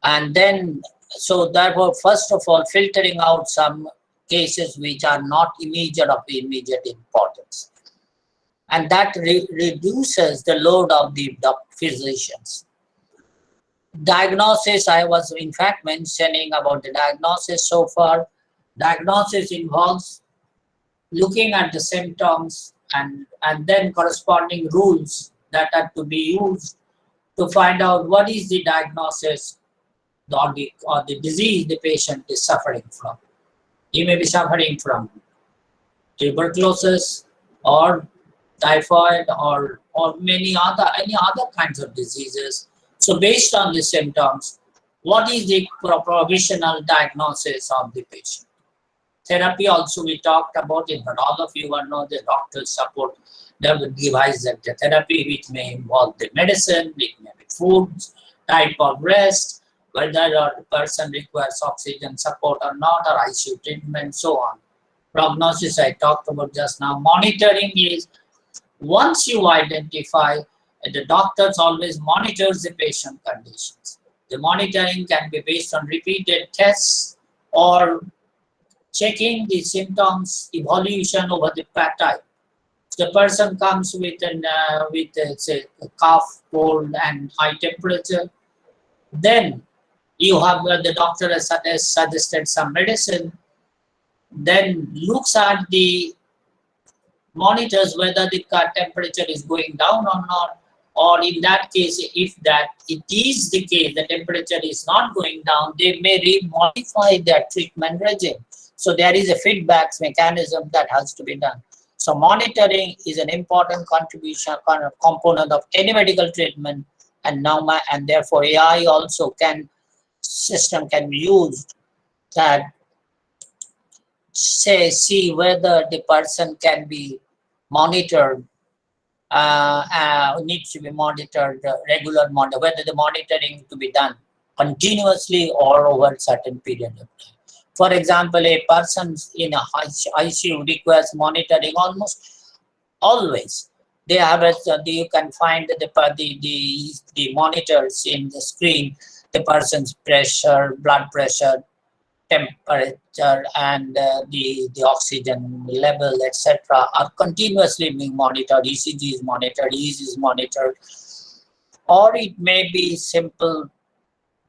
And then, so therefore, first of all, filtering out some cases which are not of immediate importance. And that reduces the load of the physicians. Diagnosis, I was in fact mentioning about the diagnosis so far. Diagnosis involves looking at the symptoms and then corresponding rules that are to be used to find out what is the diagnosis or the disease the patient is suffering from. He may be suffering from tuberculosis or typhoid or any other kinds of diseases. So based on the symptoms, what is the provisional diagnosis of the patient? Therapy also we talked about it, but all of you will know the doctors support the device that the therapy, which may involve the medicine, it may be foods, type of rest, whether the person requires oxygen support or not, or ICU treatment, so on. Prognosis I talked about just now. Monitoring is, once you identify, the doctors always monitors the patient conditions. The monitoring can be based on repeated tests or checking the symptoms evolution over the time. The person comes with say a cough, cold, and high temperature. Then you have the doctor has suggested some medicine. Then looks at the monitors whether the temperature is going down or not, or in that case, if that it is the case, the temperature is not going down, they may modify their treatment regime. So there is a feedback mechanism that has to be done. So monitoring is an important component of any medical treatment, and therefore AI also system can be used that see whether the person can be monitored, needs to be monitored, regular monitor, whether the monitoring to be done continuously or over a certain period of time. For example, a person in a ICU requires monitoring almost always. They have you can find the monitors in the screen, the person's pressure, blood pressure, temperature, and the oxygen level, etc., are continuously being monitored. ECG is monitored, EEG is monitored, or it may be simple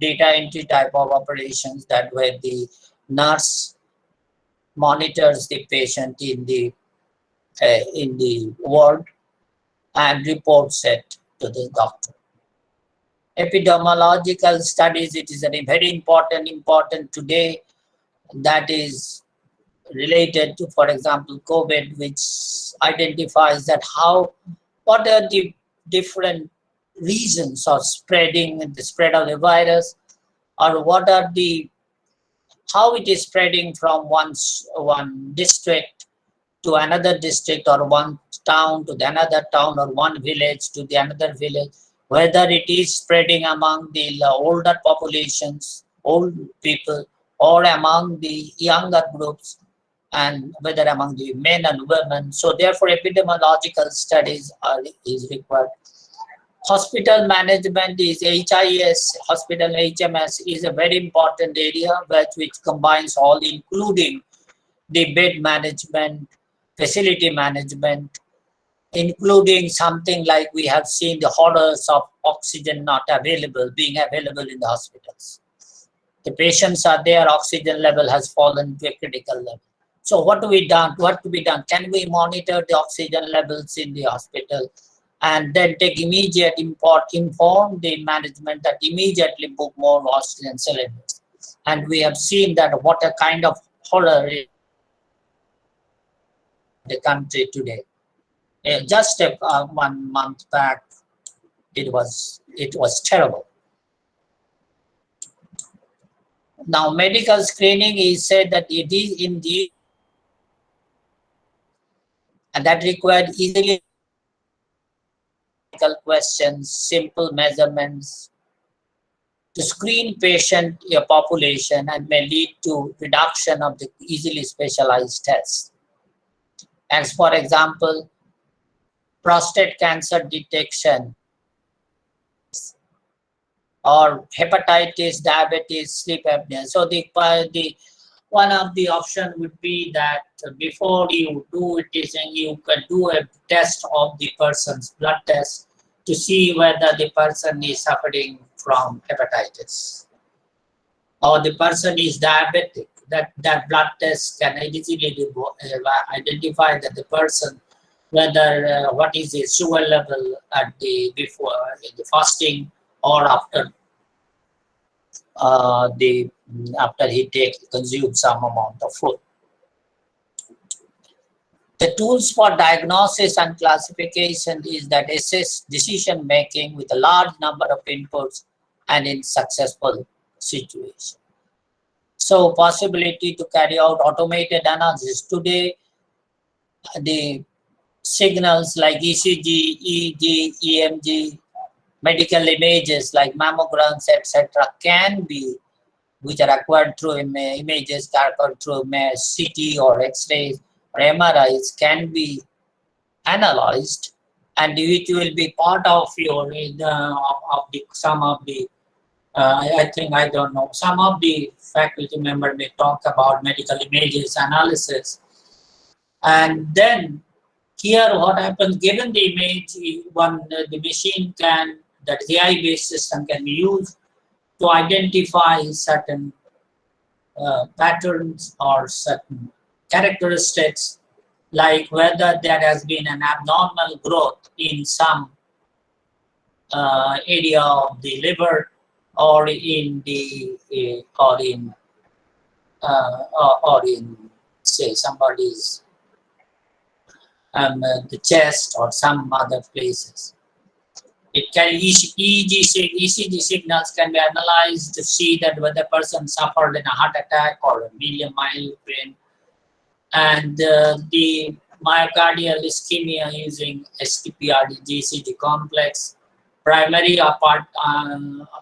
data entry type of operations, that where the nurse monitors the patient in the ward and reports it to the doctor. Epidemiological studies, it is a very important today, that is related to, for example, COVID, which identifies that what are the different reasons of spreading, the spread of the virus, or what are how it is spreading from one district to another district, or one town to the another town, or one village to the another village, whether it is spreading among the older populations, old people, or among the younger groups, and whether among the men and women. So therefore, epidemiological studies is required. Hospital management is HIS, hospital HMS is a very important area which combines all, including the bed management, facility management, including something like we have seen the horrors of oxygen not being available in the hospitals. The patients are there, oxygen level has fallen to a critical level. So what to be done? Can we monitor the oxygen levels in the hospital and then take immediate inform the management that immediately book more oxygen cylinders? And we have seen that what a kind of horror in the country today. Just 1 month back, it was terrible. Now, medical screening is said that it is indeed, and that required easily questions, simple measurements to screen patient population, and may lead to reduction of the easily specialized tests. As for example, prostate cancer detection, or hepatitis, diabetes, sleep apnea. So the one of the option would be that before you do it, you can do a test of the person's blood test to see whether the person is suffering from hepatitis or the person is diabetic. That blood test can easily identify that the person, whether what is the sugar level at before in the fasting or after after he consumes some amount of food. The tools for diagnosis and classification is that assess decision making with a large number of inputs and in successful situation. So possibility to carry out automated analysis. Today, the signals like ECG, EEG, EMG, medical images like mammograms, etc., can be, which are acquired through images acquired through CT or X-rays or MRIs, can be analyzed, and which will be part of your some of the some of the faculty member may talk about medical images analysis. And then here what happens, given the image, the machine can, that AI-based system can be used to identify certain patterns or certain characteristics, like whether there has been an abnormal growth in some area of the liver, or in say somebody's the chest or some other places. It can ECG signals can be analyzed to see that whether the person suffered in a heart attack or a medium mild pain, and the myocardial ischemia using STPRD GCD complex primary or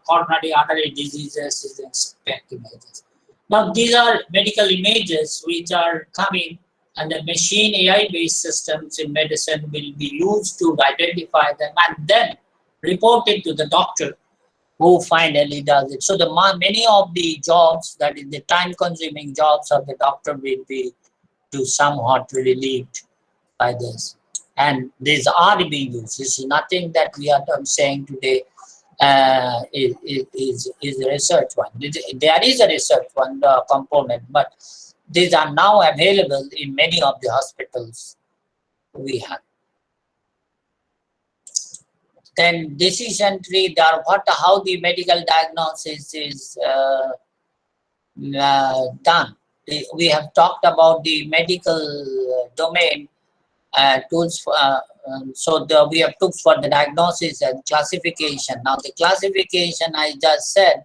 coronary artery diseases is SPECT images. Now these are medical images which are coming, and the machine AI-based systems in medicine will be used to identify them and then report it to the doctor, who finally does it. So many of the jobs, that is the time-consuming jobs of the doctor, will be to somewhat relieved by this. And these are being used. This is nothing that we are saying today is a research one. There is a research one component, but these are now available in many of the hospitals we have. Then decision tree, how the medical diagnosis is done. We have talked about the medical domain tools. We have tools for the diagnosis and classification. Now the classification, I just said,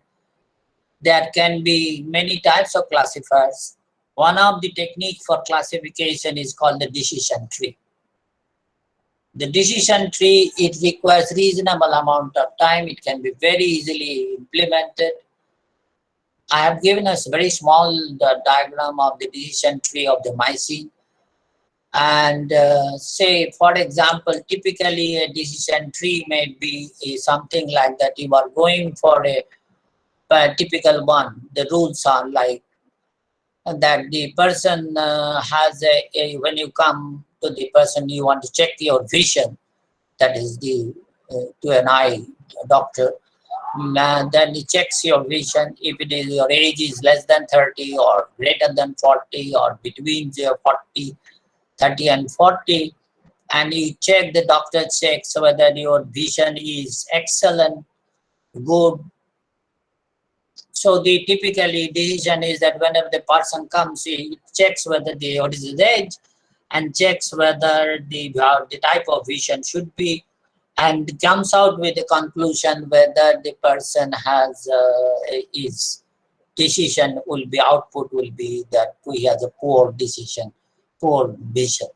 there can be many types of classifiers. One of the techniques for classification is called the decision tree. The decision tree, it requires reasonable amount of time. It can be very easily implemented. I have given us a very small diagram of the decision tree of the mycene. And say, for example, typically a decision tree may be something like that. You are going for a typical one. The rules are like that the person has when you come to the person, you want to check your vision, that is to an eye doctor. Then he checks your vision. If it is your age is less than 30 or greater than 40 or between 30 and 40, and you check, the doctor checks whether your vision is excellent, good. So the typically decision is that whenever the person comes, he checks whether what is his age, and checks whether the type of vision should be, and comes out with a conclusion whether the person has his decision will be, output will be that he has a poor decision, poor vision.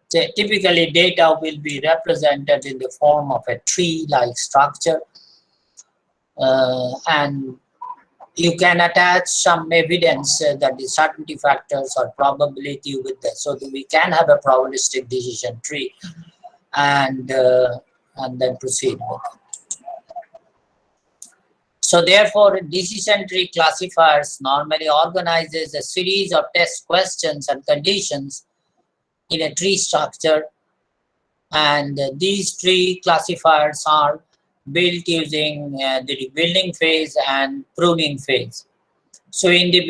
So typically data will be represented in the form of a tree-like structure, and you can attach some evidence that the certainty factors or probability with that, so that we can have a probabilistic decision tree, and then proceed with it. So therefore, decision tree classifiers normally organizes a series of test questions and conditions in a tree structure, and these tree classifiers are built using the building phase and pruning phase. So in the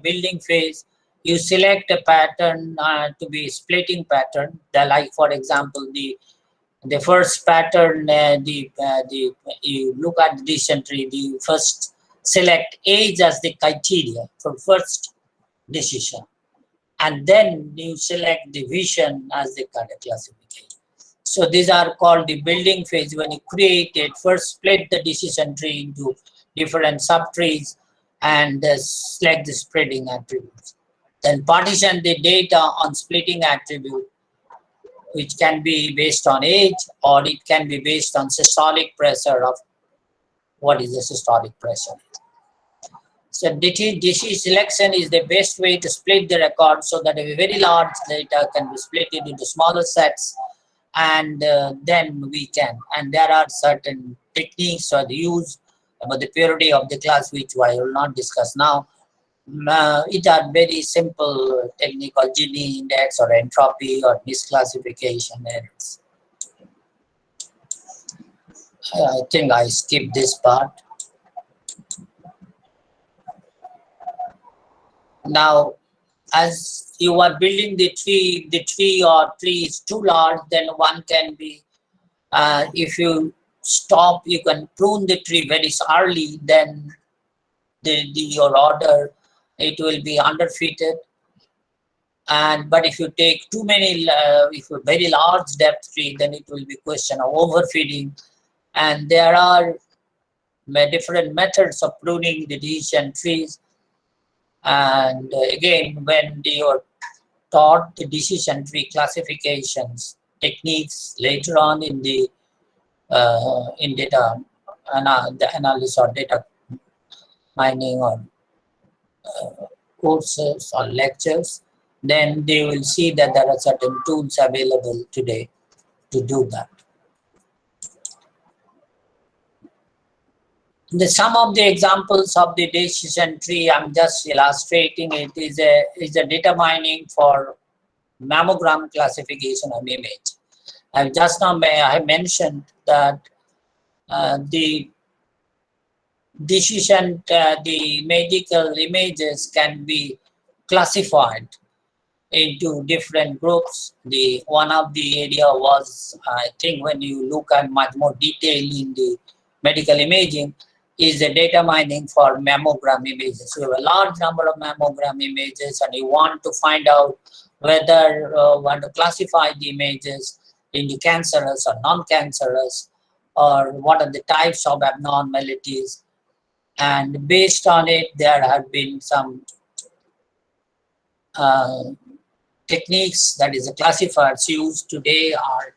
building phase, you select a pattern to be splitting pattern. Like for example, the first pattern, you look at the decision tree, you first select age as the criteria for first decision, and then you select the vision as the classification. So these are called the building phase. When you create it, first split the decision tree into different subtrees and select the spreading attributes. Then partition the data on splitting attribute, which can be based on age, or it can be based on systolic pressure of what is the systolic pressure. So DC selection is the best way to split the record, so that a very large data can be split into smaller sets, and then we can. And there are certain techniques or the use about the purity of the class, which I will not discuss now. It are very simple technique called Gini index or entropy or misclassification errors. I think I skipped this part. Now, as you are building the tree is too large, then one can be, if you stop, you can prune the tree very early, then your order, it will be underfitted. But if you take too many, if a very large depth tree, then it will be question of overfeeding. And there are different methods of pruning the decision trees. And again, when you are taught the decision tree classifications techniques later on in the data the analysis or data mining or courses or lectures, then they will see that there are certain tools available today to do that. Some of the examples of the decision tree, I'm just illustrating it, is a data mining for mammogram classification of image. I've just now I mentioned that the decision, the medical images can be classified into different groups. One of the area was, I think, when you look at much more detail in the medical imaging, is the data mining for mammogram images. So you have a large number of mammogram images, and you want to find out whether want to classify the images into cancerous or non-cancerous, or what are the types of abnormalities. And based on it, there have been some techniques, that is the classifiers used today are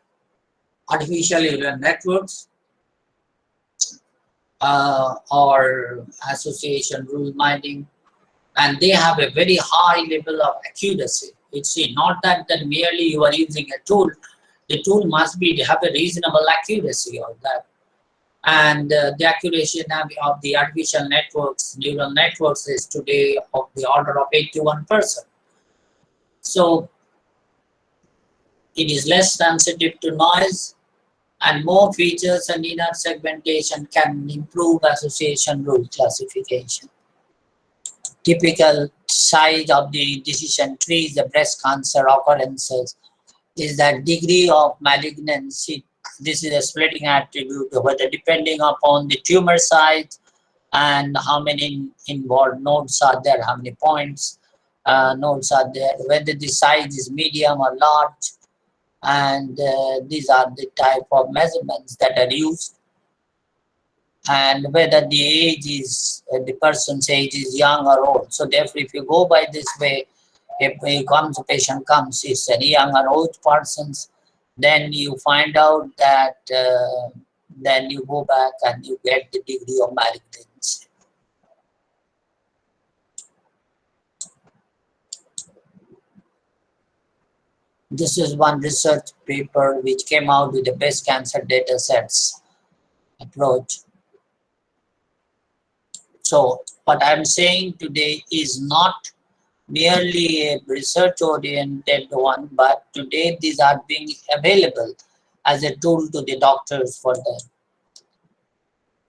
artificial neural networks or association rule mining, and they have a very high level of accuracy. It's not that merely you are using a tool, the tool must have a reasonable accuracy of that. And the accuracy of the artificial networks, neural networks, is today of the order of 81%. So it is less sensitive to noise, and more features and inner segmentation can improve association rule classification. Typical size of the decision trees, the breast cancer occurrences, is that degree of malignancy. This is a splitting attribute, whether depending upon the tumor size and how many involved nodes are there, how many points nodes are there, whether the size is medium or large, and these are the type of measurements that are used, and whether the age is, the person's age is young or old. So therefore, if you go by this way, if a patient comes, it's a young or old person's, then you find out that then you go back and you get the degree of malignancy. This is one research paper which came out with the breast cancer data sets approach. So what I'm saying today is not merely a research-oriented one, but today these are being available as a tool to the doctors for them.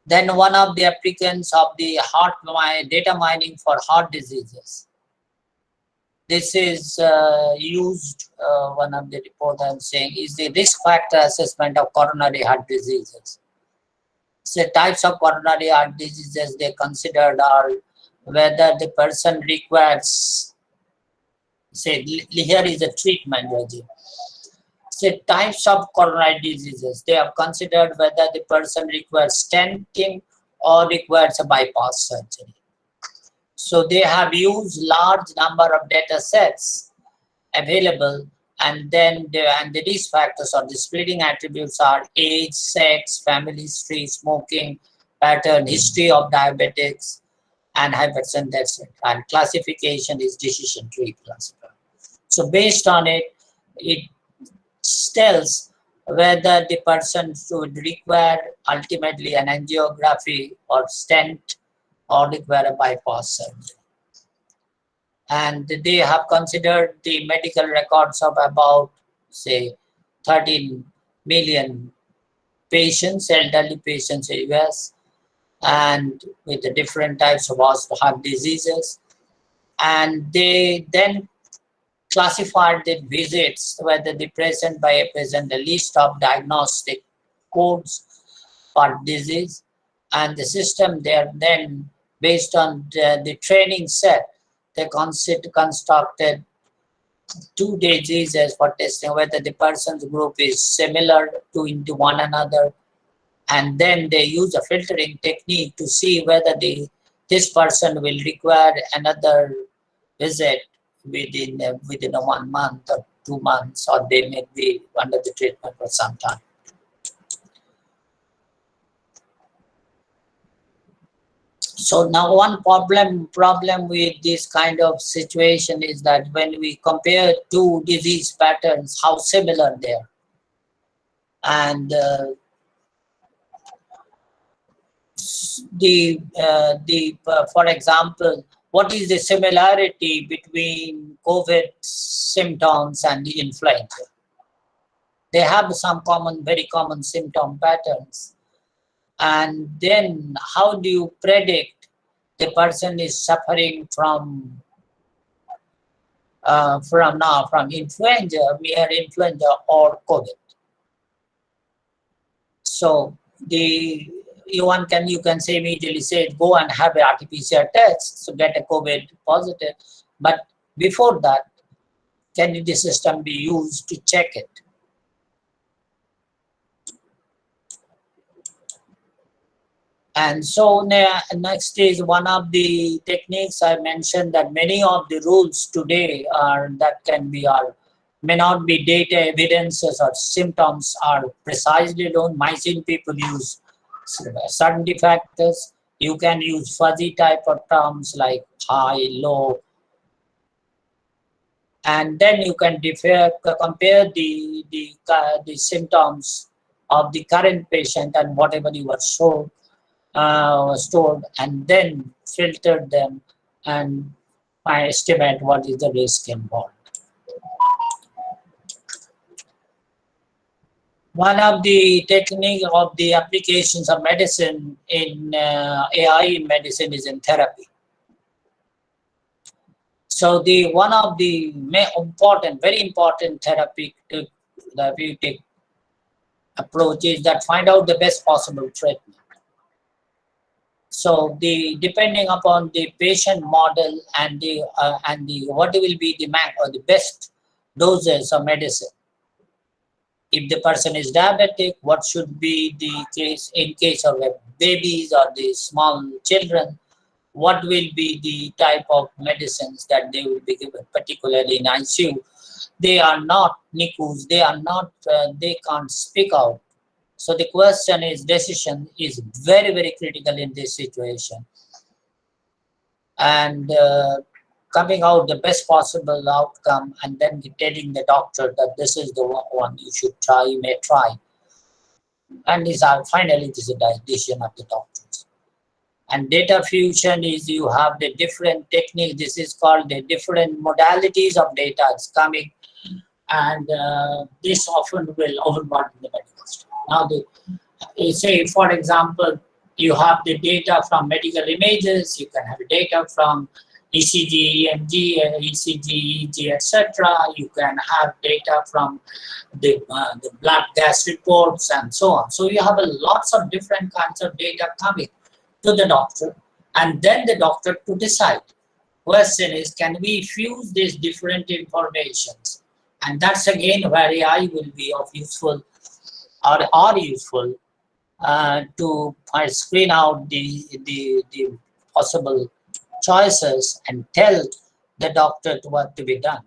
Then one of the applicants of the data mining for heart diseases. This is used, one of the reports I'm saying, is the risk factor assessment of coronary heart diseases. So types of coronary heart diseases they considered are whether the person requires, say, here is a treatment regime. So types of coronary diseases, they have considered whether the person requires stenting or requires a bypass surgery. So they have used large number of data sets available, and then the risk factors or the splitting attributes are age, sex, family history, smoking pattern, history of diabetics, and hypertension. And classification is decision tree classifier. So based on it, it tells whether the person should require ultimately an angiography or stent or require a bypass surgery. And they have considered the medical records of about, say, 13 million patients, elderly patients in the US, and with the different types of heart diseases. And they then classified the visits, whether they present the list of diagnostic codes for disease, and the system there then, based on the training set, they constructed 2 diseases for testing whether the person's group is similar into one another, and then they use a filtering technique to see whether this person will require another visit within 1 month or 2 months, or they may be under the treatment for some time. So now one problem with this kind of situation is that when we compare two disease patterns, how similar they are. And for example, what is the similarity between COVID symptoms and the influenza? They have some very common symptom patterns. And then how do you predict the person is suffering from influenza, mere influenza, or COVID? So you can say immediately say go and have a RT-PCR test, so get a COVID positive. But before that, can the system be used to check it? And so next is one of the techniques I mentioned, that many of the rules today may not be data evidences or symptoms are precisely known. Mycin people use certain factors. You can use fuzzy type of terms like high, low. And then you can compare the symptoms of the current patient and whatever you were stored, and then filter them and estimate what is the risk involved. One of the technique of the applications of medicine in AI in medicine is in therapy. So one of the very important therapeutic approaches that find out the best possible treatment. So depending upon the patient model and what will be the best doses of medicine. If the person is diabetic, what should be the case in case of babies or the small children? What will be the type of medicines that they will be given, particularly in ICU? They are not NICUs, they can't speak out. So the question is, decision is very, very critical in this situation. And coming out the best possible outcome, and then telling the doctor that this is the one you should try, you may try. And finally, this is a decision of the doctors. And data fusion is you have the different techniques. This is called the different modalities of data is coming. And this often will overburden the medical staff. Now, say, for example, you have the data from medical images, you can have data from ECG, EMG, ECG, EEG, etc. You can have data from the blood gas reports and so on. So you have lots of different kinds of data coming to the doctor, and then the doctor to decide. Question is, can we fuse these different informations? And that's again where AI will be of useful or are useful to screen out the possible choices and tell the doctor what to be done.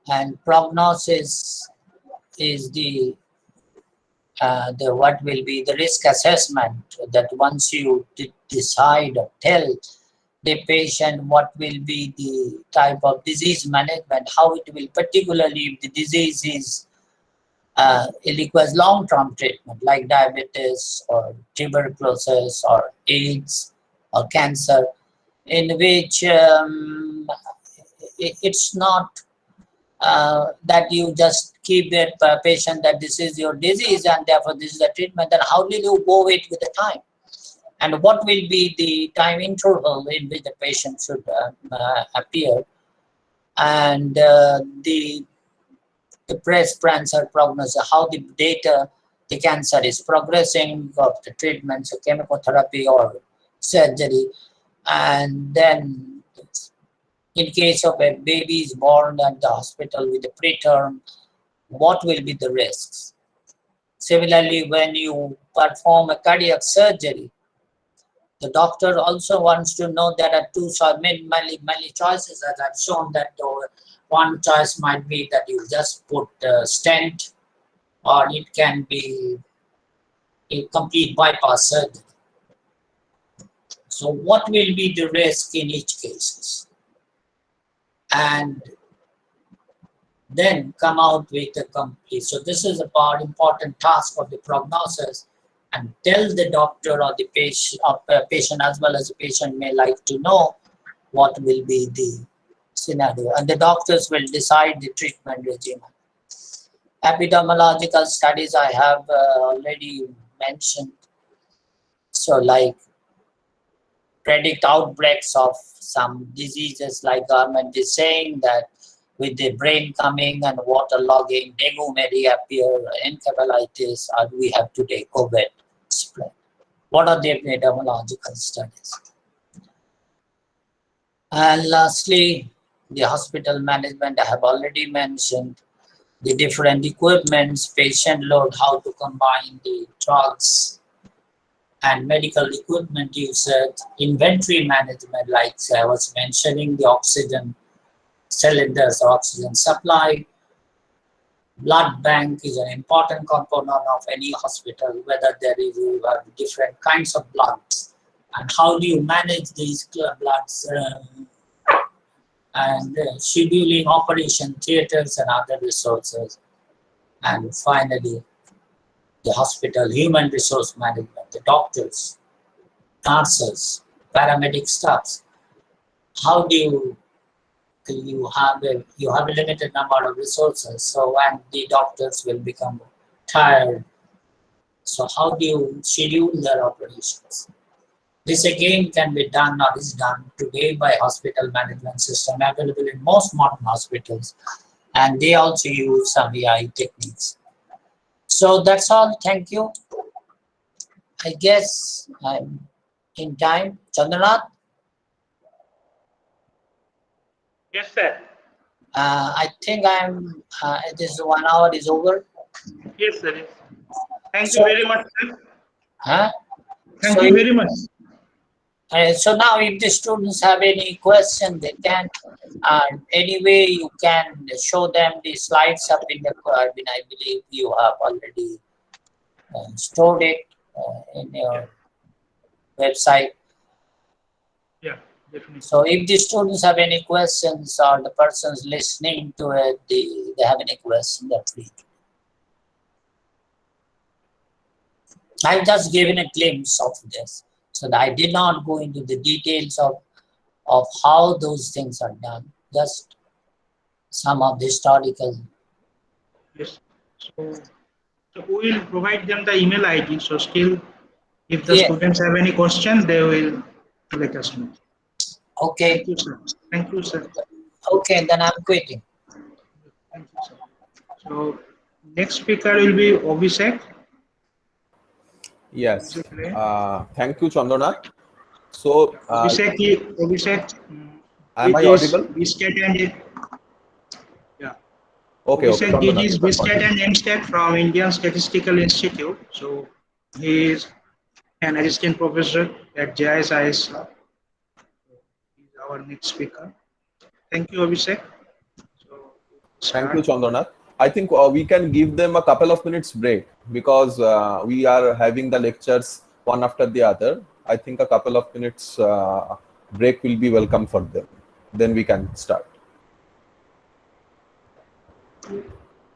And prognosis is what will be the risk assessment, that once you decide or tell the patient what will be the type of disease management, how it will, particularly if the disease is it requires long-term treatment like diabetes or tuberculosis or AIDS or cancer, in which it's not that you just keep that patient that this is your disease and therefore this is the treatment. Then how will you go with the time? And what will be the time interval in which the patient should appear? And the breast cancer prognosis, how the cancer is progressing, of the treatments, so chemotherapy or surgery. And then in case of a baby is born at the hospital with a preterm, what will be the risks? Similarly, when you perform a cardiac surgery, The doctor also wants to know there are many choices, as I've shown that one choice might be that you just put stent, or it can be a complete bypass surgery. So what will be the risk in each case? And then come out with a complete. So this is a part important task of the prognosis, and tell the doctor or the patient as well as the patient may like to know what will be the scenario, and the doctors will decide the treatment regimen. Epidemiological studies I have already mentioned. So like predict outbreaks of some diseases, like government is saying that with the brain coming and waterlogging, dengue may reappear, encephalitis, or we have today COVID spread. What are the epidemiological studies? And lastly, the hospital management I have already mentioned, the different equipments, patient load, how to combine the drugs and medical equipment usage, inventory management, like I was mentioning, the oxygen cylinders, oxygen supply. Blood bank is an important component of any hospital, whether there is different kinds of bloods, and how do you manage these bloods, and scheduling operation theaters and other resources. And finally, the hospital human resource management, the doctors, nurses, paramedic staffs. How do you have a limited number of resources, so when the doctors will become tired, so how do you schedule their operations? This again can be done or is done today by hospital management system available in most modern hospitals, and they also use some AI techniques. So that's all. Thank you. I guess I'm in time. Chandranath, Yes, sir. I think I'm. This 1 hour is over. Yes, sir. Yes. Thank you So, very much, sir. huh? Thank So, you very much. so now, if the students have any question, they can. Anyway, you can show them the slides up in the. I mean, I believe you have already stored it in your website. Yeah, definitely. So if the students have any questions or the persons listening to it, they have any question, they're free. I've just given a glimpse of this. So I did not go into the details of how those things are done, just some of the historical. Yes. So we will provide them the email ID. So still, if the Yeah, students have any questions, they will let us know. okay. Thank you, sir. Thank you, sir. Okay, then I'm quitting. Thank you, sir. So next speaker will be Abhishek. Yes. Abhishek, Thank you, Chandranath. So, Abhishek, am I DG's audible? BSTAT and yeah, Okay, okay, Abhishek Chandranath, DG's you can BSTAT continue. and MSTAT from Indian Statistical Institute. So he is an assistant professor at JIS. He's our next speaker. Thank you, Abhishek. So Thank you, start. Chandranath. I think we can give them a couple of minutes break because we are having the lectures one after the other. I think a couple of minutes break will be welcome for them. Then we can start.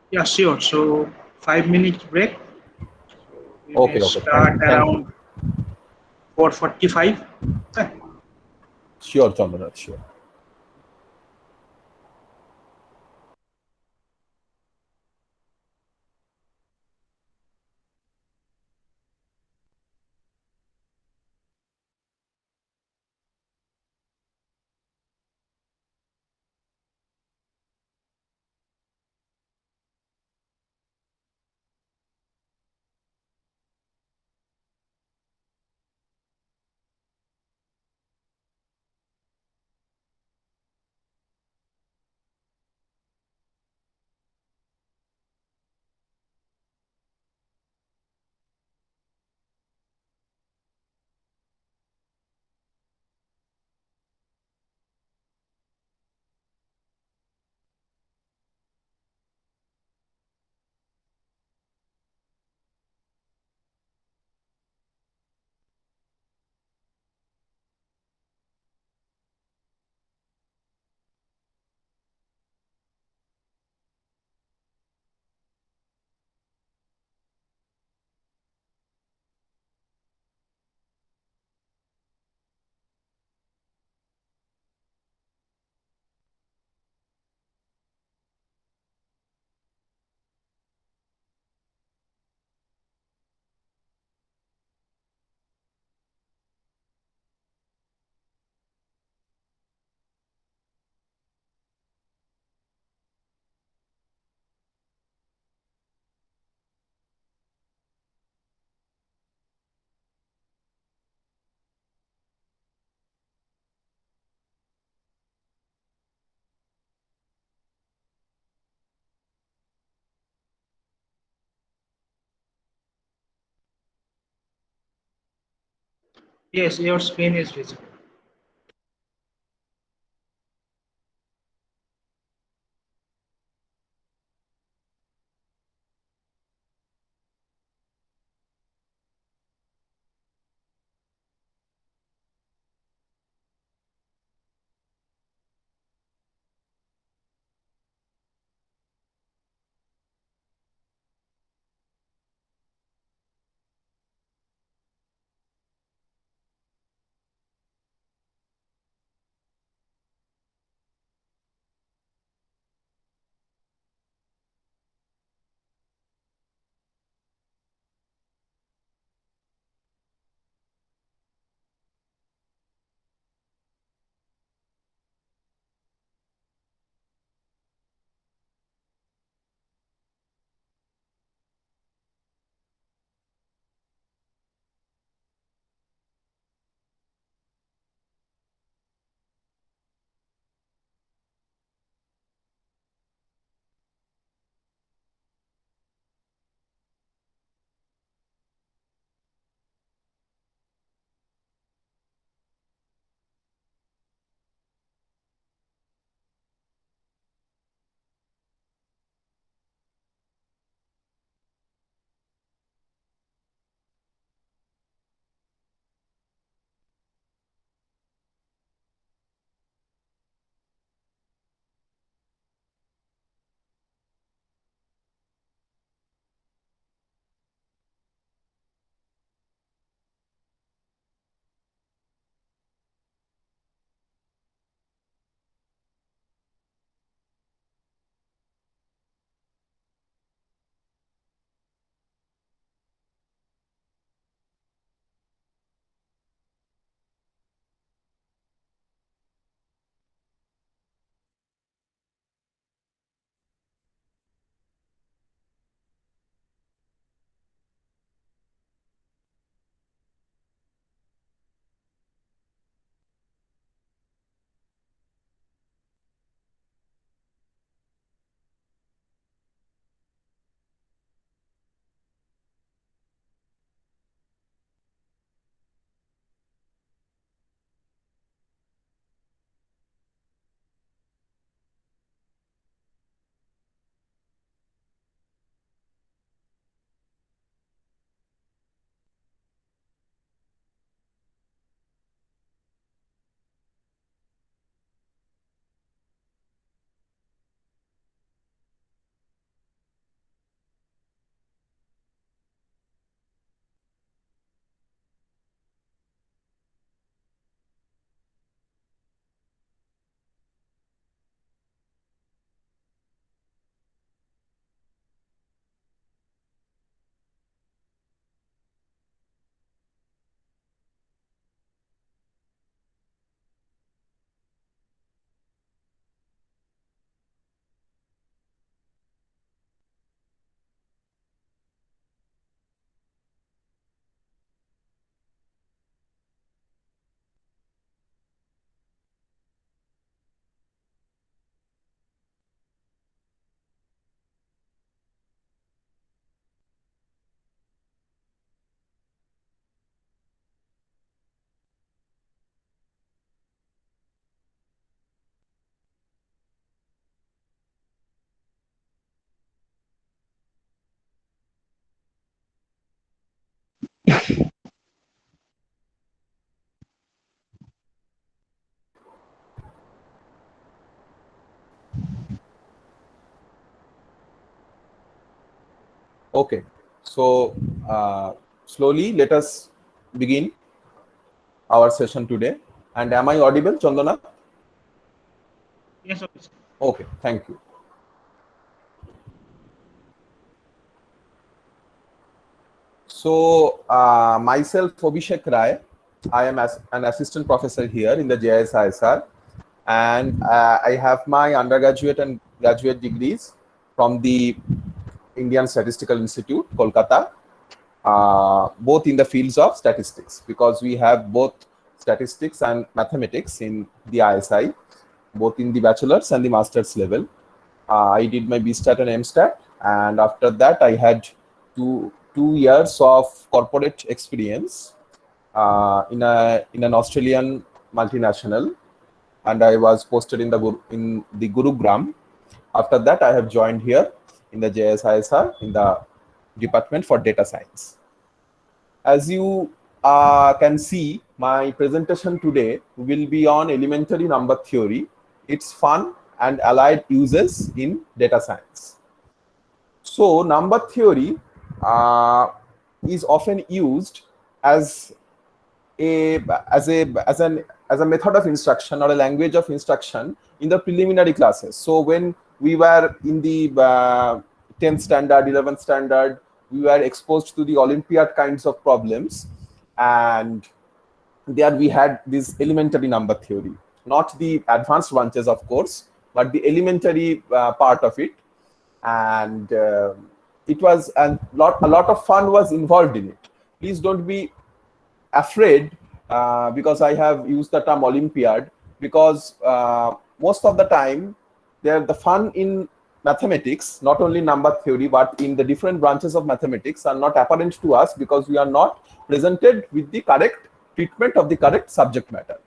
Yeah, sure. So 5 minutes break. We may Okay, okay. start Thank you. around 4:45. Sure, Chandranath, sure. Yes, your screen is visible. Okay, so slowly let us begin our session today. And am I audible, Chandana? Yes, officer. Okay, thank you. So myself, Abhishek Rai, I am an assistant professor here in the JISISR, and I have my undergraduate and graduate degrees from the Indian Statistical Institute, Kolkata, both in the fields of statistics, because we have both statistics and mathematics in the ISI, both in the bachelor's and the master's level. I did my BStat and MStat, and after that I had two years of corporate experience in an Australian multinational, and I was posted in the Gurugram. After that, I have joined here in the JISR in the Department for Data Science. As you can see, my presentation today will be on elementary number theory, its fun and allied uses in data science. So, number theory is often used as a method of instruction or a language of instruction in the preliminary classes. So when we were in the 10th standard, 11th standard, we were exposed to the Olympiad kinds of problems, and there we had this elementary number theory, not the advanced branches, of course, but the elementary part of it, and it was a lot of fun was involved in it. Please don't be afraid because I have used the term Olympiad, because most of the time the fun in mathematics, not only number theory but in the different branches of mathematics, are not apparent to us because we are not presented with the correct treatment of the correct subject matter.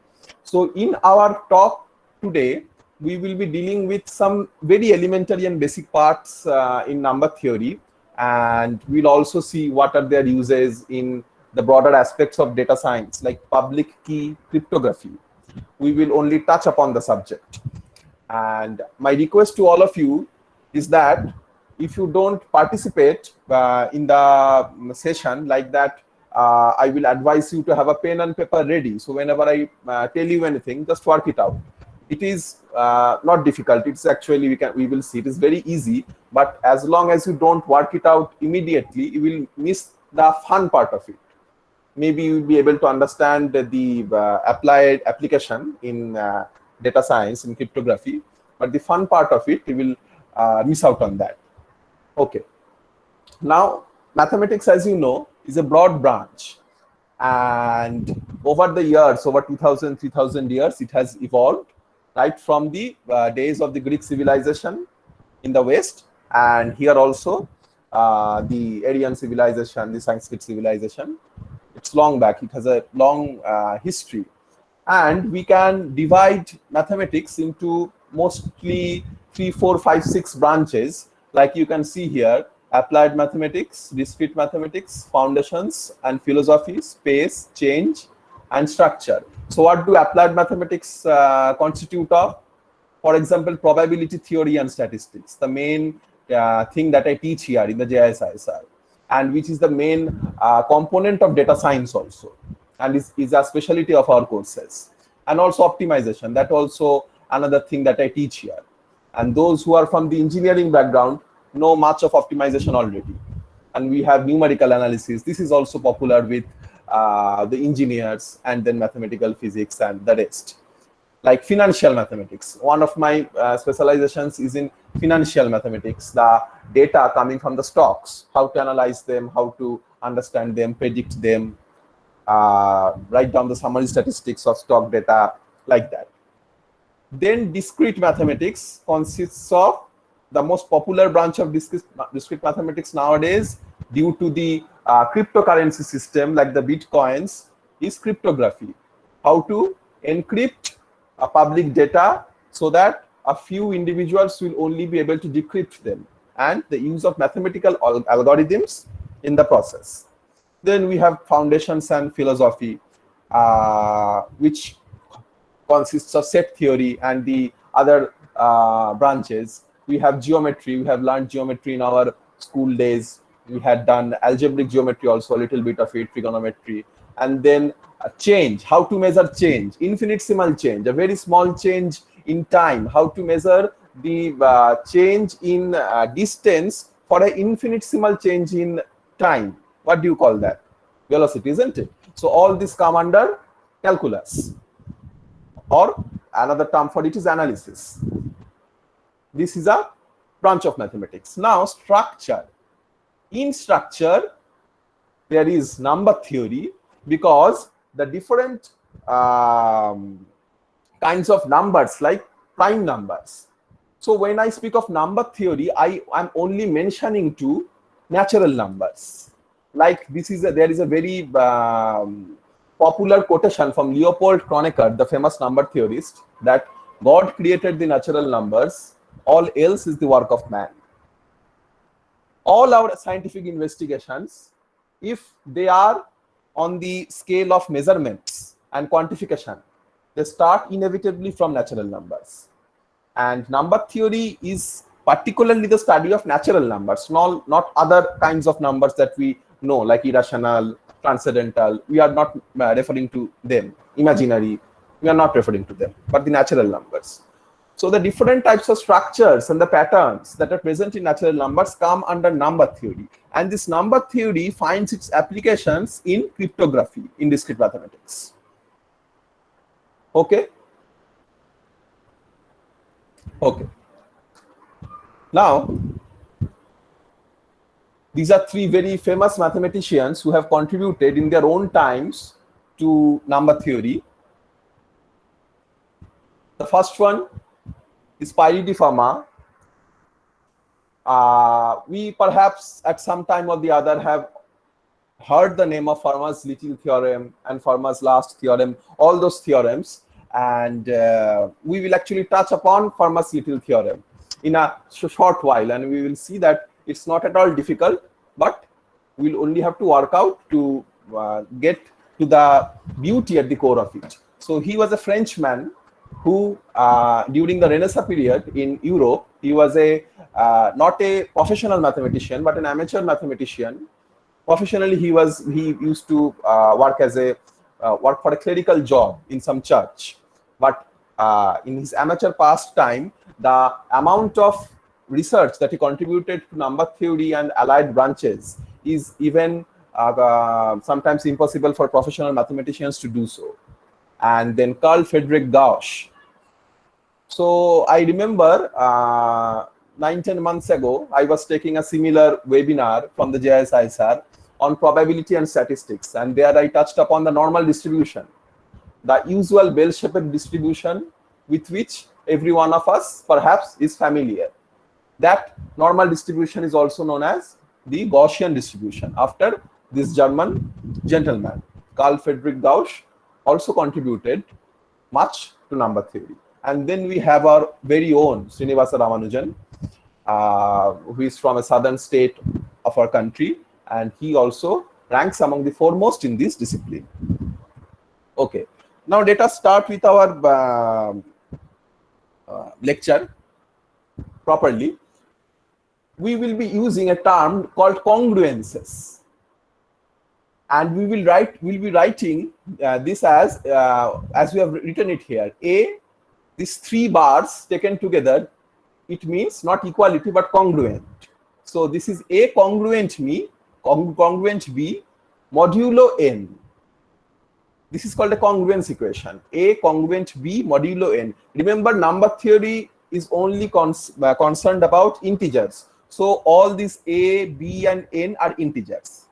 So in our talk today, we will be dealing with some very elementary and basic parts in number theory, and we'll also see what are their uses in the broader aspects of data science like public key cryptography. We will only touch upon the subject. And my request to all of you is that if you don't participate in the session like that, I will advise you to have a pen and paper ready. So whenever I tell you anything, just work it out. It is not difficult. It's actually, we will see, it is very easy. But as long as you don't work it out immediately, you will miss the fun part of it. Maybe you will be able to understand the applied application in data science, in cryptography, but the fun part of it, you will miss out on that. Okay. Now, mathematics, as you know, is a broad branch. And over the years, over 2000, 3000 years, it has evolved, right from the days of the Greek civilization in the West, and here also the Aryan civilization, the Sanskrit civilization. It's long back, it has a long history. And we can divide mathematics into mostly 3, 4, 5, 6 branches, like you can see here: applied mathematics, discrete mathematics, foundations and philosophy, space, change, and structure. So what do applied mathematics constitute of? For example, probability theory and statistics, the main thing that I teach here in the JISISR, and which is the main component of data science also, and is a specialty of our courses. And also optimization, that also another thing that I teach here. And those who are from the engineering background know much of optimization already. And we have numerical analysis. This is also popular with the engineers, and then mathematical physics and the rest. Like financial mathematics, one of my specializations is in financial mathematics, the data coming from the stocks, how to analyze them, how to understand them, predict them, write down the summary statistics of stock data, like that. Then discrete mathematics consists of the most popular branch of discrete mathematics nowadays, due to the cryptocurrency system like the bitcoins, is cryptography. How to encrypt public data so that a few individuals will only be able to decrypt them, and the use of mathematical algorithms in the process. Then we have foundations and philosophy, which consists of set theory and the other branches. We have geometry. We have learned geometry in our school days. We had done algebraic geometry also, a little bit of it, trigonometry. And then change, how to measure change, infinitesimal change, a very small change in time, how to measure the change in distance for an infinitesimal change in time. What do you call that? Velocity, isn't it? So all this come under calculus, or another term for it is analysis. This is a branch of mathematics. Now, structure. In structure, there is number theory, because the different kinds of numbers, like prime numbers. So when I speak of number theory, I am only mentioning to natural numbers. Like this is there is a very popular quotation from Leopold Kronecker, the famous number theorist, that God created the natural numbers, all else is the work of man. All our scientific investigations, if they are on the scale of measurements and quantification, they start inevitably from natural numbers. And number theory is particularly the study of natural numbers, not other kinds of numbers that we know, like irrational, transcendental. We are not referring to them. Imaginary, we are not referring to them, but the natural numbers. So the different types of structures and the patterns that are present in natural numbers come under number theory. And this number theory finds its applications in cryptography, in discrete mathematics. Okay? Okay. Now, these are three very famous mathematicians who have contributed in their own times to number theory. The first one is Parity Farmer. We perhaps at some time or the other have heard the name of Farmer's little theorem and Farmer's last theorem, all those theorems. And we will actually touch upon Farmer's little theorem in a short while, and we will see that it's not at all difficult, but we'll only have to work out to get to the beauty at the core of it. So he was a Frenchman who, during the Renaissance period in Europe, he was not a professional mathematician, but an amateur mathematician. Professionally, he used to work for a clerical job in some church. But in his amateur pastime, the amount of research that he contributed to number theory and allied branches is even sometimes impossible for professional mathematicians to do so. And then Carl Friedrich Gauss. So I remember 9-10 months ago, I was taking a similar webinar from the JISISR on probability and statistics. And there I touched upon the normal distribution, the usual bell-shaped distribution with which every one of us perhaps is familiar. That normal distribution is also known as the Gaussian distribution, after this German gentleman. Carl Friedrich Gauss also contributed much to number theory. And then we have our very own Srinivasa Ramanujan, who is from a southern state of our country, and he also ranks among the foremost in this discipline. Okay, now let us start with our lecture properly. We will be using a term called congruences, and we will be writing this as we have written it here. These three bars taken together, it means not equality but congruent. So this is A congruent B modulo n. This is called a congruence equation. A congruent B modulo n. Remember, number theory is only concerned about integers. So all these A, B, and N are integers.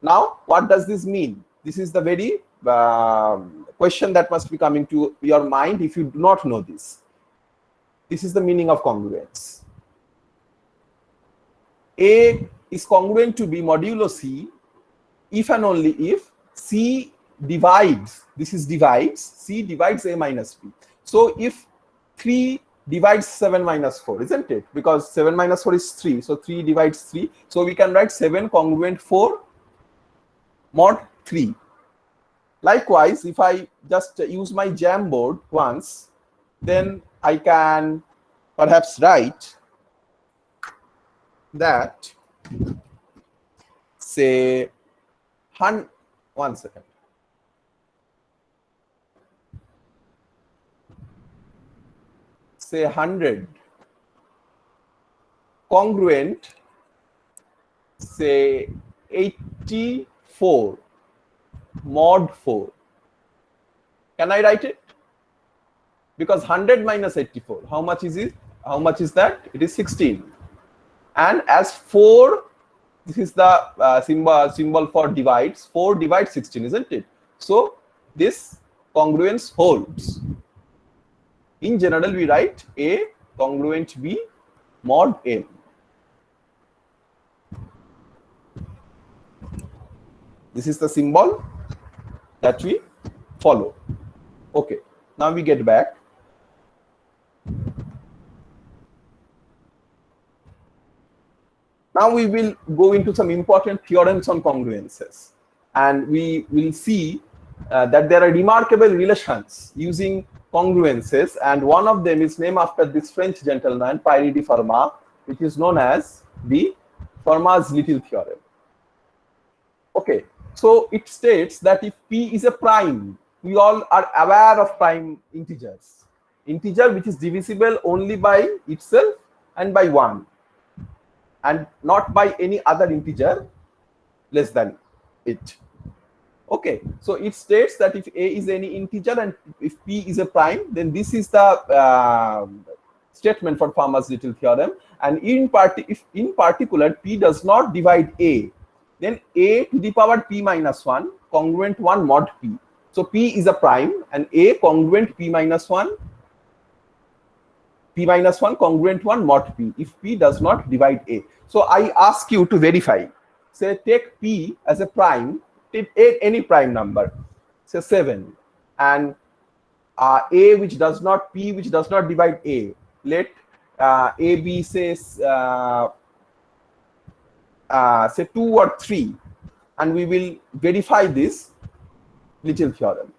Now, what does this mean? This is the very question that must be coming to your mind if you do not know this. This is the meaning of congruence. A is congruent to B modulo C if and only if C divides, this is divides, C divides A minus B. So if 3 divides 7 minus 4, isn't it? Because 7 minus 4 is 3, so 3 divides 3. So we can write 7 congruent 4 mod 3. Likewise, if I just use my Jamboard once, then I can perhaps write that, say, one second. Say 100 congruent, say 84 mod 4. Can I write it? Because 100 minus 84, how much is it? How much is that? It is 16. And as 4, this is the symbol for divides. 4 divides 16, isn't it? So this congruence holds. In general, we write A congruent B mod N. This is the symbol that we follow. Okay, now we get back. Now we will go into some important theorems on congruences, and we will see that there are remarkable relations using congruences, and one of them is named after this French gentleman, Parity Farmer, which is known as the Fermat's little theorem. Okay, so it states that if P is a prime, we all are aware of prime integers. Integer which is divisible only by itself and by 1, and not by any other integer less than it. Okay, so it states that if A is any integer and if P is a prime, then this is the statement for Fermat's little theorem. And if in particular P does not divide A, then A to the power P minus 1 congruent 1 mod P. So P is a prime and A congruent P minus 1, P minus 1 congruent 1 mod P if P does not divide A. So I ask you to verify. Say take P as a prime, take any prime number, say 7, and A which does not, P which does not divide A. Let A be say 2 or 3, and we will verify this little theorem.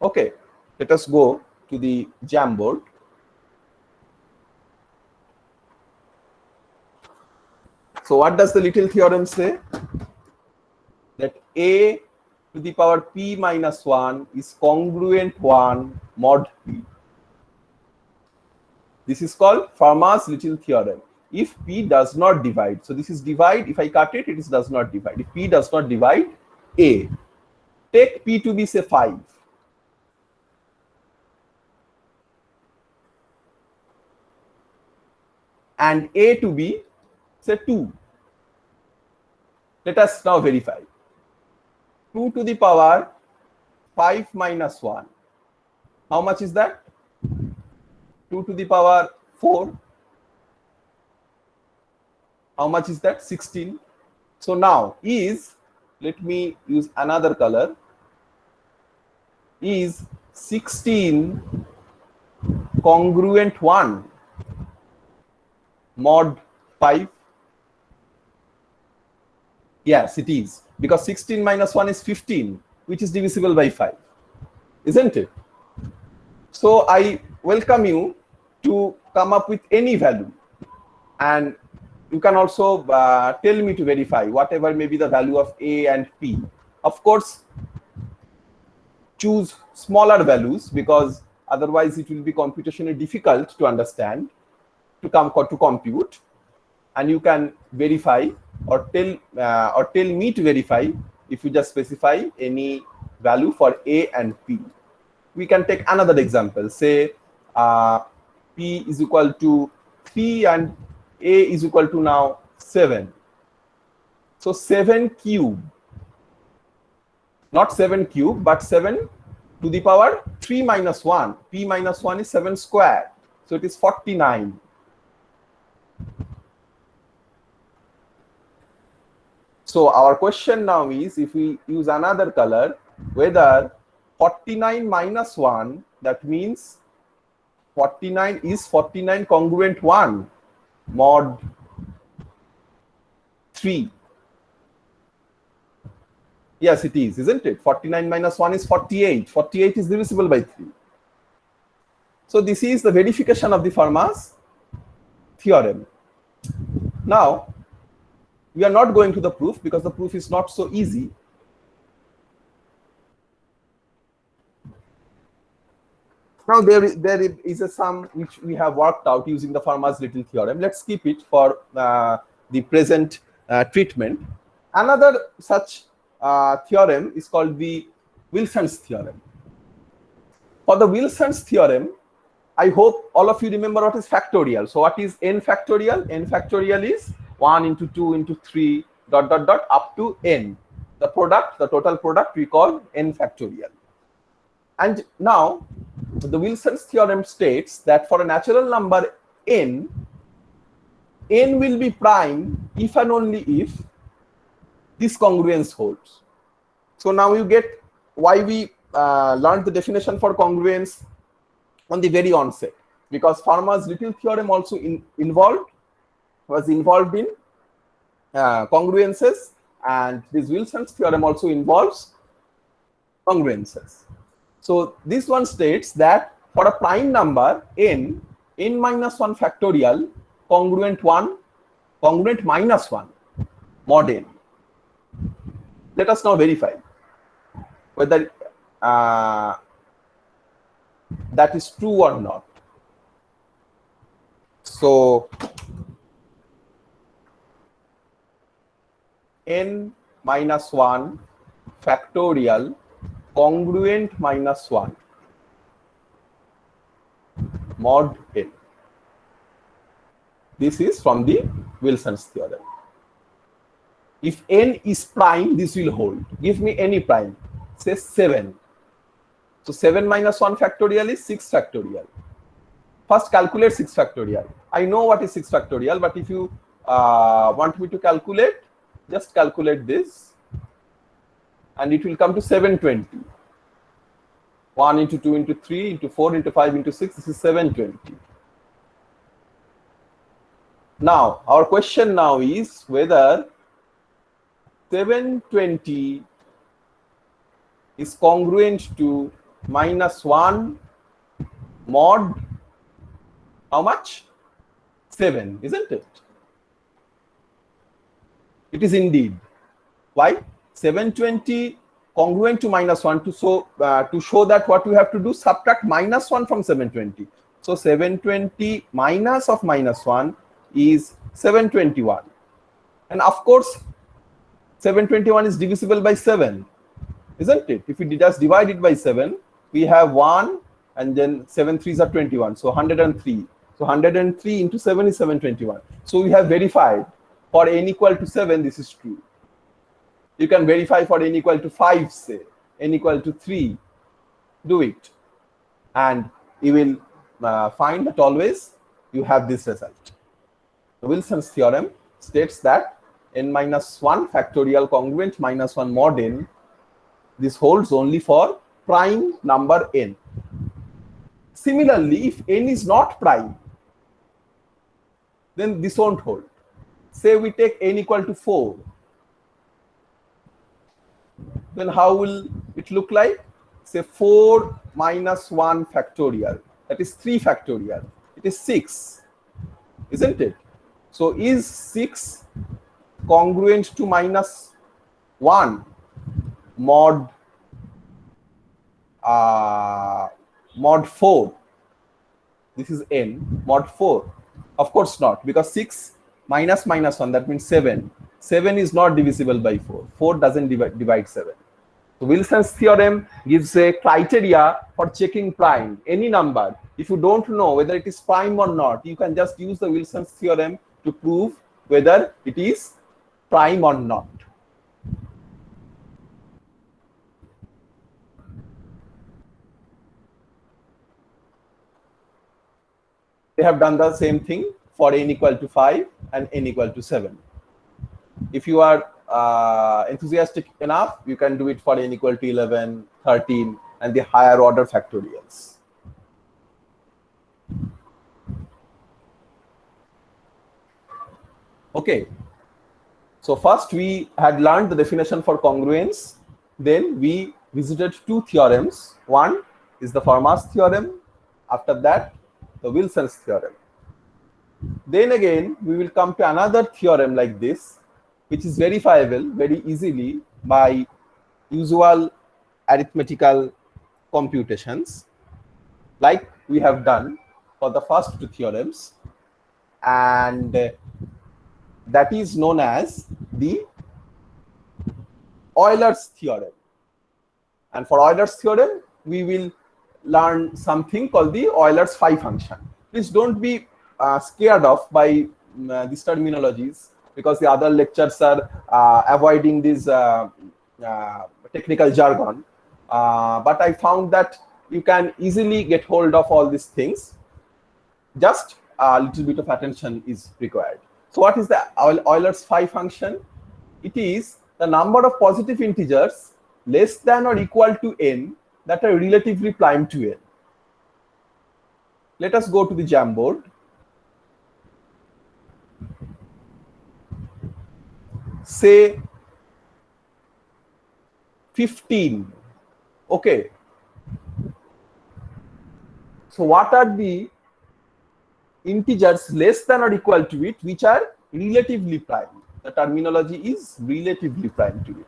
Okay, let us go to the Jamboard. So what does the little theorem say? That A to the power P minus 1 is congruent 1 mod P. This is called Fermat's little theorem. If P does not divide, so this is divide, if I cut it, it does not divide. If P does not divide A, take P to be say 5. And A to be say 2. Let us now verify. 2 to the power 5 minus 1. How much is that? 2 to the power 4. How much is that? 16. So now is, let me use another color, is 16 congruent 1 mod 5? Yes, it is, because 16 minus 1 is 15, which is divisible by 5, isn't it? So I welcome you to come up with any value, and you can also tell me to verify whatever may be the value of A and P. Of course, choose smaller values, because otherwise it will be computationally difficult to understand, to compute, and you can verify or tell me to verify if you just specify any value for A and P. We can take another example. Say P is equal to 3 and A is equal to now 7. So 7 cube, not 7 cube, but 7 to the power 3 minus 1. P minus 1 is 7 square. So it is 49. So our question now is, if we use another color, whether 49 minus 1, that means 49 is 49 congruent 1 mod 3. Yes, it is, isn't it? 49 minus 1 is 48. 48 is divisible by 3. So this is the verification of the Fermat's theorem. Now, we are not going to the proof because the proof is not so easy. Now there is a sum which we have worked out using the Fermat's little theorem. Let's keep it for the present treatment. Another such theorem is called the Wilson's theorem. For the Wilson's theorem, I hope all of you remember what is factorial. So what is n factorial? N factorial is 1 into 2 into 3 dot dot dot up to n. The product, the total product, we call n factorial. And now the Wilson's theorem states that for a natural number n, n will be prime if and only if this congruence holds. So now you get why we learned the definition for congruence on the very onset, because Farmer's little theorem also was involved in congruences, and this Wilson's theorem also involves congruences. So this one states that for a prime number n minus 1 factorial congruent minus 1 mod n. Let us now verify whether that is true or not. So n minus 1 factorial congruent minus 1 mod n. This is from the Wilson's theorem. If n is prime, this will hold. Give me any prime, say 7. So 7 minus 1 factorial is 6 factorial. First calculate 6 factorial. I know what is 6 factorial, but if you want me to calculate, just calculate this and it will come to 720. 1 into 2 into 3 into 4 into 5 into 6, this is 720. Now, our question now is whether 720 is congruent to minus 1 mod how much? 7, isn't it? It is indeed. Why? 720 congruent to minus 1 to show that what we have to do, subtract minus 1 from 720. So 720 minus of minus 1 is 721. And of course, 721 is divisible by 7, isn't it? If we just divide it by 7, we have 1 and then 7 3s are 21. So 103. So 103 into 7 is 721. So we have verified for n equal to 7, this is true. You can verify for n equal to 5, say, n equal to 3. Do it. And you will find that always you have this result. The Wilson's theorem states that n minus 1 factorial congruent minus 1 mod n, this holds only for prime number n. Similarly, if n is not prime, then this won't hold. Say we take n equal to 4. Then how will it look like? Say 4 minus 1 factorial. That is 3 factorial. It is 6, isn't it? So is 6 congruent to minus 1 mod 4? This is n mod 4. Of course not, because 6 minus minus 1, that means 7. 7 is not divisible by 4. 4 doesn't divide 7. So Wilson's theorem gives a criteria for checking prime. Any number, if you don't know whether it is prime or not, you can just use the Wilson's theorem to prove whether it is prime or not. They have done the same thing for n equal to 5 and n equal to 7. If you are enthusiastic enough, you can do it for n equal to 11, 13, and the higher order factorials. Okay. So first we had learned the definition for congruence. Then we visited two theorems. One is the Farmer's theorem. After that, the Wilson's theorem. Then again, we will come to another theorem like this, which is verifiable very easily by usual arithmetical computations, like we have done for the first two theorems, and that is known as the Euler's theorem. And for Euler's theorem, we will learn something called the Euler's phi function. Please don't be scared of by these terminologies, because the other lectures are avoiding this technical jargon. But I found that you can easily get hold of all these things. Just a little bit of attention is required. So what is the Euler's phi function? It is the number of positive integers less than or equal to n that are relatively prime to n. Let us go to the Jamboard. Say 15. Okay. So what are the integers less than or equal to it which are relatively prime? The terminology is relatively prime to it.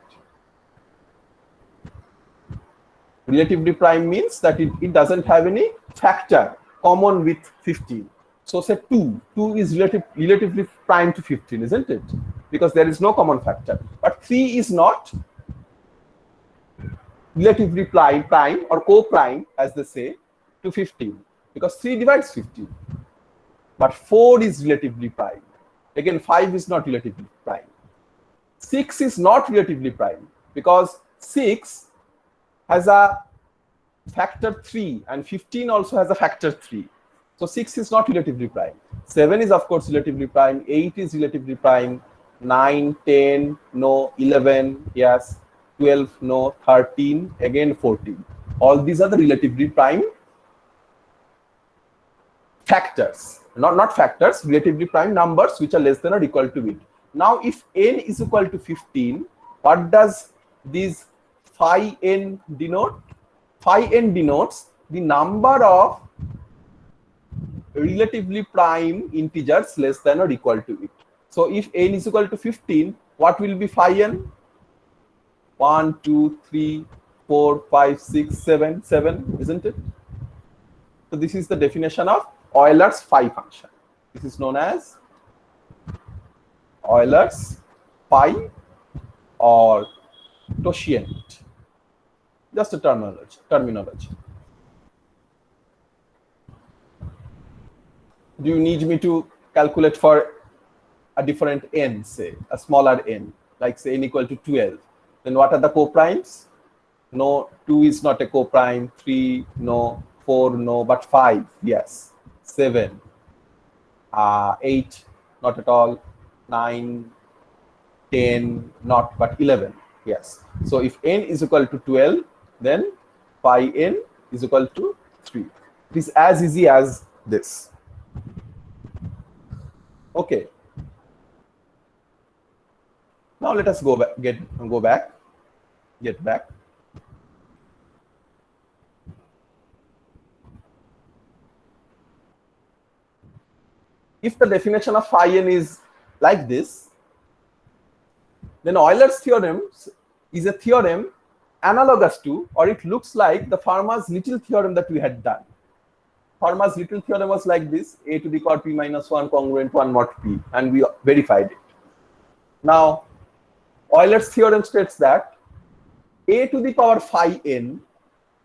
Relatively prime means that it doesn't have any factor common with 15. So say 2. 2 is relatively prime to 15, isn't it? Because there is no common factor. But 3 is not relatively prime or co-prime, as they say, to 15. Because 3 divides 15. But 4 is relatively prime. Again, 5 is not relatively prime. 6 is not relatively prime because 6 has a factor 3 and 15 also has a factor 3. So 6 is not relatively prime. 7 is of course relatively prime. 8 is relatively prime. 9, 10, no. 11, yes. 12, no. 13, again 14. All these are the relatively prime factors. Not factors, relatively prime numbers which are less than or equal to it. Now, if n is equal to 15, what does this phi n denote? Phi n denotes the number of relatively prime integers less than or equal to it. So, if n is equal to 15, what will be phi n? 1, 2, 3, 4, 5, 6, 7, 7, isn't it? So, this is the definition of Euler's phi function. This is known as Euler's phi or totient. Just a terminology. Do you need me to calculate for a different n, say a smaller n, like say n equal to 12? Then what are the coprimes? No, 2 is not a coprime, 3, no, 4, no, but 5, yes, 7, 8, not at all, 9, 10, not, but 11, yes. So if n is equal to 12, then phi n is equal to 3. It is as easy as this. Okay. Now let us go back, get back. If the definition of phi n is like this, then Euler's theorem is a theorem analogous to, or it looks like, the Fermat's little theorem that we had done. Fermat's little theorem was like this: a to the power p minus 1 congruent 1 mod p, and we verified it. Now, Euler's theorem states that a to the power phi n,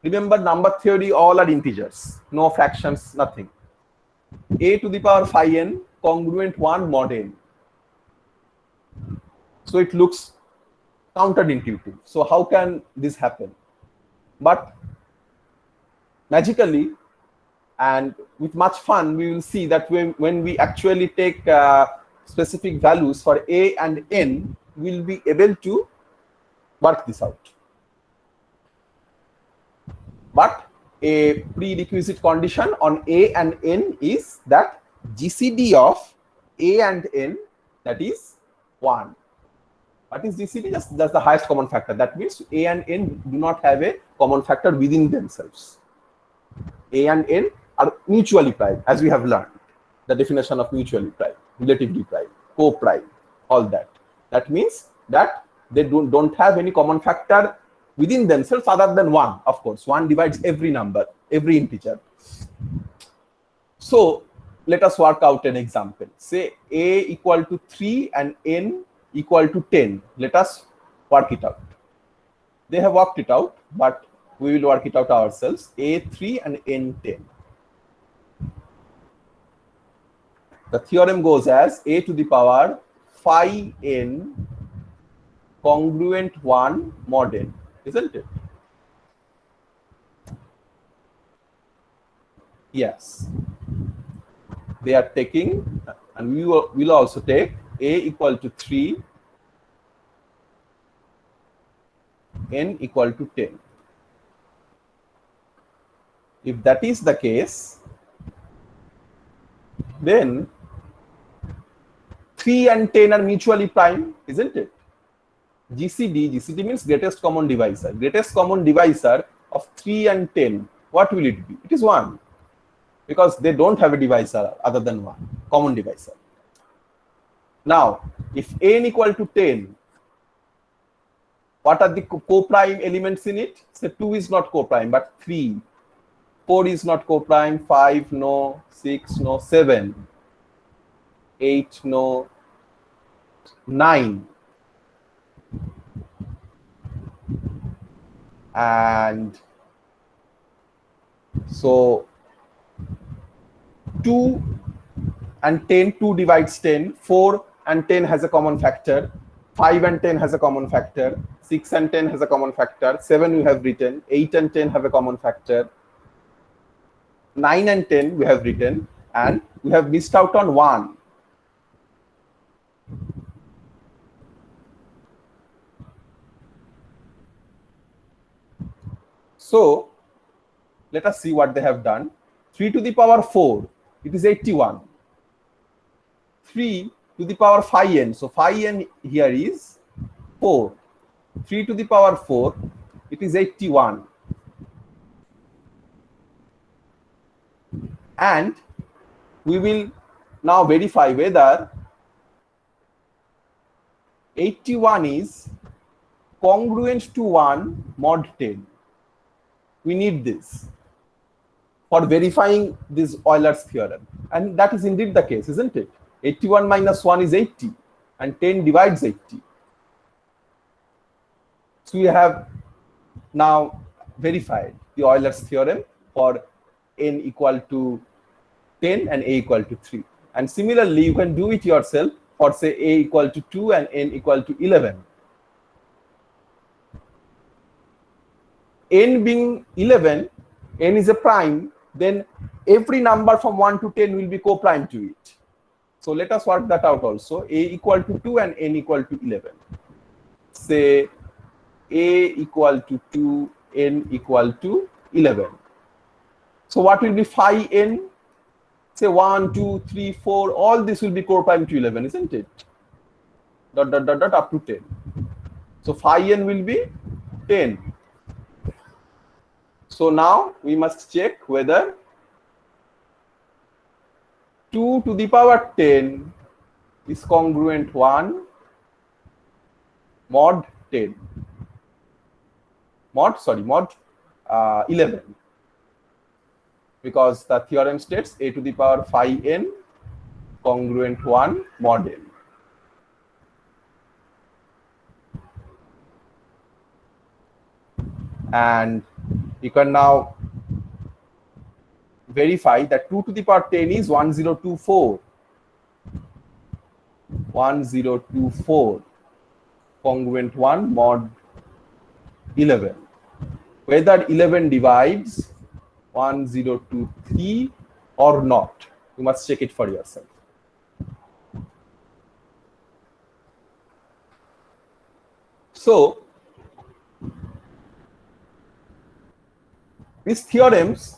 remember number theory, all are integers, no fractions, nothing. A to the power phi n congruent 1 mod n. So it looks counterintuitive. So how can this happen? But magically and with much fun, we will see that when we actually take specific values for a and n, we will be able to work this out. But a prerequisite condition on a and n is that GCD of a and n, that is 1. What is GCD? Just that's the highest common factor. That means a and n do not have a common factor within themselves. A and n are mutually prime, as we have learned. The definition of mutually prime, relatively prime, co-prime, all that. That means that they don't have any common factor within themselves other than 1. Of course, 1 divides every number, every integer. So let us work out an example. Say a equal to 3 and n equal to 10. Let us work it out. They have worked it out, but we will work it out ourselves. A3 and n10. The theorem goes as a to the power phi n congruent 1 mod n, isn't it? Yes. They are taking, and we will also take a equal to 3 n equal to 10. If that is the case, then 3 and 10 are mutually prime, isn't it? GCD means greatest common divisor. Greatest common divisor of 3 and 10, what will it be? It is 1, because they don't have a divisor other than 1, common divisor. Now, if n equal to 10, what are the co-prime elements in it? So 2 is not co-prime, but 3. 4 is not co-prime, 5 no, 6 no, 7, 8 no, 9. And so 2 and 10, 2 divides 10, 4 and 10 has a common factor, 5 and 10 has a common factor, 6 and 10 has a common factor, 7 we have written, 8 and 10 have a common factor, 9 and 10 we have written, and we have missed out on 1. So let us see what they have done. 3 to the power 4, it is 81. 3 to the power phi n, so phi n here is 4. 3 to the power 4, it is 81. And we will now verify whether 81 is congruent to 1 mod 10. We need this for verifying this Euler's theorem. And that is indeed the case, isn't it? 81 minus 1 is 80, and 10 divides 80. So we have now verified the Euler's theorem for n equal to 10 and a equal to 3. And similarly, you can do it yourself for, say, a equal to 2 and n equal to 11. N being 11, n is a prime, then every number from 1 to 10 will be co-prime to it. So let us work that out also. A equal to 2 and n equal to 11. Say a equal to 2, n equal to 11. So what will be phi n? Say 1, 2, 3, 4, all this will be co-prime to 11, isn't it? Dot, dot, dot, dot, up to 10. So phi n will be 10. So now we must check whether 2 to the power 10 is congruent 1 mod 10. Mod 11. Because the theorem states a to the power phi n congruent 1 mod n. And you can now verify that 2 to the power 10 is 1024. 1024 congruent 1 mod 11. Whether 11 divides 1023 or not, you must check it for yourself. So these theorems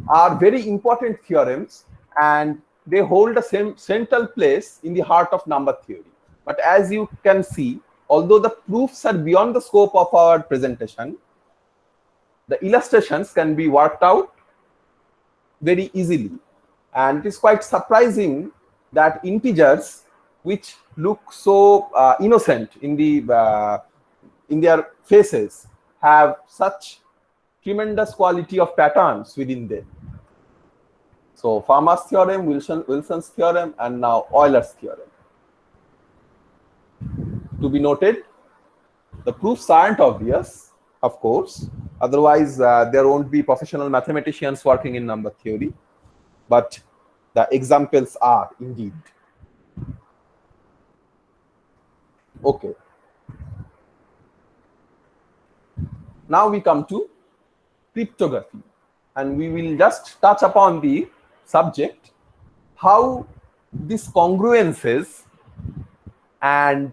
are very important theorems, and they hold a central place in the heart of number theory. But as you can see, although the proofs are beyond the scope of our presentation, the illustrations can be worked out very easily. And it is quite surprising that integers, which look so innocent in their faces, have such tremendous quality of patterns within them. So Farmer's theorem, Wilson's theorem, and now Euler's theorem. To be noted, the proofs aren't obvious, of course. Otherwise, there won't be professional mathematicians working in number theory. But the examples are indeed. Okay. Now we come to cryptography, and we will just touch upon the subject, how these congruences and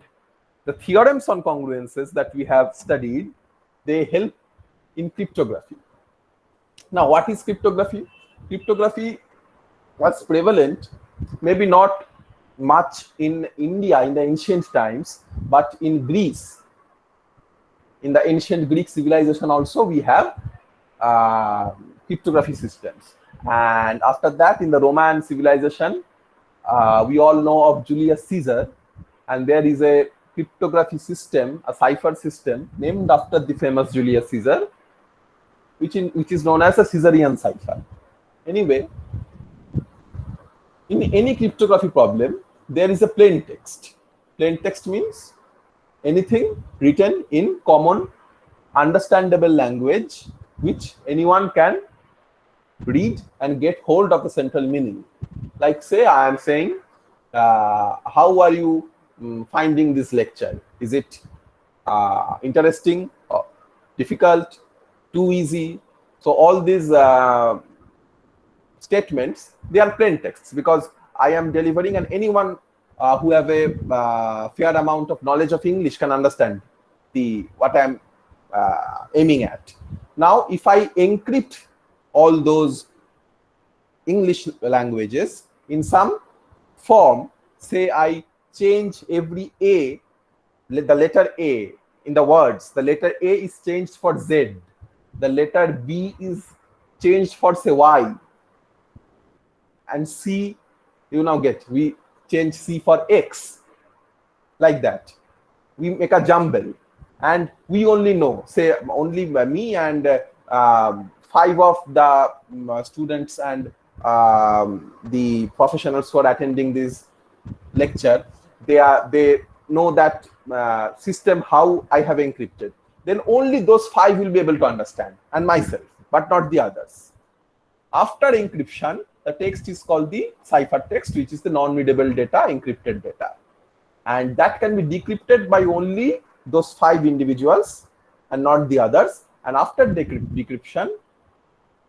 the theorems on congruences that we have studied they help in cryptography. Now, what is cryptography? Cryptography was prevalent, maybe not much in India in the ancient times, but in Greece, in the ancient Greek civilization also, we have cryptography systems. And after that, in the Roman civilization, we all know of Julius Caesar, and there is a cryptography system, a cipher system named after the famous Julius Caesar, which is known as a Caesarian cipher. Anyway, in any cryptography problem, there is a plain text. Plain text means anything written in common, understandable language, which anyone can read and get hold of the central meaning. Like, say, I am saying, how are you finding this lecture? Is it interesting or difficult, too easy? So all these statements, they are plain texts, because I am delivering, and anyone who have a fair amount of knowledge of English can understand what I am aiming at. Now, if I encrypt all those English languages in some form, say I change every A, the letter A in the words, the letter A is changed for Z, the letter B is changed for, say, Y, and C, you now get, we change C for X, like that. We make a jumble, and we only know, say, only me and 5 of the students and the professionals who are attending this lecture, they know that system how I have encrypted. Then only those 5 will be able to understand, and myself, but not the others. After encryption, the text is called the cipher text, which is the non-readable data, encrypted data. And that can be decrypted by only those 5 individuals and not the others. And after decryption,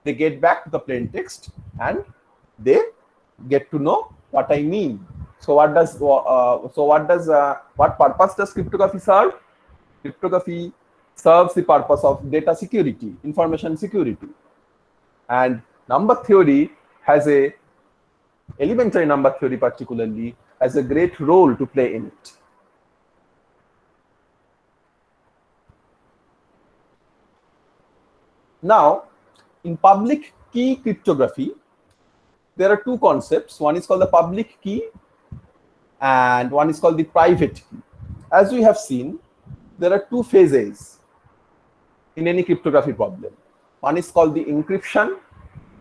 they get back to the plain text and they get to know what I mean. So what purpose does cryptography serve? Cryptography serves the purpose of data security, information security. And number theory has elementary number theory particularly has a great role to play in it. Now, in public key cryptography, there are 2 concepts. One is called the public key and one is called the private key. As we have seen, there are 2 phases in any cryptography problem. One is called the encryption,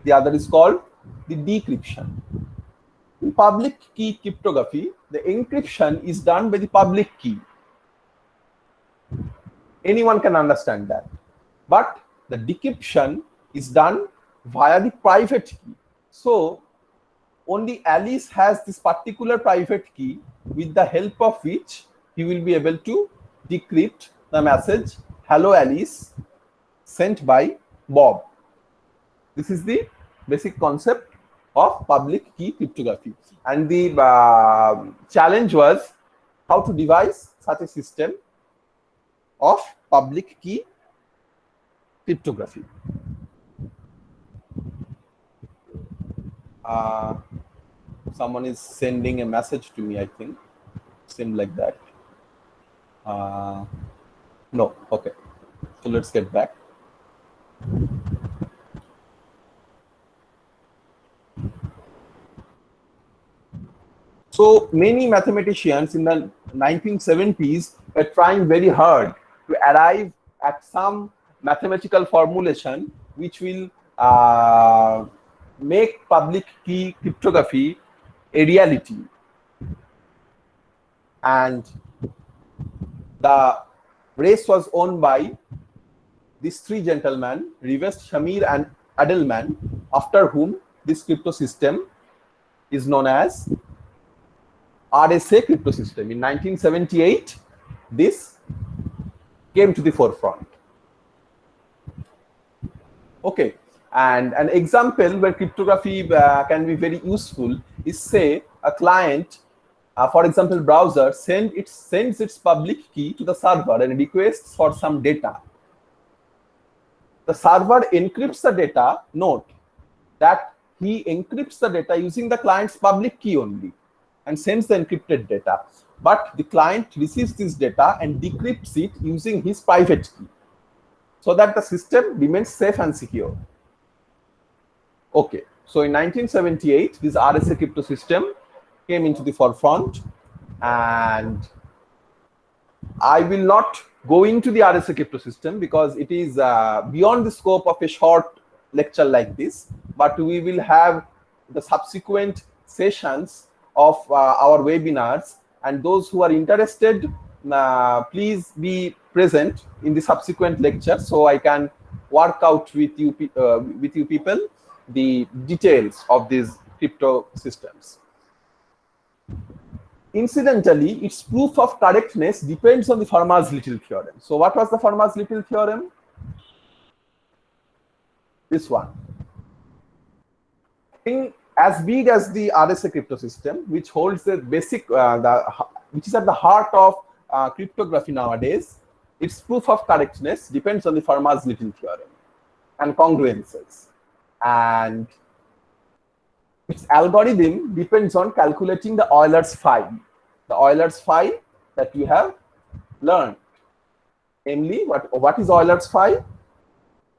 the other is called the decryption. In public key cryptography, the encryption is done by the public key. Anyone can understand that. But the decryption is done via the private key. So only Alice has this particular private key, with the help of which he will be able to decrypt the message, "Hello Alice," sent by Bob. This is the basic concept of public key cryptography. And the challenge was how to devise such a system of public key cryptography. Someone is sending a message to me, I think. Seemed like that. No, okay. So let's get back. So many mathematicians in the 1970s were trying very hard to arrive at some mathematical formulation which will make public key cryptography a reality. And the race was won by these 3 gentlemen, Rivest, Shamir and Adelman, after whom this crypto system is known as RSA crypto system. In 1978, this came to the forefront. Okay, and an example where cryptography can be very useful is, say, a client, for example, browser sends its public key to the server and requests for some data. the server encrypts the data. Note that he encrypts the data using the client's public key only and sends the encrypted data. But the client receives this data and decrypts it using his private key so that the system remains safe and secure. Okay, so in 1978, this RSA crypto system came into the forefront, and I will not go into the RSA crypto system because it is beyond the scope of a short lecture like this, but we will have the subsequent sessions of our webinars, and those who are interested, please be present in the subsequent lecture so I can work out with you people the details of these crypto systems. Incidentally, its proof of correctness depends on the Fermat's little theorem. So what was the Fermat's little theorem? This one. Thing as big as the RSA crypto system, which holds the basic, which is at the heart of cryptography nowadays, its proof of correctness depends on the Fermat's little theorem and congruences. And its algorithm depends on calculating the Euler's phi. The Euler's phi that we have learned. Namely, what is Euler's phi?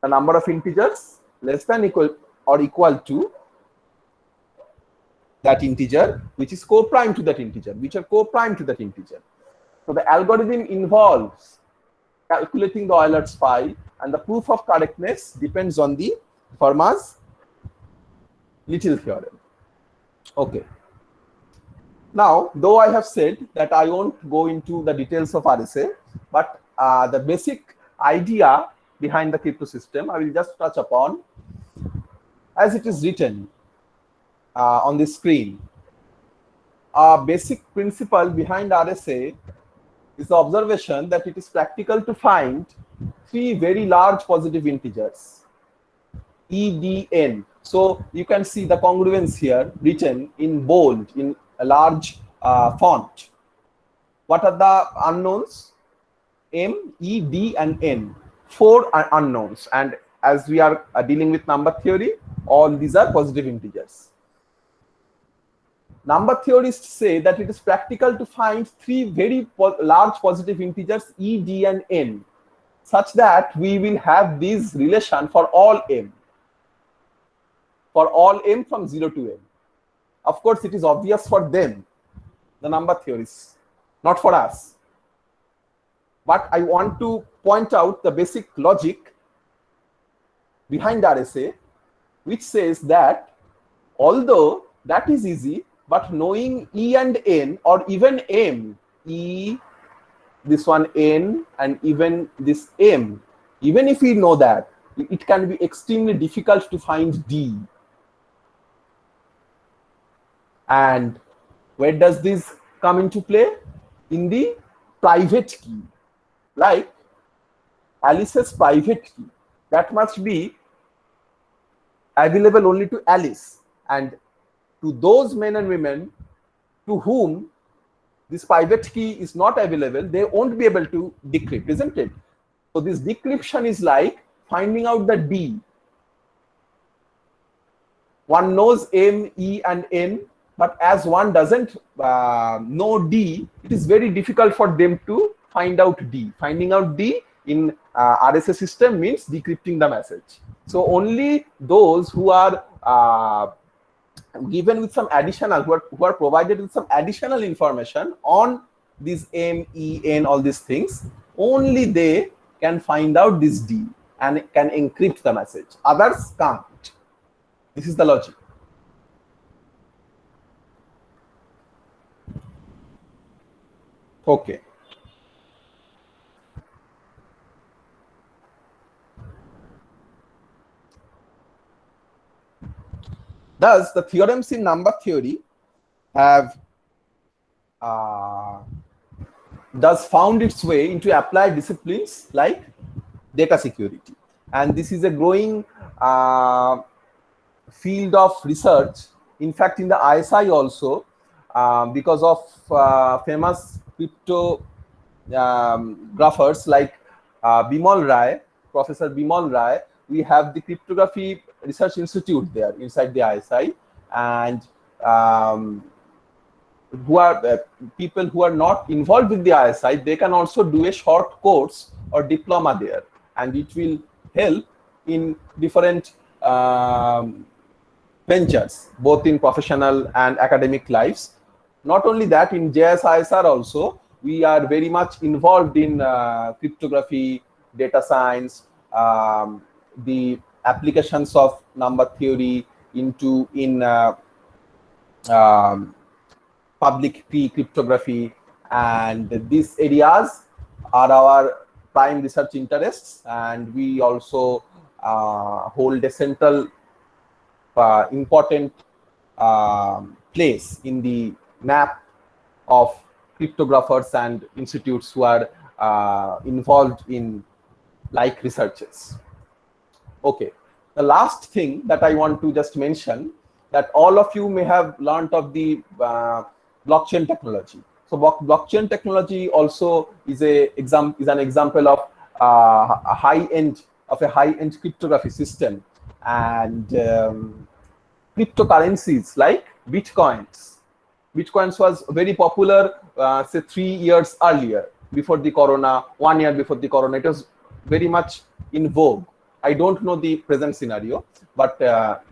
The number of integers less than or equal to that integer, which is co-prime to that integer, which are co-prime to that integer. So the algorithm involves calculating the Euler's phi, and the proof of correctness depends on the Fermat's little theorem. Okay. Now, though I have said that I won't go into the details of RSA, but the basic idea behind the crypto system, I will just touch upon as it is written on the screen. A basic principle behind RSA is the observation that it is practical to find three very large positive integers, EDN. So you can see the congruence here written in bold in a large font. What are the unknowns? M, E, D, and N. Four are unknowns, and as we are dealing with number theory, all these are positive integers. Number theorists say that it is practical to find three very large positive integers E, D, and N, such that we will have this relation for all M. For all M from 0 to M. Of course, it is obvious for them, the number theorists, not for us. But I want to point out the basic logic behind RSA, which says that although that is easy, but knowing E and N, or even M, E, this one N, and even this M, even if we know that, it can be extremely difficult to find D. And where does this come into play? In the private key, like Alice's private key. That must be available only to Alice. And to those men and women to whom this private key is not available, they won't be able to decrypt, isn't it? So this decryption is like finding out the D. One knows M, E, and N, but as one doesn't know D, it is very difficult for them to find out D. Finding out D in RSA system means decrypting the message. So only those who are given with some additional, who are provided with some additional information on these M, E, N, all these things, only they can find out this D and can encrypt the message. Others can't. This is the logic. Okay. Thus, the theorems in number theory have thus found its way into applied disciplines like data security. And this is a growing field of research. In fact, in the ISI also, because of famous cryptographers like Bimal Rai, Professor Bimal Rai, we have the Cryptography Research Institute there inside the ISI, and who are people who are not involved with the ISI, they can also do a short course or diploma there, and it will help in different ventures, both in professional and academic lives. Not only that, in JISISR also, we are very much involved in cryptography, data science, the applications of number theory in public key cryptography, and these areas are our prime research interests, and we also hold a central important place in the map of cryptographers and institutes who are involved in like researches. Okay, the last thing that I want to just mention, that all of you may have learned of the blockchain technology. So blockchain technology also is an example of a high-end cryptography system, and cryptocurrencies like bitcoins. Bitcoins was very popular, say 3 years earlier, before the corona, 1 year before the corona. It was very much in vogue. I don't know the present scenario, but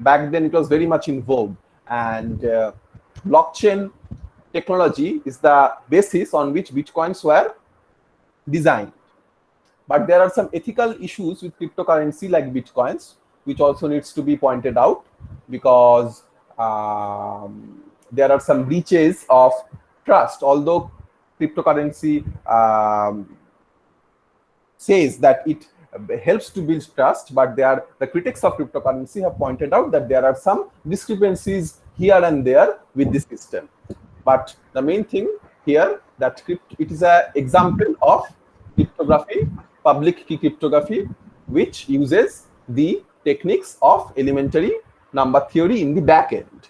back then it was very much in vogue. And blockchain technology is the basis on which bitcoins were designed. But there are some ethical issues with cryptocurrency like bitcoins, which also needs to be pointed out, because there are some breaches of trust. Although cryptocurrency says that it helps to build trust, but the critics of cryptocurrency have pointed out that there are some discrepancies here and there with this system. But the main thing here, that it is an example of cryptography, public key cryptography, which uses the techniques of elementary number theory in the back end.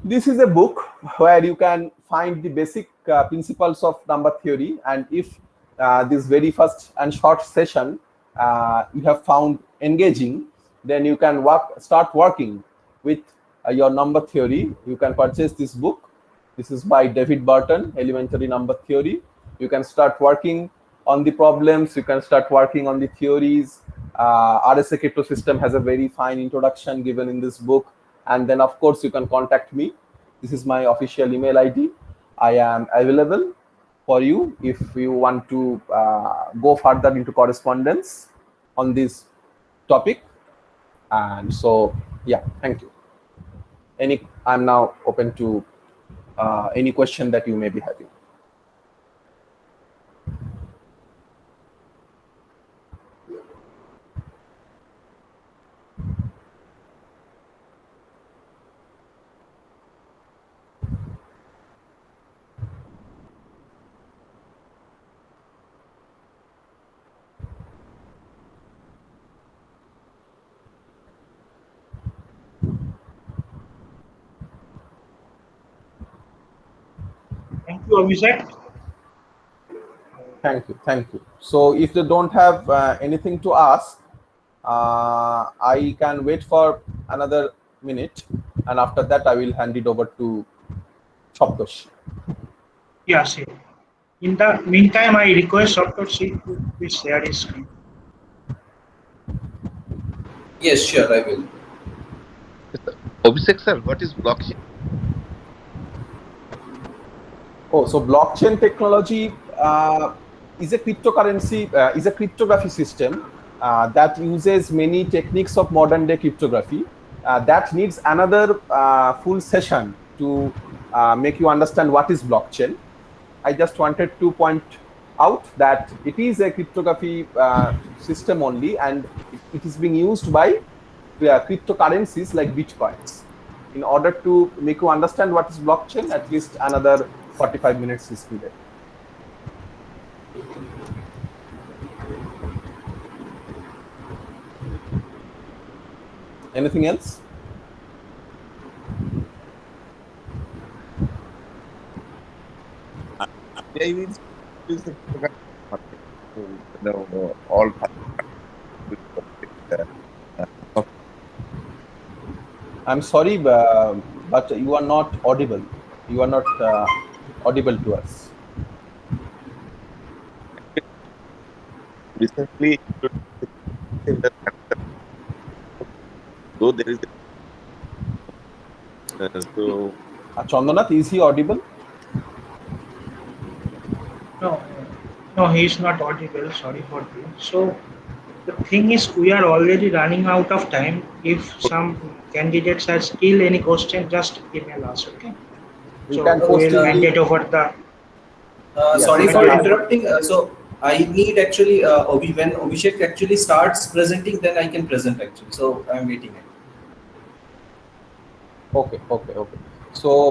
This is a book where you can find the basic principles of number theory, and if this very first and short session you have found engaging, then you can start working with your number theory. You can purchase this book. This is by David Burton, Elementary Number Theory. You can start working on the problems. You can start working on the theories. RSA crypto system has a very fine introduction given in this book. And then, of course, you can contact me. This is my official email ID. I am available for you if you want to go further into correspondence on this topic. And so, yeah, thank you. I'm now open to any question that you may be having. Thank you, Abhishek. Thank you. So if they don't have anything to ask, I can wait for another minute, and after that I will hand it over to Saptarshi. Yes. In the meantime, I request Saptarshi to please share his screen. Yes, sure, I will. Abhishek sir, what is blockchain? Oh, so blockchain technology is a cryptocurrency, is a cryptography system that uses many techniques of modern day cryptography. That needs another full session to make you understand what is blockchain. I just wanted to point out that it is a cryptography system only, and it is being used by cryptocurrencies like bitcoins. In order to make you understand what is blockchain, at least another 45 minutes is needed. Anything else? I will use the cryptography market to know all. I'm sorry, but you are not audible. You are not audible to us. Recently, though there is so Chandanath, is he audible? No, no, he is not audible. Sorry for this. So the thing is, we are already running out of time. If some candidates have still any question, just email us. Okay. You So can post we'll it. hand it over the. Yes, Sorry you for can- interrupting. So I need actually when Abhishek actually starts presenting, then I can present actually. So I'm waiting. Okay. So,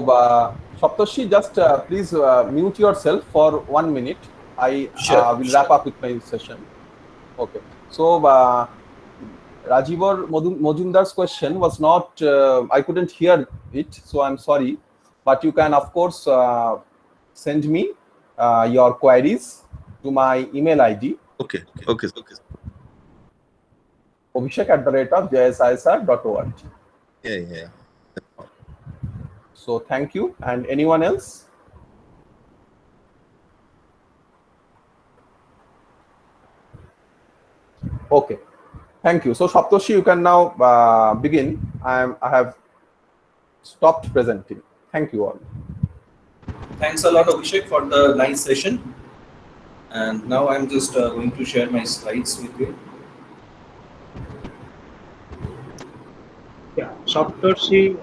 Saptarshi, just please mute yourself for 1 minute. I will wrap up with my session. Okay. So, Rajiv or Majumdar's question was not, I couldn't hear it, so I'm sorry. But you can, of course, send me your queries to my email ID. okay. abhishek@JISISR.org. Yeah. So thank you. And anyone else? Okay. Thank you. So Saptarshi, you can now begin. I have stopped presenting. Thank you all. Thanks a lot, Abhishek, for the nice session. And now I'm just going to share my slides with you. Yeah, Saptarshi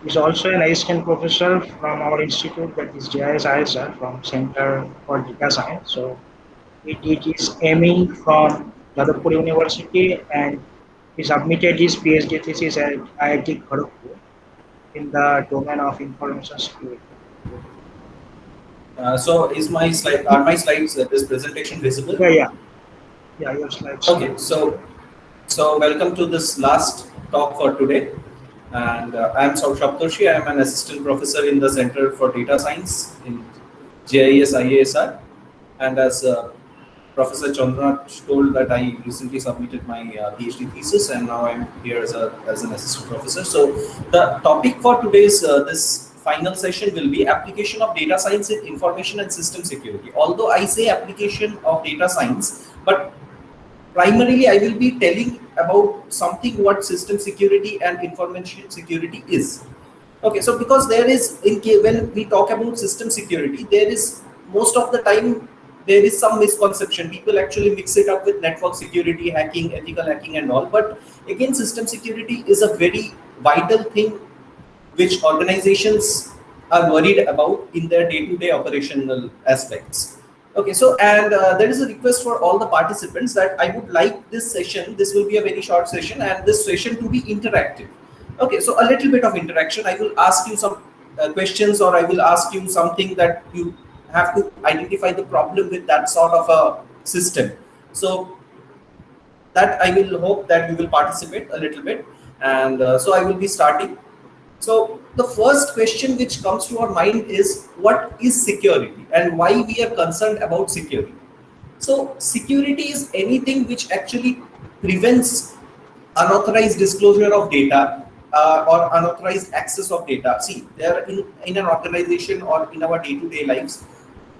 is also an assistant professor from our institute, that is JISR from Center for Data Science. So he did his ME from Jadavpur University, and he submitted his PhD thesis at IIT Kharagpur in the domain of information security. So is my slide? Are my slides? This presentation visible? Yeah, your slides. Okay. So welcome to this last talk for today. And I'm Saptarshi. I'm an assistant professor in the Center for Data Science in JIS IASR. And as Professor Chandra told, that I recently submitted my PhD thesis, and now I'm here as an assistant professor. So the topic for today's this final session will be application of data science in information and system security. Although I say application of data science, but primarily I will be telling about something what system security and information security is. Okay, so because there is when we talk about system security, there is most of the time there is some misconception. People actually mix it up with network security, hacking, ethical hacking, and all. But again, system security is a very vital thing which organizations are worried about in their day-to-day operational aspects. Okay, so and there is a request for all the participants that I would like this session. This will be a very short session, and this session to be interactive. Okay, so a little bit of interaction. I will ask you some questions, or I will ask you something that you have to identify the problem with that sort of a system. So that I will hope that you will participate a little bit, and so I will be starting. So the first question which comes to our mind is, what is security and why we are concerned about security? So security is anything which actually prevents unauthorized disclosure of data or unauthorized access of data. See, there in an organization or in our day-to-day lives,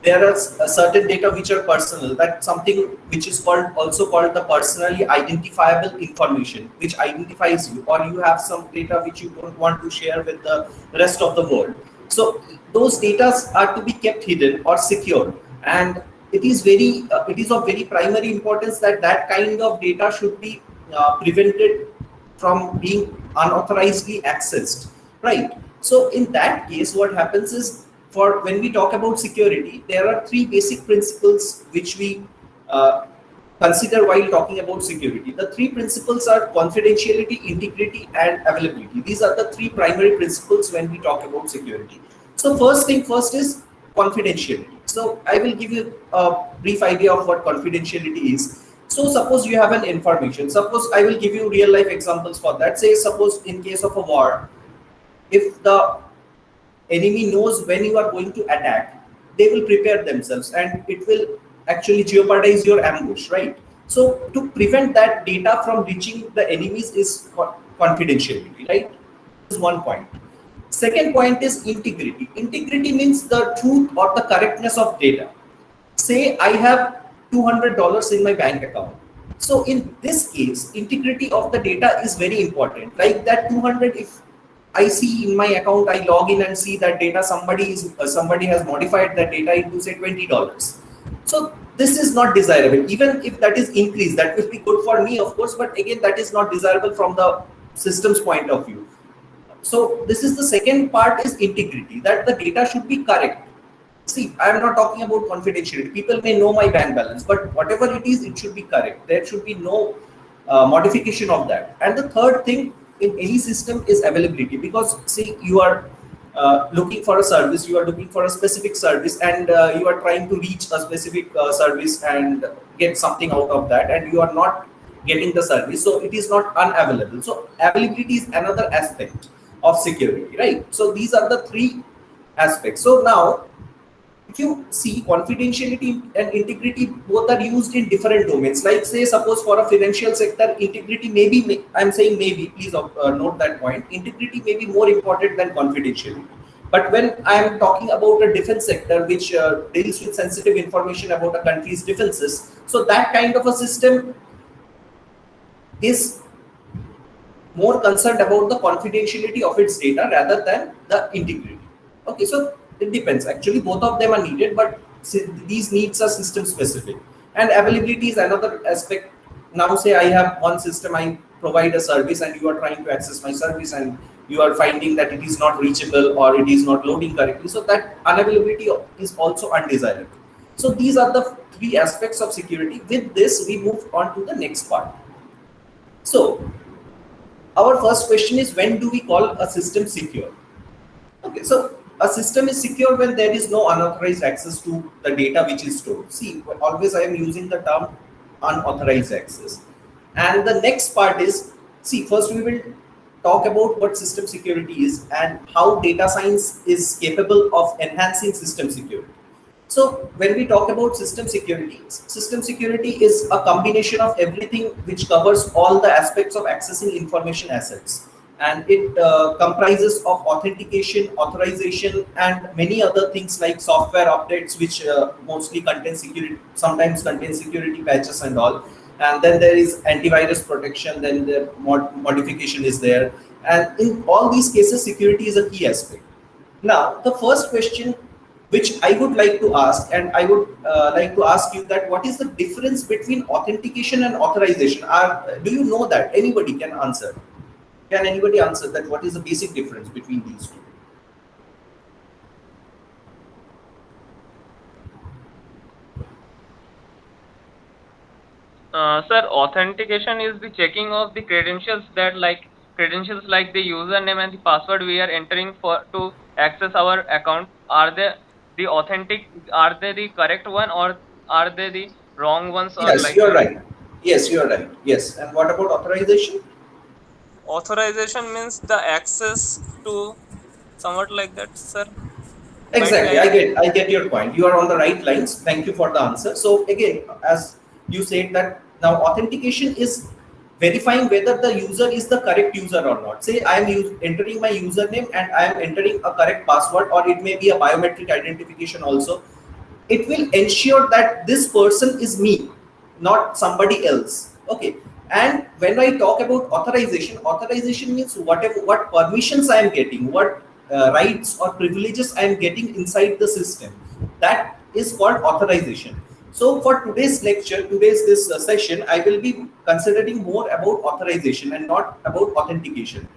there are certain data which are personal. That's something which is also called the personally identifiable information, which identifies you, or you have some data which you don't want to share with the rest of the world. So those data are to be kept hidden or secured, and it is of very primary importance that that kind of data should be prevented from being unauthorizedly accessed, right? So in that case, what happens is, for when we talk about security, there are three basic principles which we consider while talking about security. The three principles are confidentiality, integrity, and availability. These are the three primary principles when we talk about security. So first thing first is confidentiality. So I will give you a brief idea of what confidentiality is. So suppose you have an information. Suppose I will give you real life examples for that. Say suppose in case of a war, if the enemy knows when you are going to attack, they will prepare themselves, and it will actually jeopardize your ambush, right? So to prevent that data from reaching the enemies is confidentiality, right? is one point. Second point is integrity. Integrity means the truth or the correctness of data. Say I have $200 in my bank account. So in this case, integrity of the data is very important. Like that 200, if I see in my account, I log in and see that data somebody has modified that data into say $20. So this is not desirable. Even if that is increased, that will be good for me, of course, but again, that is not desirable from the system's point of view. So this is the second part, is integrity, that the data should be correct. See, I am not talking about confidentiality. People may know my bank balance, but whatever it is, it should be correct. There should be no modification of that. And the third thing in any system is availability, because see, you are looking for a service, you are looking for a specific service, and you are trying to reach a specific service and get something out of that, and you are not getting the service, so it is not unavailable. So availability is another aspect of security, right? So these are the three aspects. So now, if you see, confidentiality and integrity both are used in different domains. Like say, suppose for a financial sector, integrity maybe, I'm saying maybe, please note that point, integrity may be more important than confidentiality. But when I'm talking about a defense sector, which deals with sensitive information about a country's defenses, so that kind of a system is more concerned about the confidentiality of its data rather than the integrity. Okay, so it depends. Actually, both of them are needed, but these needs are system specific. And availability is another aspect. Now say I have one system, I provide a service and you are trying to access my service and you are finding that it is not reachable or it is not loading correctly. So that unavailability is also undesirable. So these are the three aspects of security. With this, we move on to the next part. So our first question is, when do we call a system secure? Okay, so a system is secure when there is no unauthorized access to the data which is stored. See, always I am using the term unauthorized access. And the next part is, see, first we will talk about what system security is and how data science is capable of enhancing system security. So when we talk about system security is a combination of everything which covers all the aspects of accessing information assets. And it comprises of authentication, authorization, and many other things like software updates, which mostly contain security, sometimes contain security patches and all. And then there is antivirus protection, then the modification is there. And in all these cases, security is a key aspect. Now, the first question which I would like to ask, and I would like to ask you that what is the difference between authentication and authorization? Do you know that? Anybody can answer. Can anybody answer that? What is the basic difference between these two? Sir, authentication is the checking of the credentials like the username and the password we are entering to access our account. Are they the authentic? Are they the correct one, or are they the wrong ones? Yes, like you're right. Yes, you're right. Yes. And what about authorization? Authorization means the access to somewhat like that, sir. Exactly. I get your point. You are on the right lines. Thank you for the answer. So again, as you said, that now authentication is verifying whether the user is the correct user or not. Say I am entering my username and I am entering a correct password, or it may be a biometric identification also. It will ensure that this person is me, not somebody else. Okay. And when I talk about authorization means what permissions I am getting, what rights or privileges I am getting inside the system. That is called authorization. So for today's lecture, this session, I will be considering more about authorization and not about authentication.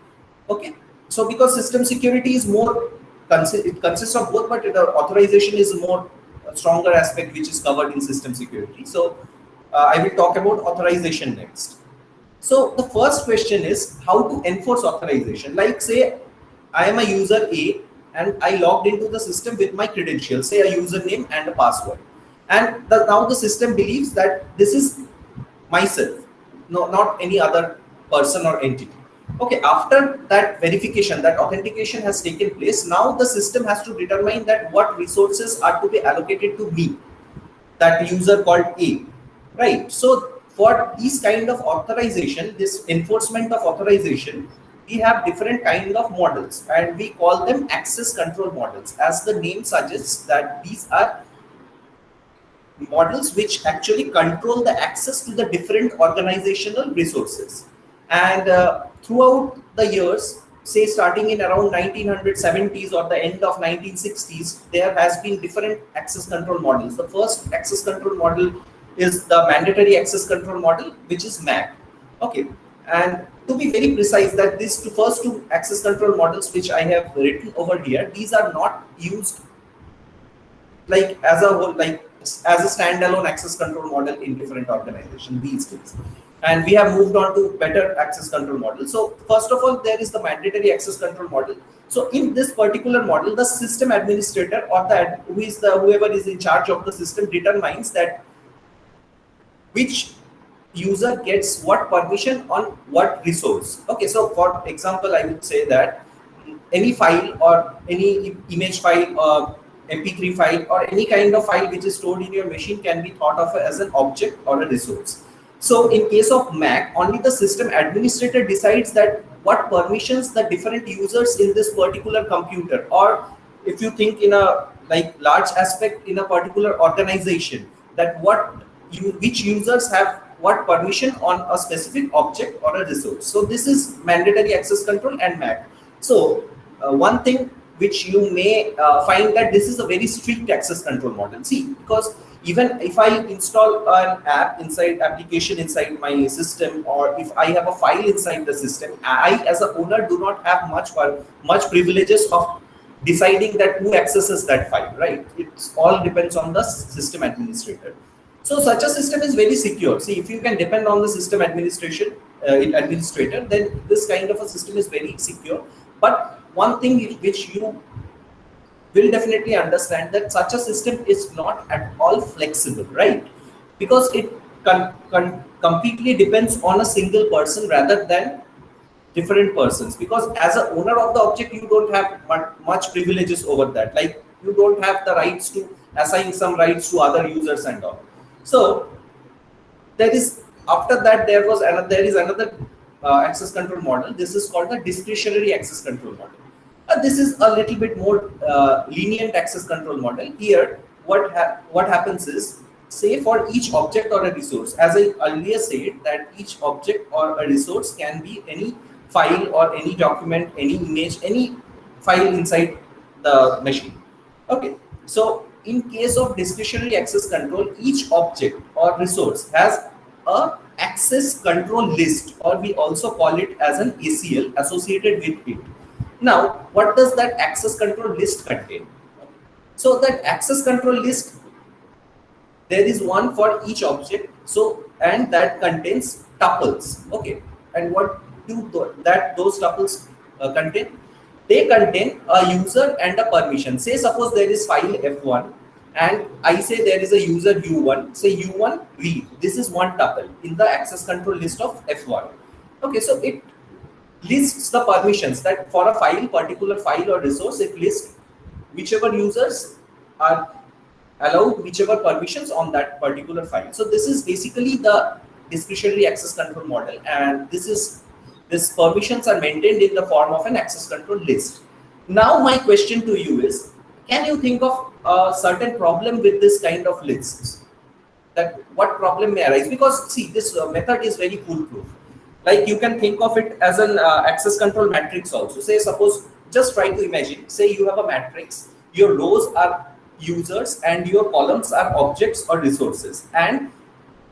Okay. So because system security is more, it consists of both, but the authorization is more stronger aspect which is covered in system security. So I will talk about authorization next. So the first question is how to enforce authorization. Like say I am a user A and I logged into the system with my credentials, say a username and a password. And now the system believes that this is myself, no, not any other person or entity. Okay, after that verification, that authentication has taken place, now the system has to determine that what resources are to be allocated to me, that user called A, right? So for these kind of authorization, this enforcement of authorization, we have different kind of models, and we call them access control models. As the name suggests, that these are models which actually control the access to the different organizational resources. And throughout the years, say starting in around 1970s or the end of 1960s, there has been different access control models. The first access control model is the mandatory access control model, which is MAC. Okay, and to be very precise, that these first two access control models which I have written over here, these are not used like as a whole, like as a standalone access control model in different organizations these days. And we have moved on to better access control model. So first of all, there is the mandatory access control model. So in this particular model, the system administrator or whoever is in charge of the system determines that which user gets what permission on what resource. Okay, so for example, I would say that any file or any image file or MP3 file or any kind of file which is stored in your machine can be thought of as an object or a resource. So in case of Mac, only the system administrator decides that what permissions the different users in this particular computer, or if you think in a like large aspect in a particular organization, that which users have what permission on a specific object or a resource. So this is mandatory access control and MAC. So one thing which you may find that this is a very strict access control model. See, because even if I install an application inside my system, or if I have a file inside the system, I as a owner do not have much privileges of deciding that who accesses that file, right? It all depends on the system administrator. So such a system is very secure. See, if you can depend on the system administrator, then this kind of a system is very secure. But one thing which you will definitely understand, that such a system is not at all flexible, right? Because it completely depends on a single person rather than different persons. Because as an owner of the object, you don't have much privileges over that. Like you don't have the rights to assign some rights to other users and all. So after that there is another access control model. This is called the discretionary access control model. This is a little bit more lenient access control model. Here, what happens is, say for each object or a resource, as I earlier said, that each object or a resource can be any file or any document, any image, any file inside the machine. Okay, so in case of discretionary access control, each object or resource has a access control list, or we also call it as an ACL associated with it. Now, what does that access control list contain? So that access control list, there is one for each object. So, and that contains tuples. Okay, and what do those tuples contain? They contain a user and a permission. Say suppose there is file F1 and I say there is a user U1, say U1 read. This is one tuple in the access control list of F1. Okay, so it lists the permissions that for a particular file or resource, it lists whichever users are allowed whichever permissions on that particular file. So this is basically the discretionary access control model, and these permissions are maintained in the form of an access control list. Now my question to you is, can you think of a certain problem with this kind of lists? That what problem may arise? Because see, this method is very foolproof. Like you can think of it as an access control matrix also. Say suppose, just try to imagine, say you have a matrix, your rows are users and your columns are objects or resources, and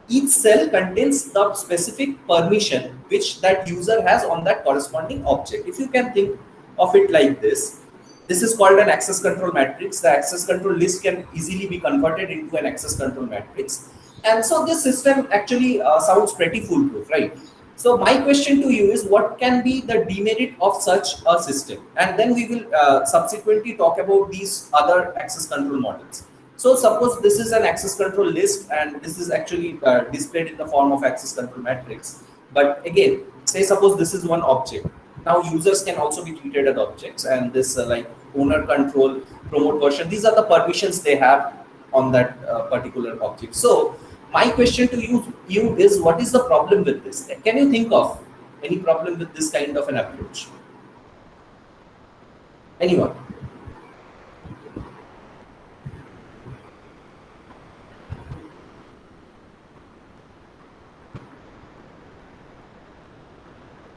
each cell contains the specific permission which that user has on that corresponding object. If you can think of it like this is called an access control matrix. The access control list can easily be converted into an access control matrix. And so this system actually sounds pretty foolproof, right? So my question to you is, what can be the demerit of such a system? And then we will subsequently talk about these other access control models. So suppose this is an access control list, and this is actually displayed in the form of access control matrix. But again, say suppose this is one object. Now users can also be treated as objects, and this like owner control, promote version, these are the permissions they have on that particular object. So my question to you is, what is the problem with this? Can you think of Any problem with this kind of an approach? Anyone?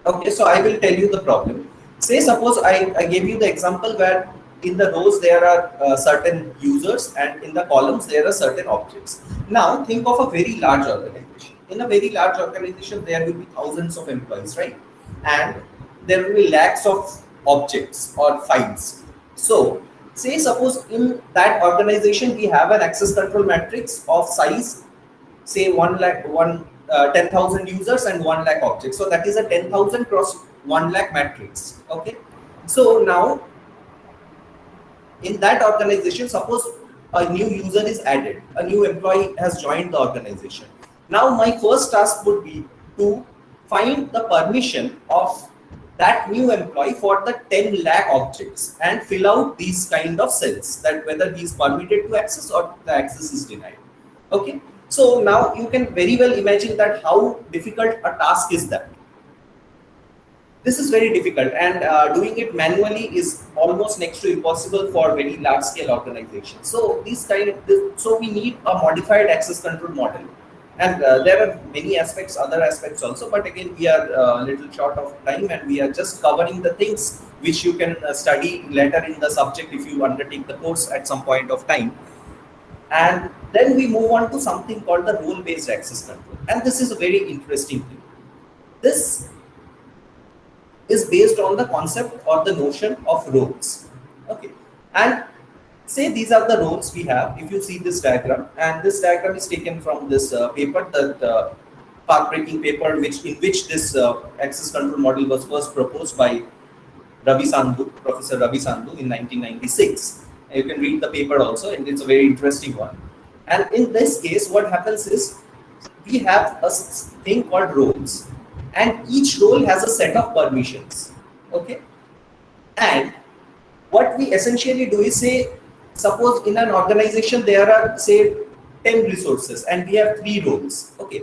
Okay, so I will tell you the problem. Say suppose I gave you the example where in the rows there are certain users and in the columns there are certain objects. Now think of a very large organization. In a very large organization there will be thousands of employees, right? And there will be lakhs of objects or files. So say suppose in that organization we have an access control matrix of size, say 10,000 users and 1 lakh objects. So that is a 10,000 cross 1 lakh matrix. Okay. So now in that organization, suppose a new user is added, a new employee has joined the organization. Now my first task would be to find the permission of that new employee for the 10 lakh objects and fill out these kind of cells, that whether he is permitted to access or the access is denied. Okay. So now you can very well imagine that how difficult a task is that. This is very difficult, and doing it manually is almost next to impossible for very large scale organizations. So so we need a modified access control model, and there are many aspects, other aspects also. But again, we are a little short of time, and we are just covering the things which you can study later in the subject if you undertake the course at some point of time. And then we move on to something called the role-based access control. And this is a very interesting thing. This is based on the concept or the notion of roles. Okay. And say these are the roles we have. If you see this diagram, and this diagram is taken from this paper, the path-breaking paper, in which this access control model was first proposed by Professor Ravi Sandhu in 1996. You can read the paper also, and it's a very interesting one. And in this case, what happens is we have a thing called roles, and each role has a set of permissions. Okay. And what we essentially do is say, suppose in an organization there are say 10 resources, and we have 3 roles. Okay.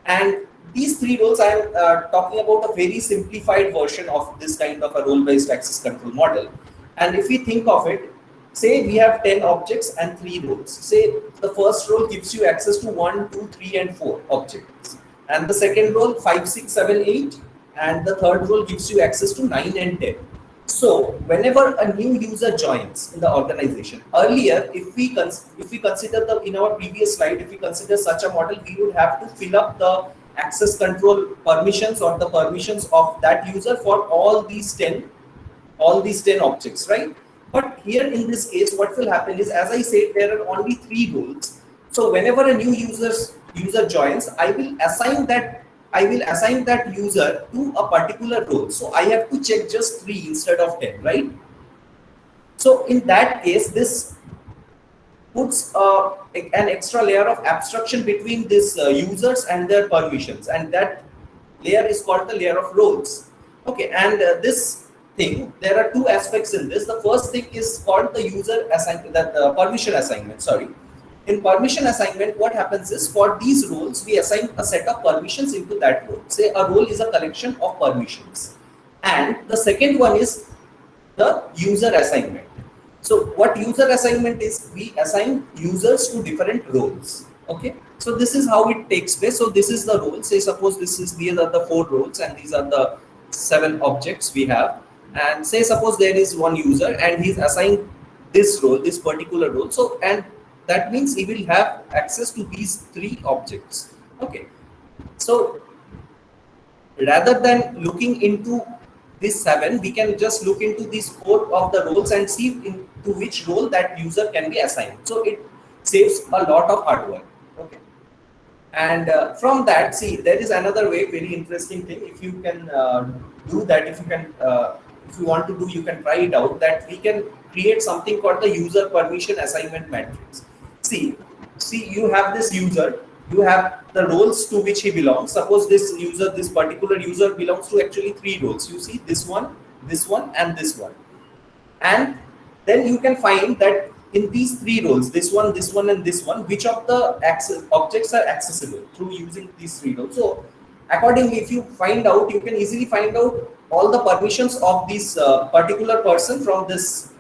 And these 3 roles, I am talking about a very simplified version of this kind of a role-based access control model. And if we think of it, say we have 10 objects and 3 roles. Say the first role gives you access to 1, 2, 3, and 4 objects. And the second role 5, 6, 7, 8. And the third role gives you access to 9 and 10. So whenever a new user joins in the organization, earlier, if we consider in our previous slide, if we consider such a model, we would have to fill up the access control permissions or the permissions of that user for all these 10 objects, right? But here in this case, what will happen is, as I said, there are only 3 roles. So whenever a new user joins, I will assign that user to a particular role. So I have to check just 3 instead of 10, right? So in that case, this puts an extra layer of abstraction between these users and their permissions, and that layer is called the layer of roles. Okay, and this thing, there are 2 aspects in this. The first thing is called the permission assignment. Sorry. In permission assignment, what happens is, for these roles, we assign a set of permissions into that role. Say a role is a collection of permissions. And the second one is the user assignment. So what user assignment is, we assign users to different roles. Okay. So this is how it takes place. So this is the role. Say suppose these are the 4 roles and these are the 7 objects we have. And say suppose there is one user and he's assigned this role, this particular role. So, and that means he will have access to these 3 objects. Okay. So rather than looking into this 7, we can just look into these 4 of the roles and see into which role that user can be assigned. So it saves a lot of hard work. Okay. And from that, see, there is another way, very interesting thing. If you can do that, if you want to do, you can try it out, that we can create something called the user permission assignment matrix. See, you have this user, you have the roles to which he belongs. Suppose this particular user belongs to actually 3 roles. You see this one, and this one. And then you can find that in these 3 roles, this one, and this one, which of the objects are accessible through using these 3 roles. So accordingly, if you find out, you can easily find out all the permissions of this particular person from this,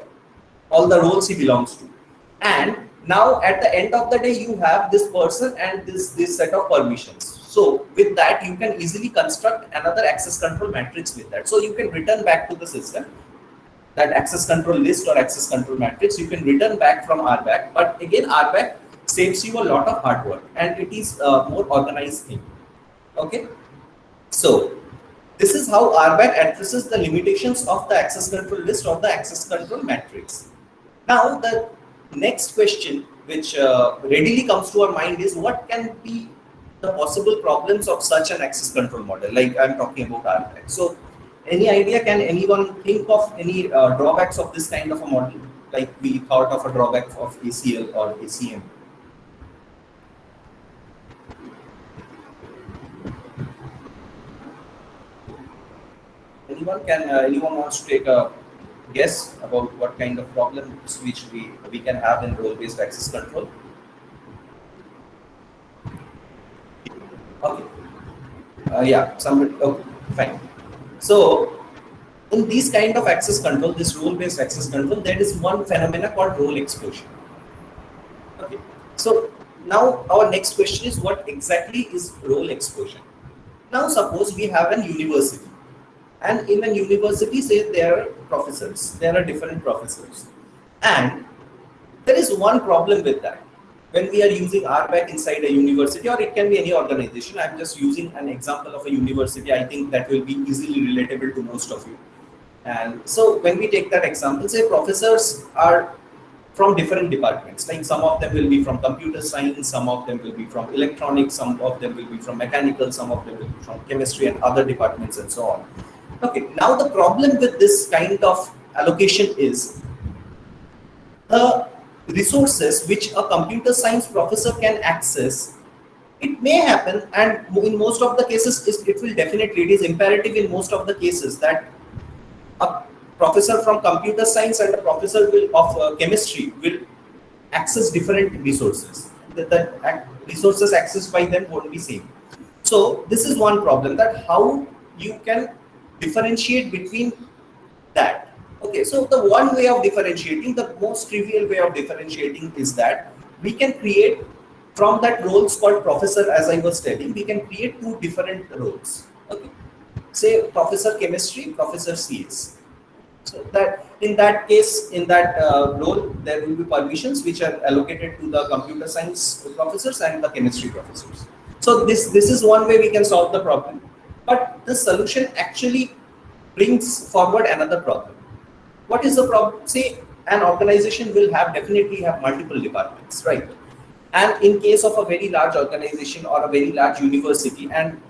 all the roles he belongs to. And now at the end of the day, you have this person and this set of permissions. So with that, you can easily construct another access control matrix with that. So you can return back to the system that access control list or access control matrix. You can return back from RBAC, but again, RBAC saves you a lot of hard work and it is a more organized thing. Okay, so this is how RBAC addresses the limitations of the access control list or the access control matrix. Now the next question which readily comes to our mind is, what can be the possible problems of such an access control model, like I'm talking about RBAC. So any idea, can anyone think of any drawbacks of this kind of a model, like we thought of a drawback of ACL or ACM? Anyone wants to take a guess about what kind of problems which we can have in role-based access control? Okay. Yeah, somebody. Okay, fine. So in this kind of access control, this role-based access control, there is one phenomena called role explosion. Okay. So now our next question is, what exactly is role explosion? Now suppose we have an university. And in a university, say there are professors, there are different professors. And there is one problem with that. When we are using RBAC inside a university, or it can be any organization, I'm just using an example of a university. I think that will be easily relatable to most of you. And so when we take that example, say professors are from different departments, like some of them will be from computer science, some of them will be from electronics, some of them will be from mechanical, some of them will be from chemistry and other departments and so on. Okay, now the problem with this kind of allocation is the resources which a computer science professor can access. It may happen, and in most of the cases, it will definitely, it is imperative in most of the cases that a professor from computer science and a professor of chemistry will access different resources. The resources accessed by them won't be same. So this is one problem, that how you can differentiate between that. Okay, so the one way of differentiating, the most trivial way of differentiating is that we can create from that roles called professor, as I was telling, we can create two different roles. Okay, say professor chemistry, professor CS. So that in that case, in that role, there will be permissions which are allocated to the computer science professors and the chemistry professors. So this is one way we can solve the problem. But the solution actually brings forward another problem. What is the problem? Say an organization will definitely have multiple departments, right? And in case of a very large organization or a very large university, and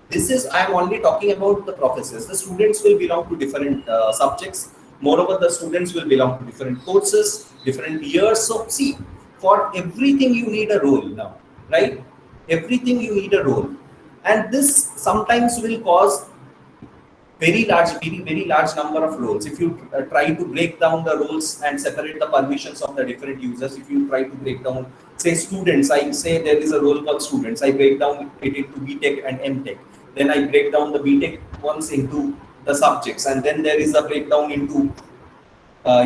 this is, I am only talking about the professors. The students will belong to different subjects. Moreover, the students will belong to different courses, different years. So see, for everything you need a role now, right? Everything you need a role. And this sometimes will cause very large number of roles. If you try to break down the roles and separate the permissions of the different users, if you try to break down, say students, I say there is a role called students, I break down it into BTech and MTech. Then I break down the BTech ones into the subjects, and then there is a breakdown into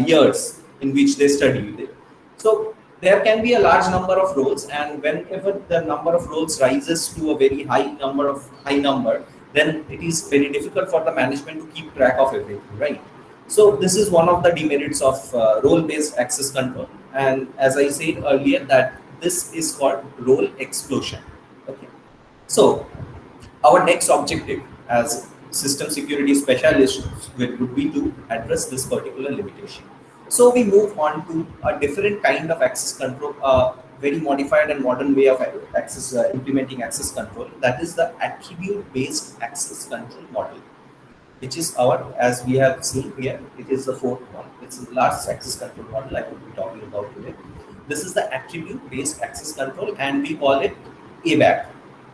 years in which they study. So there can be a large number of roles, and whenever the number of roles rises to a very high number, then it is very difficult for the management to keep track of everything, right? So this is one of the demerits of role-based access control. And as I said earlier, that this is called role explosion. Okay. So our next objective as system security specialists would be to address this particular limitation. So we move on to a different kind of access control, very modified and modern way of implementing access control. That is the attribute-based access control model, which is our, as we have seen here, it is the fourth one. It's the last access control model I will be talking about today. This is the attribute-based access control, and we call it ABAC,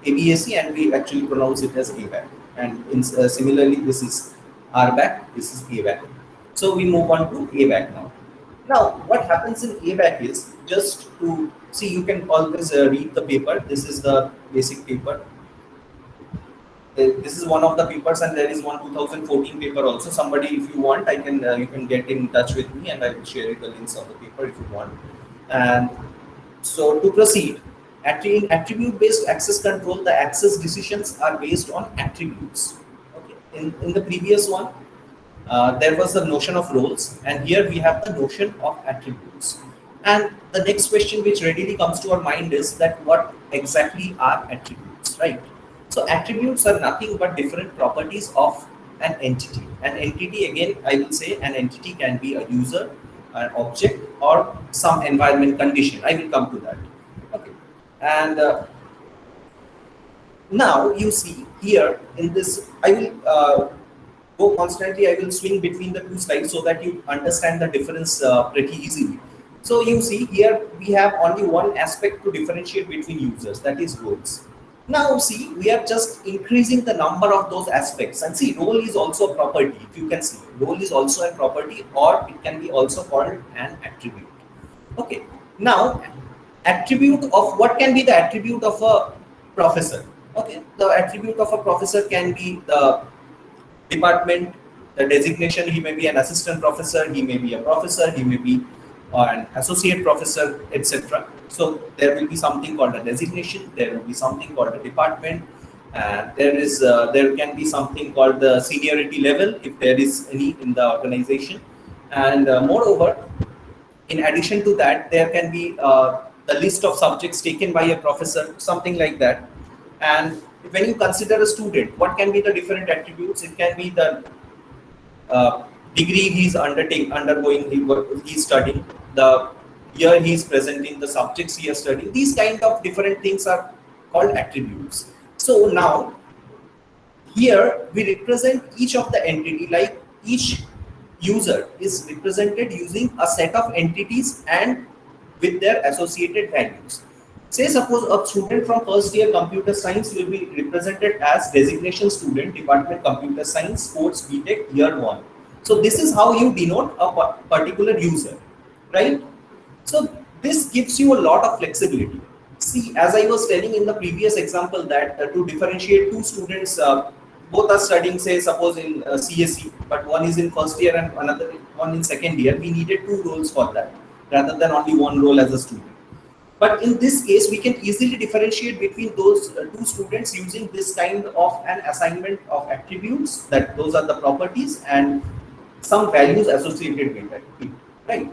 ABAC, and we actually pronounce it as ABAC. And similarly, this is RBAC, this is ABAC. So we move on to ABAC now. Now, what happens in ABAC is, just to see, you can always read the paper. This is the basic paper. This is one of the papers, and there is one 2014 paper also. Somebody, if you want, I can you can get in touch with me, and I will share the links of the paper if you want. And so to proceed, in attribute-based access control, the access decisions are based on attributes. Okay. In the previous one, there was the notion of roles, and here we have the notion of attributes. And the next question which readily comes to our mind is that what exactly are attributes, right? So attributes are nothing but different properties of an entity. An entity, again, I will say an entity can be a user, an object, or some environment condition. I will come to that. Okay. And now you see here in this, I will go constantly, I will swing between the two slides so that you understand the difference pretty easily. So you see here we have only one aspect to differentiate between users, that is roles. Now see, we are just increasing the number of those aspects, and see, role is also a property. If you can see, role is also a property, or it can be also called an attribute. Okay, now attribute of what can be the attribute of a professor? Okay, the attribute of a professor can be the department, the designation. He may be an assistant professor, he may be a professor, he may be an associate professor, etc. So there will be something called a designation, there will be something called a department, and there can be something called the seniority level if there is any in the organization. And moreover, in addition to that, there can be the list of subjects taken by a professor, something like that. And when you consider a student, what can be the different attributes? It can be the degree he's undergoing, he's studying, the year he's presenting, the subjects he is studying. These kind of different things are called attributes. So now, here we represent each of the entity, like each user is represented using a set of entities and with their associated values. Say suppose a student from first year computer science will be represented as designation student, department computer science, sports BTech year 1. So this is how you denote a particular user, right? So this gives you a lot of flexibility. See, as I was telling in the previous example that to differentiate two students, both are studying, say suppose in CSE, but one is in first year and another one in second year, we needed two roles for that rather than only one role as a student. But in this case, we can easily differentiate between those two students using this kind of an assignment of attributes, that those are the properties and some values associated with that, right?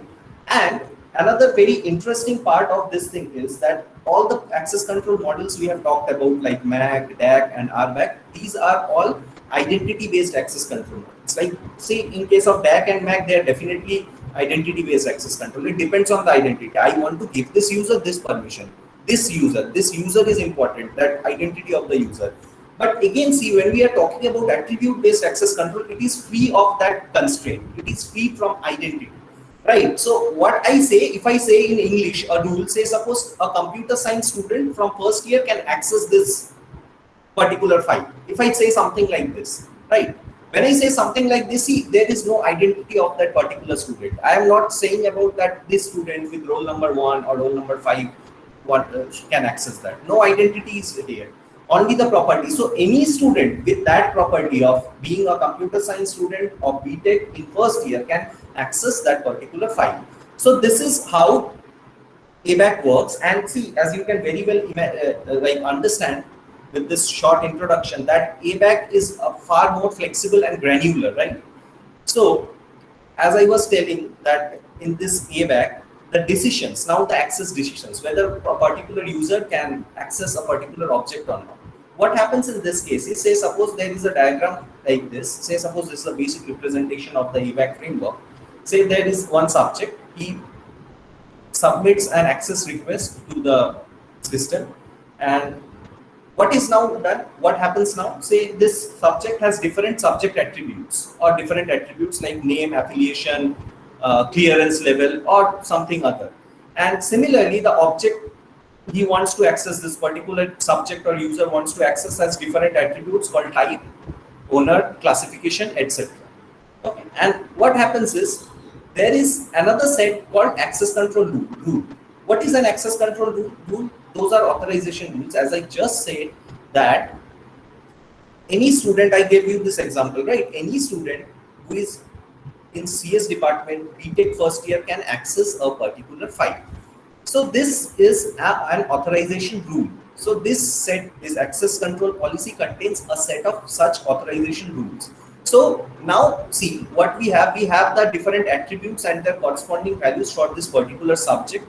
And another very interesting part of this thing is that all the access control models we have talked about, like MAC, DAC, and RBAC, these are all identity-based access control models. Like, say, in case of DAC and MAC, they are definitely identity-based access control. It depends on the identity. I want to give this user this permission. This user is important, that identity of the user. But again, see, when we are talking about attribute-based access control, it is free of that constraint. It is free from identity, right? So what I say, if I say in English a rule, say suppose a computer science student from first year can access this particular file. If I say something like this, right? When I say something like this, see, there is no identity of that particular student. I am not saying about that this student with roll number 1 or roll number 5 can access that. No identity is here. Only the property. So any student with that property of being a computer science student of BTech in first year can access that particular file. So this is how ABAC works. And see, as you can very well understand with this short introduction, that ABAC is far more flexible and granular, right? So as I was telling that in this ABAC, the decisions, now the access decisions, whether a particular user can access a particular object or not. What happens in this case is, say suppose there is a diagram like this, say suppose this is a basic representation of the ABAC framework. Say there is one subject, he submits an access request to the system, and what is now done? What happens now? Say this subject has different subject attributes or different attributes like name, affiliation, clearance level, or something other. And similarly, the object he wants to access, this particular subject or user wants to access, has different attributes called type, owner, classification, etc. Okay. And what happens is there is another set called access control rule. What is an access control rule? Those are authorization rules. As I just said, that any student, I gave you this example, right? Any student who is in CS department, BTech first year, can access a particular file. So this is an authorization rule. So this access control policy contains a set of such authorization rules. So now see what we have the different attributes and their corresponding values for this particular subject,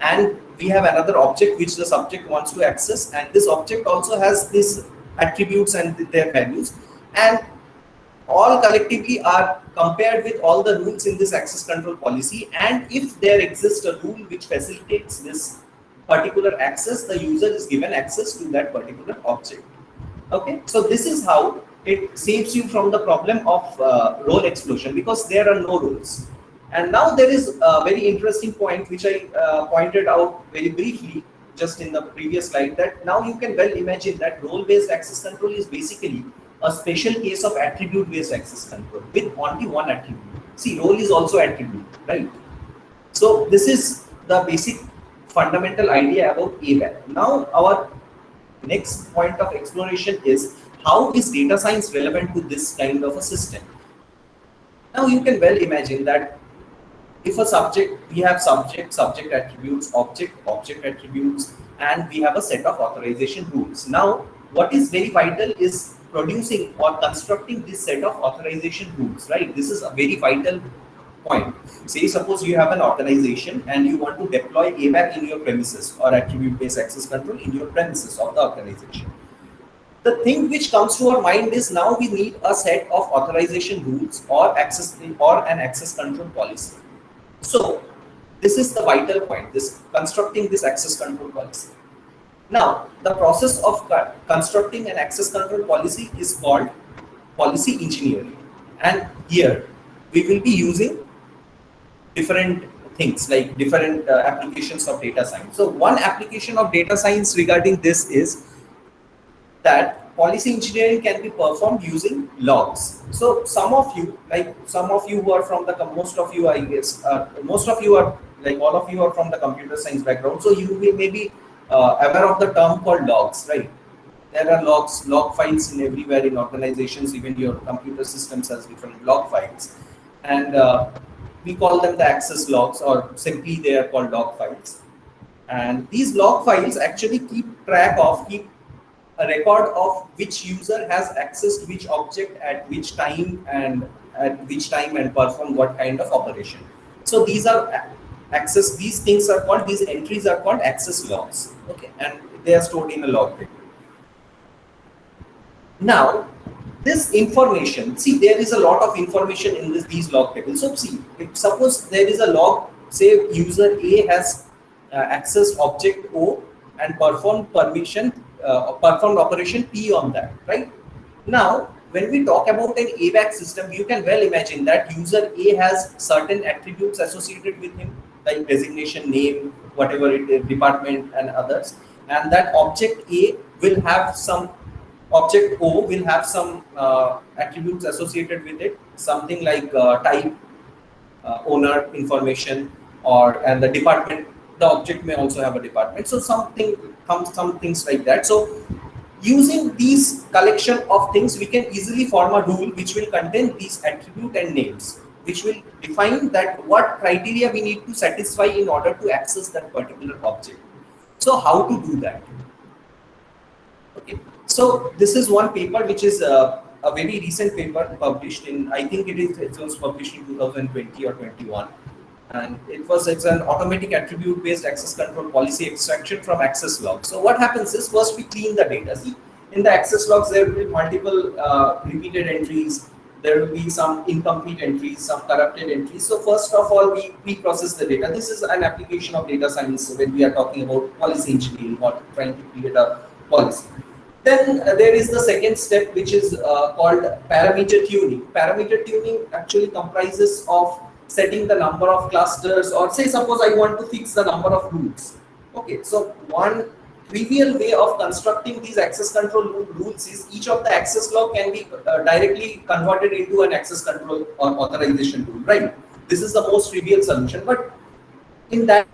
and we have another object which the subject wants to access, and this object also has these attributes and their values, and all collectively are compared with all the rules in this access control policy, and if there exists a rule which facilitates this particular access, the user is given access to that particular object. Okay, so this is how it saves you from the problem of role explosion, because there are no roles. And now there is a very interesting point which I pointed out very briefly just in the previous slide, that now you can well imagine that role-based access control is basically a special case of attribute-based access control with only one attribute. See, role is also attribute, right? So this is the basic fundamental idea about ABAC. Now our next point of exploration is, how is data science relevant to this kind of a system? Now you can well imagine that if a subject, we have subject attributes, object attributes, and we have a set of authorization rules. Now what is very vital is producing or constructing this set of authorization rules, right? This is a very vital point. Say suppose you have an organization and you want to deploy ABAC in your premises, or attribute based access control in your premises of the organization. The thing which comes to our mind is, now we need a set of authorization rules or an access control policy. So this is the vital point, this constructing this access control policy. Now the process of constructing an access control policy is called policy engineering, and here we will be using different things like different applications of data science. So one application of data science regarding this is that policy engineering can be performed using logs. So some of you who are from the, most of you I guess, most of you are, like all of you are from the computer science background, so you may be aware of the term called logs, right? There are log files in everywhere in organizations, even your computer systems has different log files, and we call them the access logs, or simply they are called log files. And these log files actually keep a record of which user has accessed which object at which time and perform what kind of operation. So these are these entries are called access logs. Okay, and they are stored in a log table. Now this information, see, there is a lot of information in these log tables. So see, if suppose there is a log, say user A has accessed object O and performed operation P on that, right? Now when we talk about an ABAC system, you can well imagine that user A has certain attributes associated with him, like designation, name, whatever it is, department and others, and that object A will have some, object O will have some attributes associated with it, something like type, owner information, and the department. The object may also have a department. So some things like that. So using these collection of things, we can easily form a rule which will contain these attribute and names, which will define that what criteria we need to satisfy in order to access that particular object. So how to do that? Okay. So this is one paper which is a very recent paper published in, I think it was published in 2020 or 21. And it's an automatic attribute based access control policy extraction from access logs. So what happens is, first we clean the data. See, in the access logs there will be multiple repeated entries, there will be some incomplete entries, some corrupted entries. So first of all, we process the data. This is an application of data science when we are talking about policy engineering or trying to create a policy. Then there is the second step, which is called parameter tuning. Parameter tuning actually comprises of setting the number of clusters, or say suppose I want to fix the number of rules. Okay, so one trivial way of constructing these access control rules is each of the access log can be directly converted into an access control or authorization rule, right? This is the most trivial solution, but in that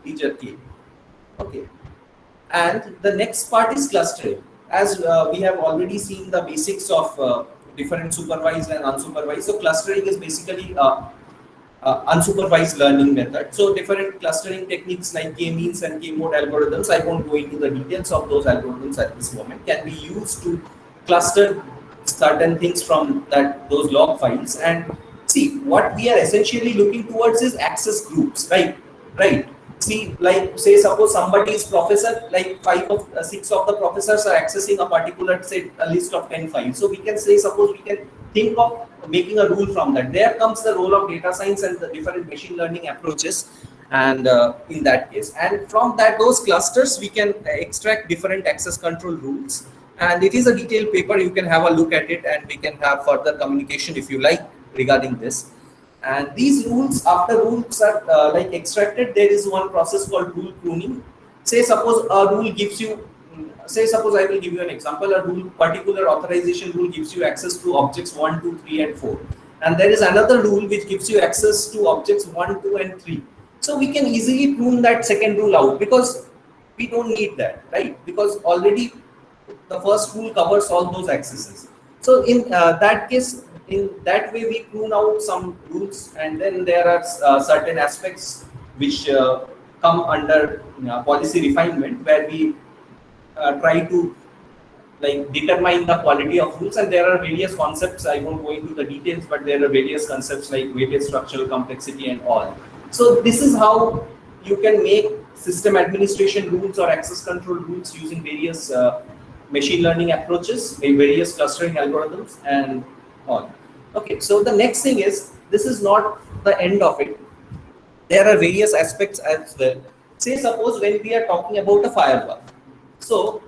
integer k. Okay. And the next part is clustering. As we have already seen the basics of different supervised and unsupervised. So clustering is basically unsupervised learning method. So different clustering techniques like k-means and k-mode algorithms, I won't go into the details of those algorithms at this moment, can be used to cluster certain things from those log files. And see, what we are essentially looking towards is access groups, right? See, like say suppose somebody is professor, like 6 of the professors are accessing a particular, say, a list of 10 files. So we can say, suppose we can think of making a rule from that. There comes the role of data science and the different machine learning approaches, and in that case, and from those clusters we can extract different access control rules. And it is a detailed paper, you can have a look at it, and we can have further communication if you like regarding this. And these rules, after rules are like extracted, there is one process called rule pruning. Say suppose a rule gives you, suppose I will give you an example, a rule, particular authorization rule gives you access to objects 1, 2, 3 and 4. And there is another rule which gives you access to objects 1, 2 and 3. So we can easily prune that second rule out because we don't need that, right? Because already the first rule covers all those accesses. So in that case, in that way we prune out some rules, and then there are certain aspects which come under policy refinement, where we try to like determine the quality of rules. And there are various concepts, I won't go into the details, but there are various concepts like weighted structural complexity and all. So this is how you can make system administration rules or access control rules using various machine learning approaches, various clustering algorithms and all. Okay, so the next thing is, this is not the end of it. There are various aspects as well. Say suppose when we are talking about a firewall. So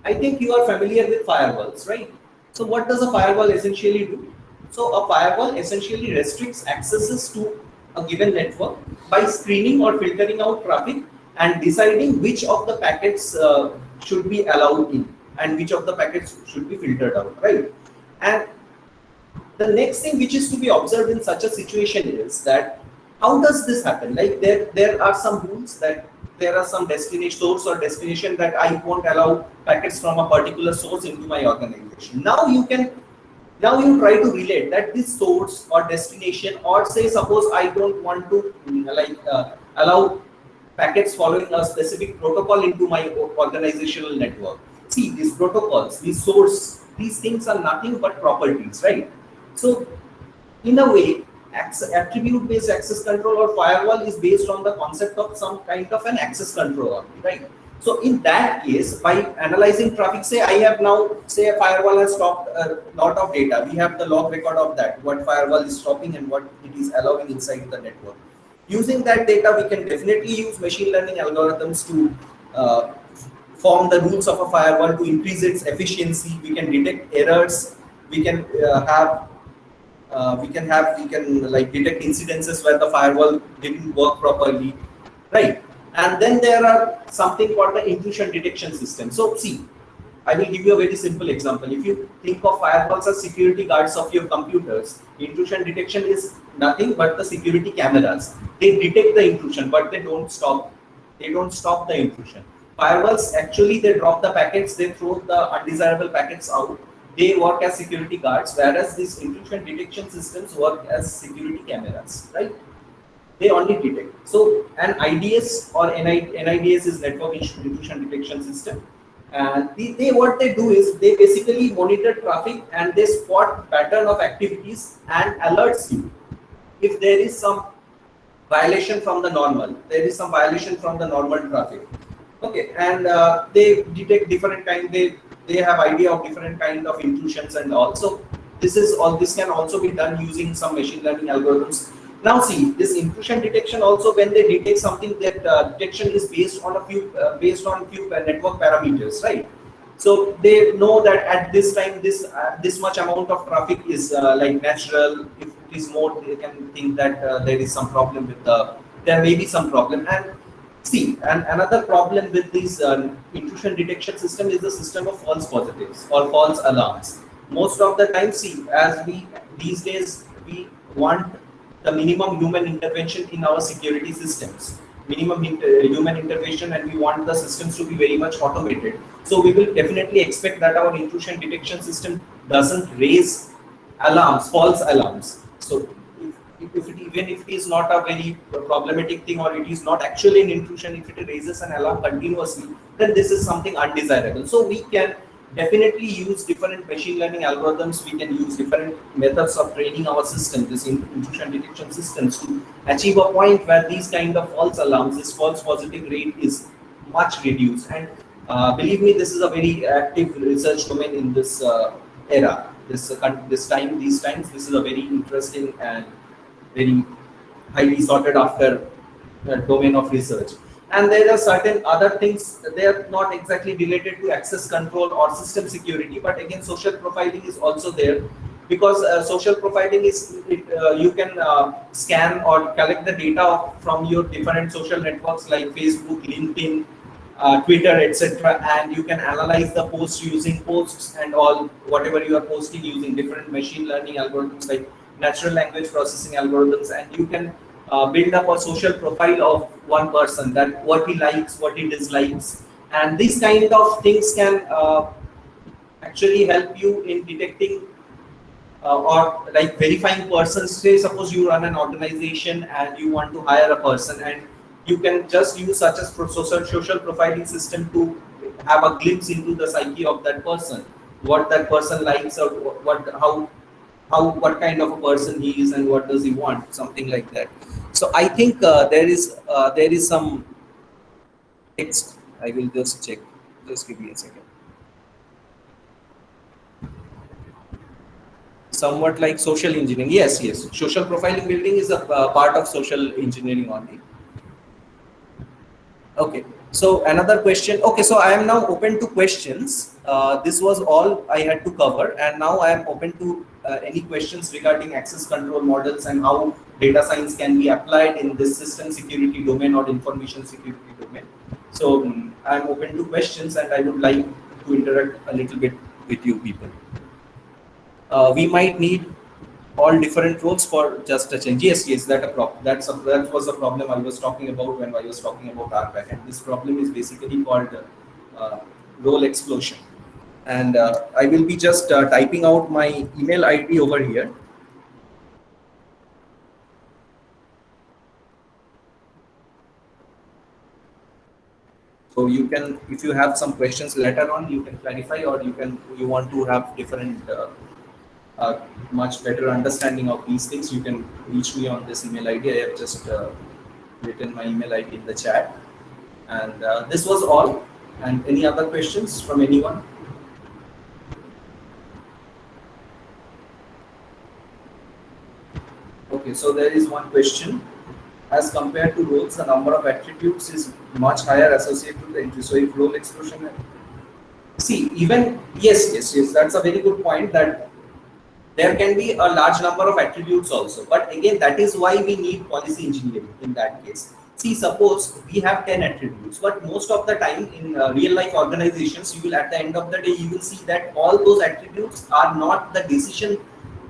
I think you are familiar with firewalls, right? So what does a firewall essentially do? So a firewall essentially restricts accesses to a given network by screening or filtering out traffic and deciding which of the packets should be allowed in and which of the packets should be filtered out, right? And the next thing which is to be observed in such a situation is that how does this happen? Like there are some rules that there are some destination source or destination that I won't allow packets from a particular source into my organization. Now you try to relate that this source or destination, or say suppose I don't want to allow packets following a specific protocol into my organizational network. See, these protocols, these source, these things are nothing but properties, right? So in a way, attribute-based access control or firewall is based on the concept of some kind of an access control, right? So in that case, by analyzing traffic, say I have now, say a firewall has stopped a lot of data. We have the log record of that, what firewall is stopping and what it is allowing inside the network. Using that data, we can definitely use machine learning algorithms to form the rules of a firewall to increase its efficiency. We can detect errors. We can detect incidences where the firewall didn't work properly, right? And then there are something called the intrusion detection system. So see, I will give you a very simple example. If you think of firewalls as security guards of your computers, intrusion detection is nothing but the security cameras. They detect the intrusion, but they don't stop the intrusion. Firewalls actually, they drop the packets, they throw the undesirable packets out. They work as security guards, whereas these intrusion detection systems work as security cameras, right? They only detect. So an IDS or NIDS is network intrusion detection system. And what they do is they basically monitor traffic and they spot pattern of activities and alerts you if there is some violation from the normal. There is some violation from the normal traffic. Okay, and they detect different kind. They have idea of different kind of intrusions and all. So this can also be done using some machine learning algorithms. Now see, this intrusion detection also, when they detect something, that detection is based on a few network parameters, right? So they know that at this time this much amount of traffic is like natural. If it is more, they can think that there is some problem with there may be some problem. And see, and another problem with this intrusion detection system is the system of false positives or false alarms. Most of the time, see, as these days we want the minimum human intervention in our security systems. minimum human intervention, and we want the systems to be very much automated. So we will definitely expect that our intrusion detection system doesn't raise alarms, false alarms. So even if it is not a very problematic thing, or it is not actually an intrusion, if it raises an alarm continuously, then this is something undesirable. So we can definitely use different machine learning algorithms. We can use different methods of training our system, this intrusion detection systems, to achieve a point where these kind of false alarms, this false positive rate is much reduced. And believe me, this is a very active research domain in this era. These times, this is a very interesting and very highly sorted after domain of research. And there are certain other things, they are not exactly related to access control or system security, but again, social profiling is also there, because social profiling is, you can scan or collect the data from your different social networks like Facebook, LinkedIn, Twitter, etc., and you can analyze the posts using posts and all, whatever you are posting, using different machine learning algorithms like natural language processing algorithms, and you can build up a social profile of one person, that what he likes, what he dislikes, and these kind of things can actually help you in detecting or like verifying persons. Say suppose you run an organization and you want to hire a person, and you can just use such as social profiling system to have a glimpse into the psyche of that person, what that person likes, or what kind of a person he is and what does he want, something like that. So I think there is some text. I will just check. Just give me a second. Somewhat like social engineering. Yes. Social profiling building is a part of social engineering only. Okay. So another question. Okay. So I am now open to questions. This was all I had to cover, and now I am open to any questions regarding access control models and how data science can be applied in this system security domain or information security domain. So I am open to questions, and I would like to interact a little bit with you people. We might need all different roles for just a change. Yes, that was a problem I was talking about when I was talking about RBAC, and this problem is basically called role explosion. And I will be just typing out my email ID over here. So you can, if you have some questions later on, you can clarify, or you want to have different much better understanding of these things, you can reach me on this email ID. I have just written my email ID in the chat. And this was all. And any other questions from anyone? Okay, so there is one question. As compared to roles, the number of attributes is much higher associated with the entry. So if role explosion, see, even, yes, that's a very good point, that there can be a large number of attributes also. But again, that is why we need policy engineering in that case. See, suppose we have 10 attributes, but most of the time in real life organizations, you will, at the end of the day, you will see that all those attributes are not the decision.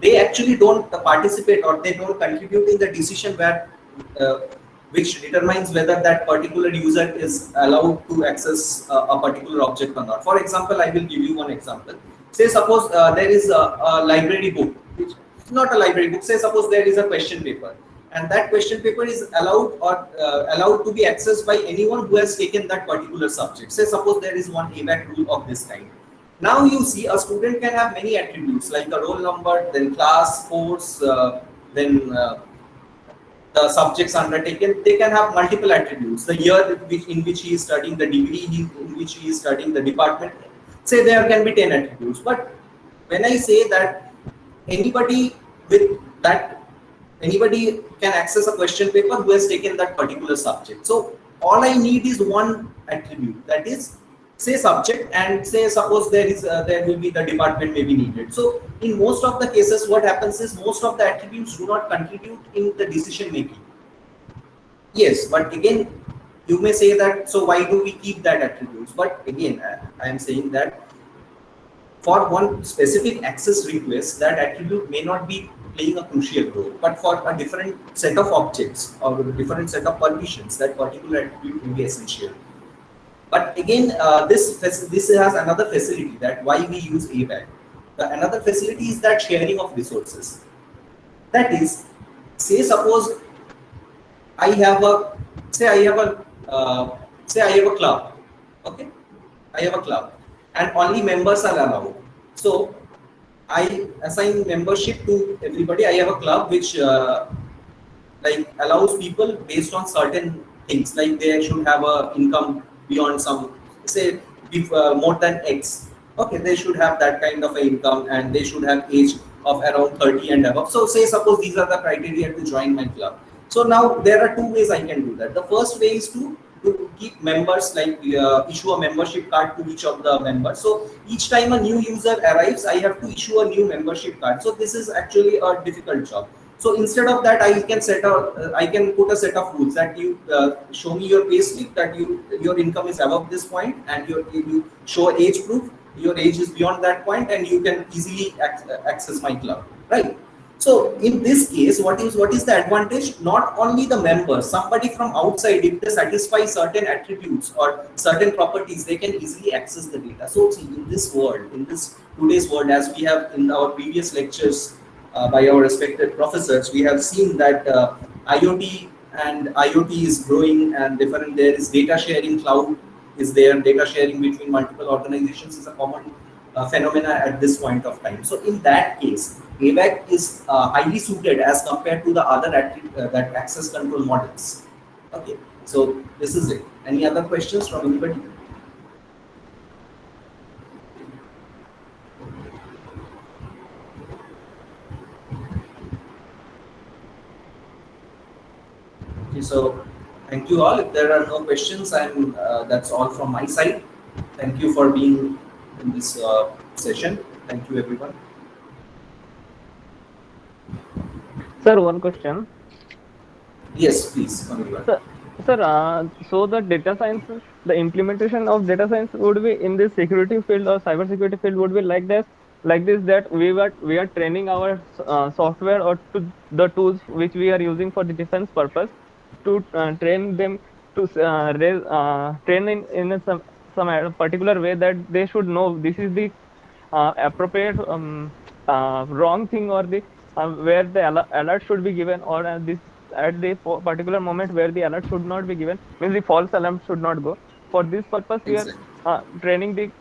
They actually don't participate, or they don't contribute in the decision where which determines whether that particular user is allowed to access a particular object or not. For example, I will give you one example. Say suppose there is a library book, which is not a library book. Say suppose there is a question paper, and that question paper is allowed to be accessed by anyone who has taken that particular subject. Say suppose there is one ABAC rule of this kind. Now you see, a student can have many attributes like the roll number, then class, course, then the subjects undertaken. They can have multiple attributes. The year in which he is studying, the degree in which he is studying, the department. Say there can be 10 attributes. But when I say that anybody can access a question paper who has taken that particular subject. So all I need is one attribute, that is, say subject, and say suppose there will be the department may be needed. So in most of the cases, what happens is most of the attributes do not contribute in the decision making. Yes, but again, you may say that, so why do we keep that attributes? But again, I am saying that for one specific access request, that attribute may not be playing a crucial role, but for a different set of objects or a different set of permissions, that particular attribute will be essential. But again, this has another facility, that why we use ABAC. Another facility is that sharing of resources. That is, say suppose I have a club. Okay, I have a club, and only members are allowed. So I assign membership to everybody. I have a club which like allows people based on certain things, like they should have a income beyond some, say, if more than X. Okay, they should have that kind of a income, and they should have age of around 30 and above. So say suppose these are the criteria to join my club. So now there are two ways I can do that. The first way is to keep members, like issue a membership card to each of the members. So each time a new user arrives, I have to issue a new membership card. So this is actually a difficult job. So instead of that, I can put a set of rules that you show me your payslip, that your income is above this point, and you show age proof, your age is beyond that point, and you can easily access my club, right? So in this case, what is the advantage? Not only the members, somebody from outside, if they satisfy certain attributes or certain properties, they can easily access the data. So see, in this world, in this today's world, as we have in our previous lectures by our respected professors, we have seen that IoT is growing, and different. There is data sharing, cloud is there, data sharing between multiple organizations is a common phenomena at this point of time. So in that case, ABAC is highly suited as compared to the other that access control models. Okay, so this is it. Any other questions from anybody? Okay, so thank you all. If there are no questions, that's all from my side. Thank you for being in this session. Thank you, everyone. Sir, one question. Yes, please. Sir, so the data science, the implementation of data science would be in this security field or cybersecurity field would be like this, that we are training our software or to the tools which we are using for the defense purpose to train them to train in some particular way that they should know this is the appropriate wrong thing, or the where the alert should be given, or this at the particular moment where the alert should not be given, means the false alarm should not go. For this purpose, we are training the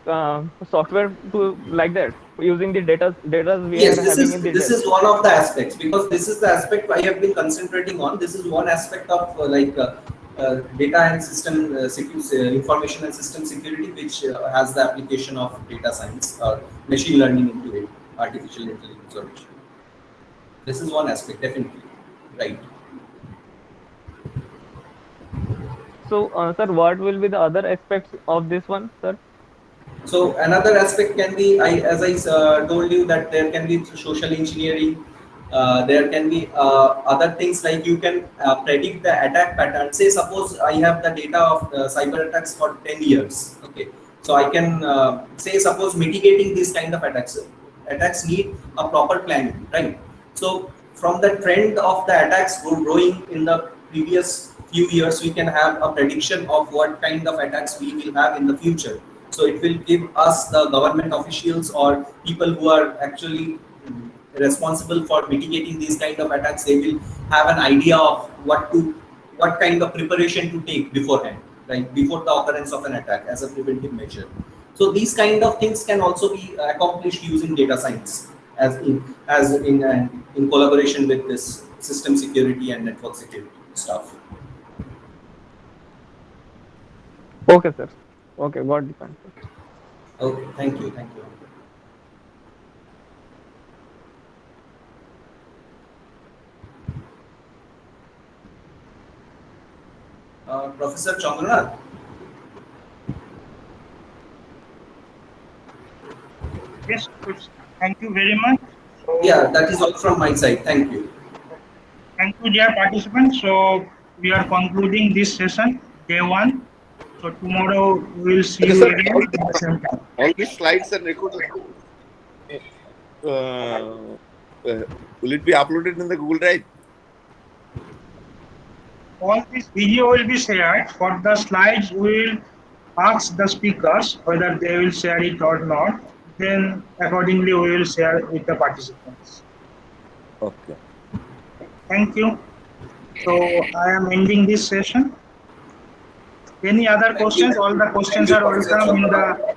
software to like that, using the data we yes, are having in the this is one of the aspects, because this is the aspect I have been concentrating on. This is one aspect of data and system information and system security, which has the application of data science or machine learning into it, artificial intelligence or machine. This is one aspect, definitely, right? So, sir, what will be the other aspects of this one, sir? So another aspect can be, as I told you, that there can be social engineering. There can be other things, like you can predict the attack pattern. Say suppose I have the data of cyber attacks for 10 years. Okay, so I can say suppose mitigating these kind of attacks. Attacks need a proper planning, right? So from the trend of the attacks growing in the previous few years, we can have a prediction of what kind of attacks we will have in the future. So it will give us, the government officials or people who are actually responsible for mitigating these kind of attacks, they will have an idea of what kind of preparation to take beforehand, right, before the occurrence of an attack, as a preventive measure. So these kind of things can also be accomplished using data science, in collaboration with this system security and network security stuff. Okay, sir. Okay, got the point. Okay, thank you. Professor Chandra. Yes, thank you very much. So, yeah, that is all from my side. Thank you. Thank you, dear participants. So we are concluding this session, day 1. So tomorrow we will see you again. All these slides are recorded. will it be uploaded in the Google Drive? All this video will be shared. For the slides, we will ask the speakers whether they will share it or not. Then accordingly, we will share with the participants. Okay. Thank you. So I am ending this session. Any other questions? All the questions are welcome in the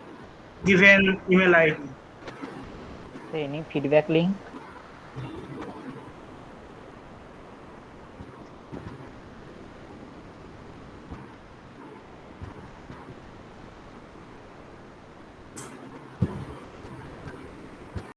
given email ID. Any feedback link?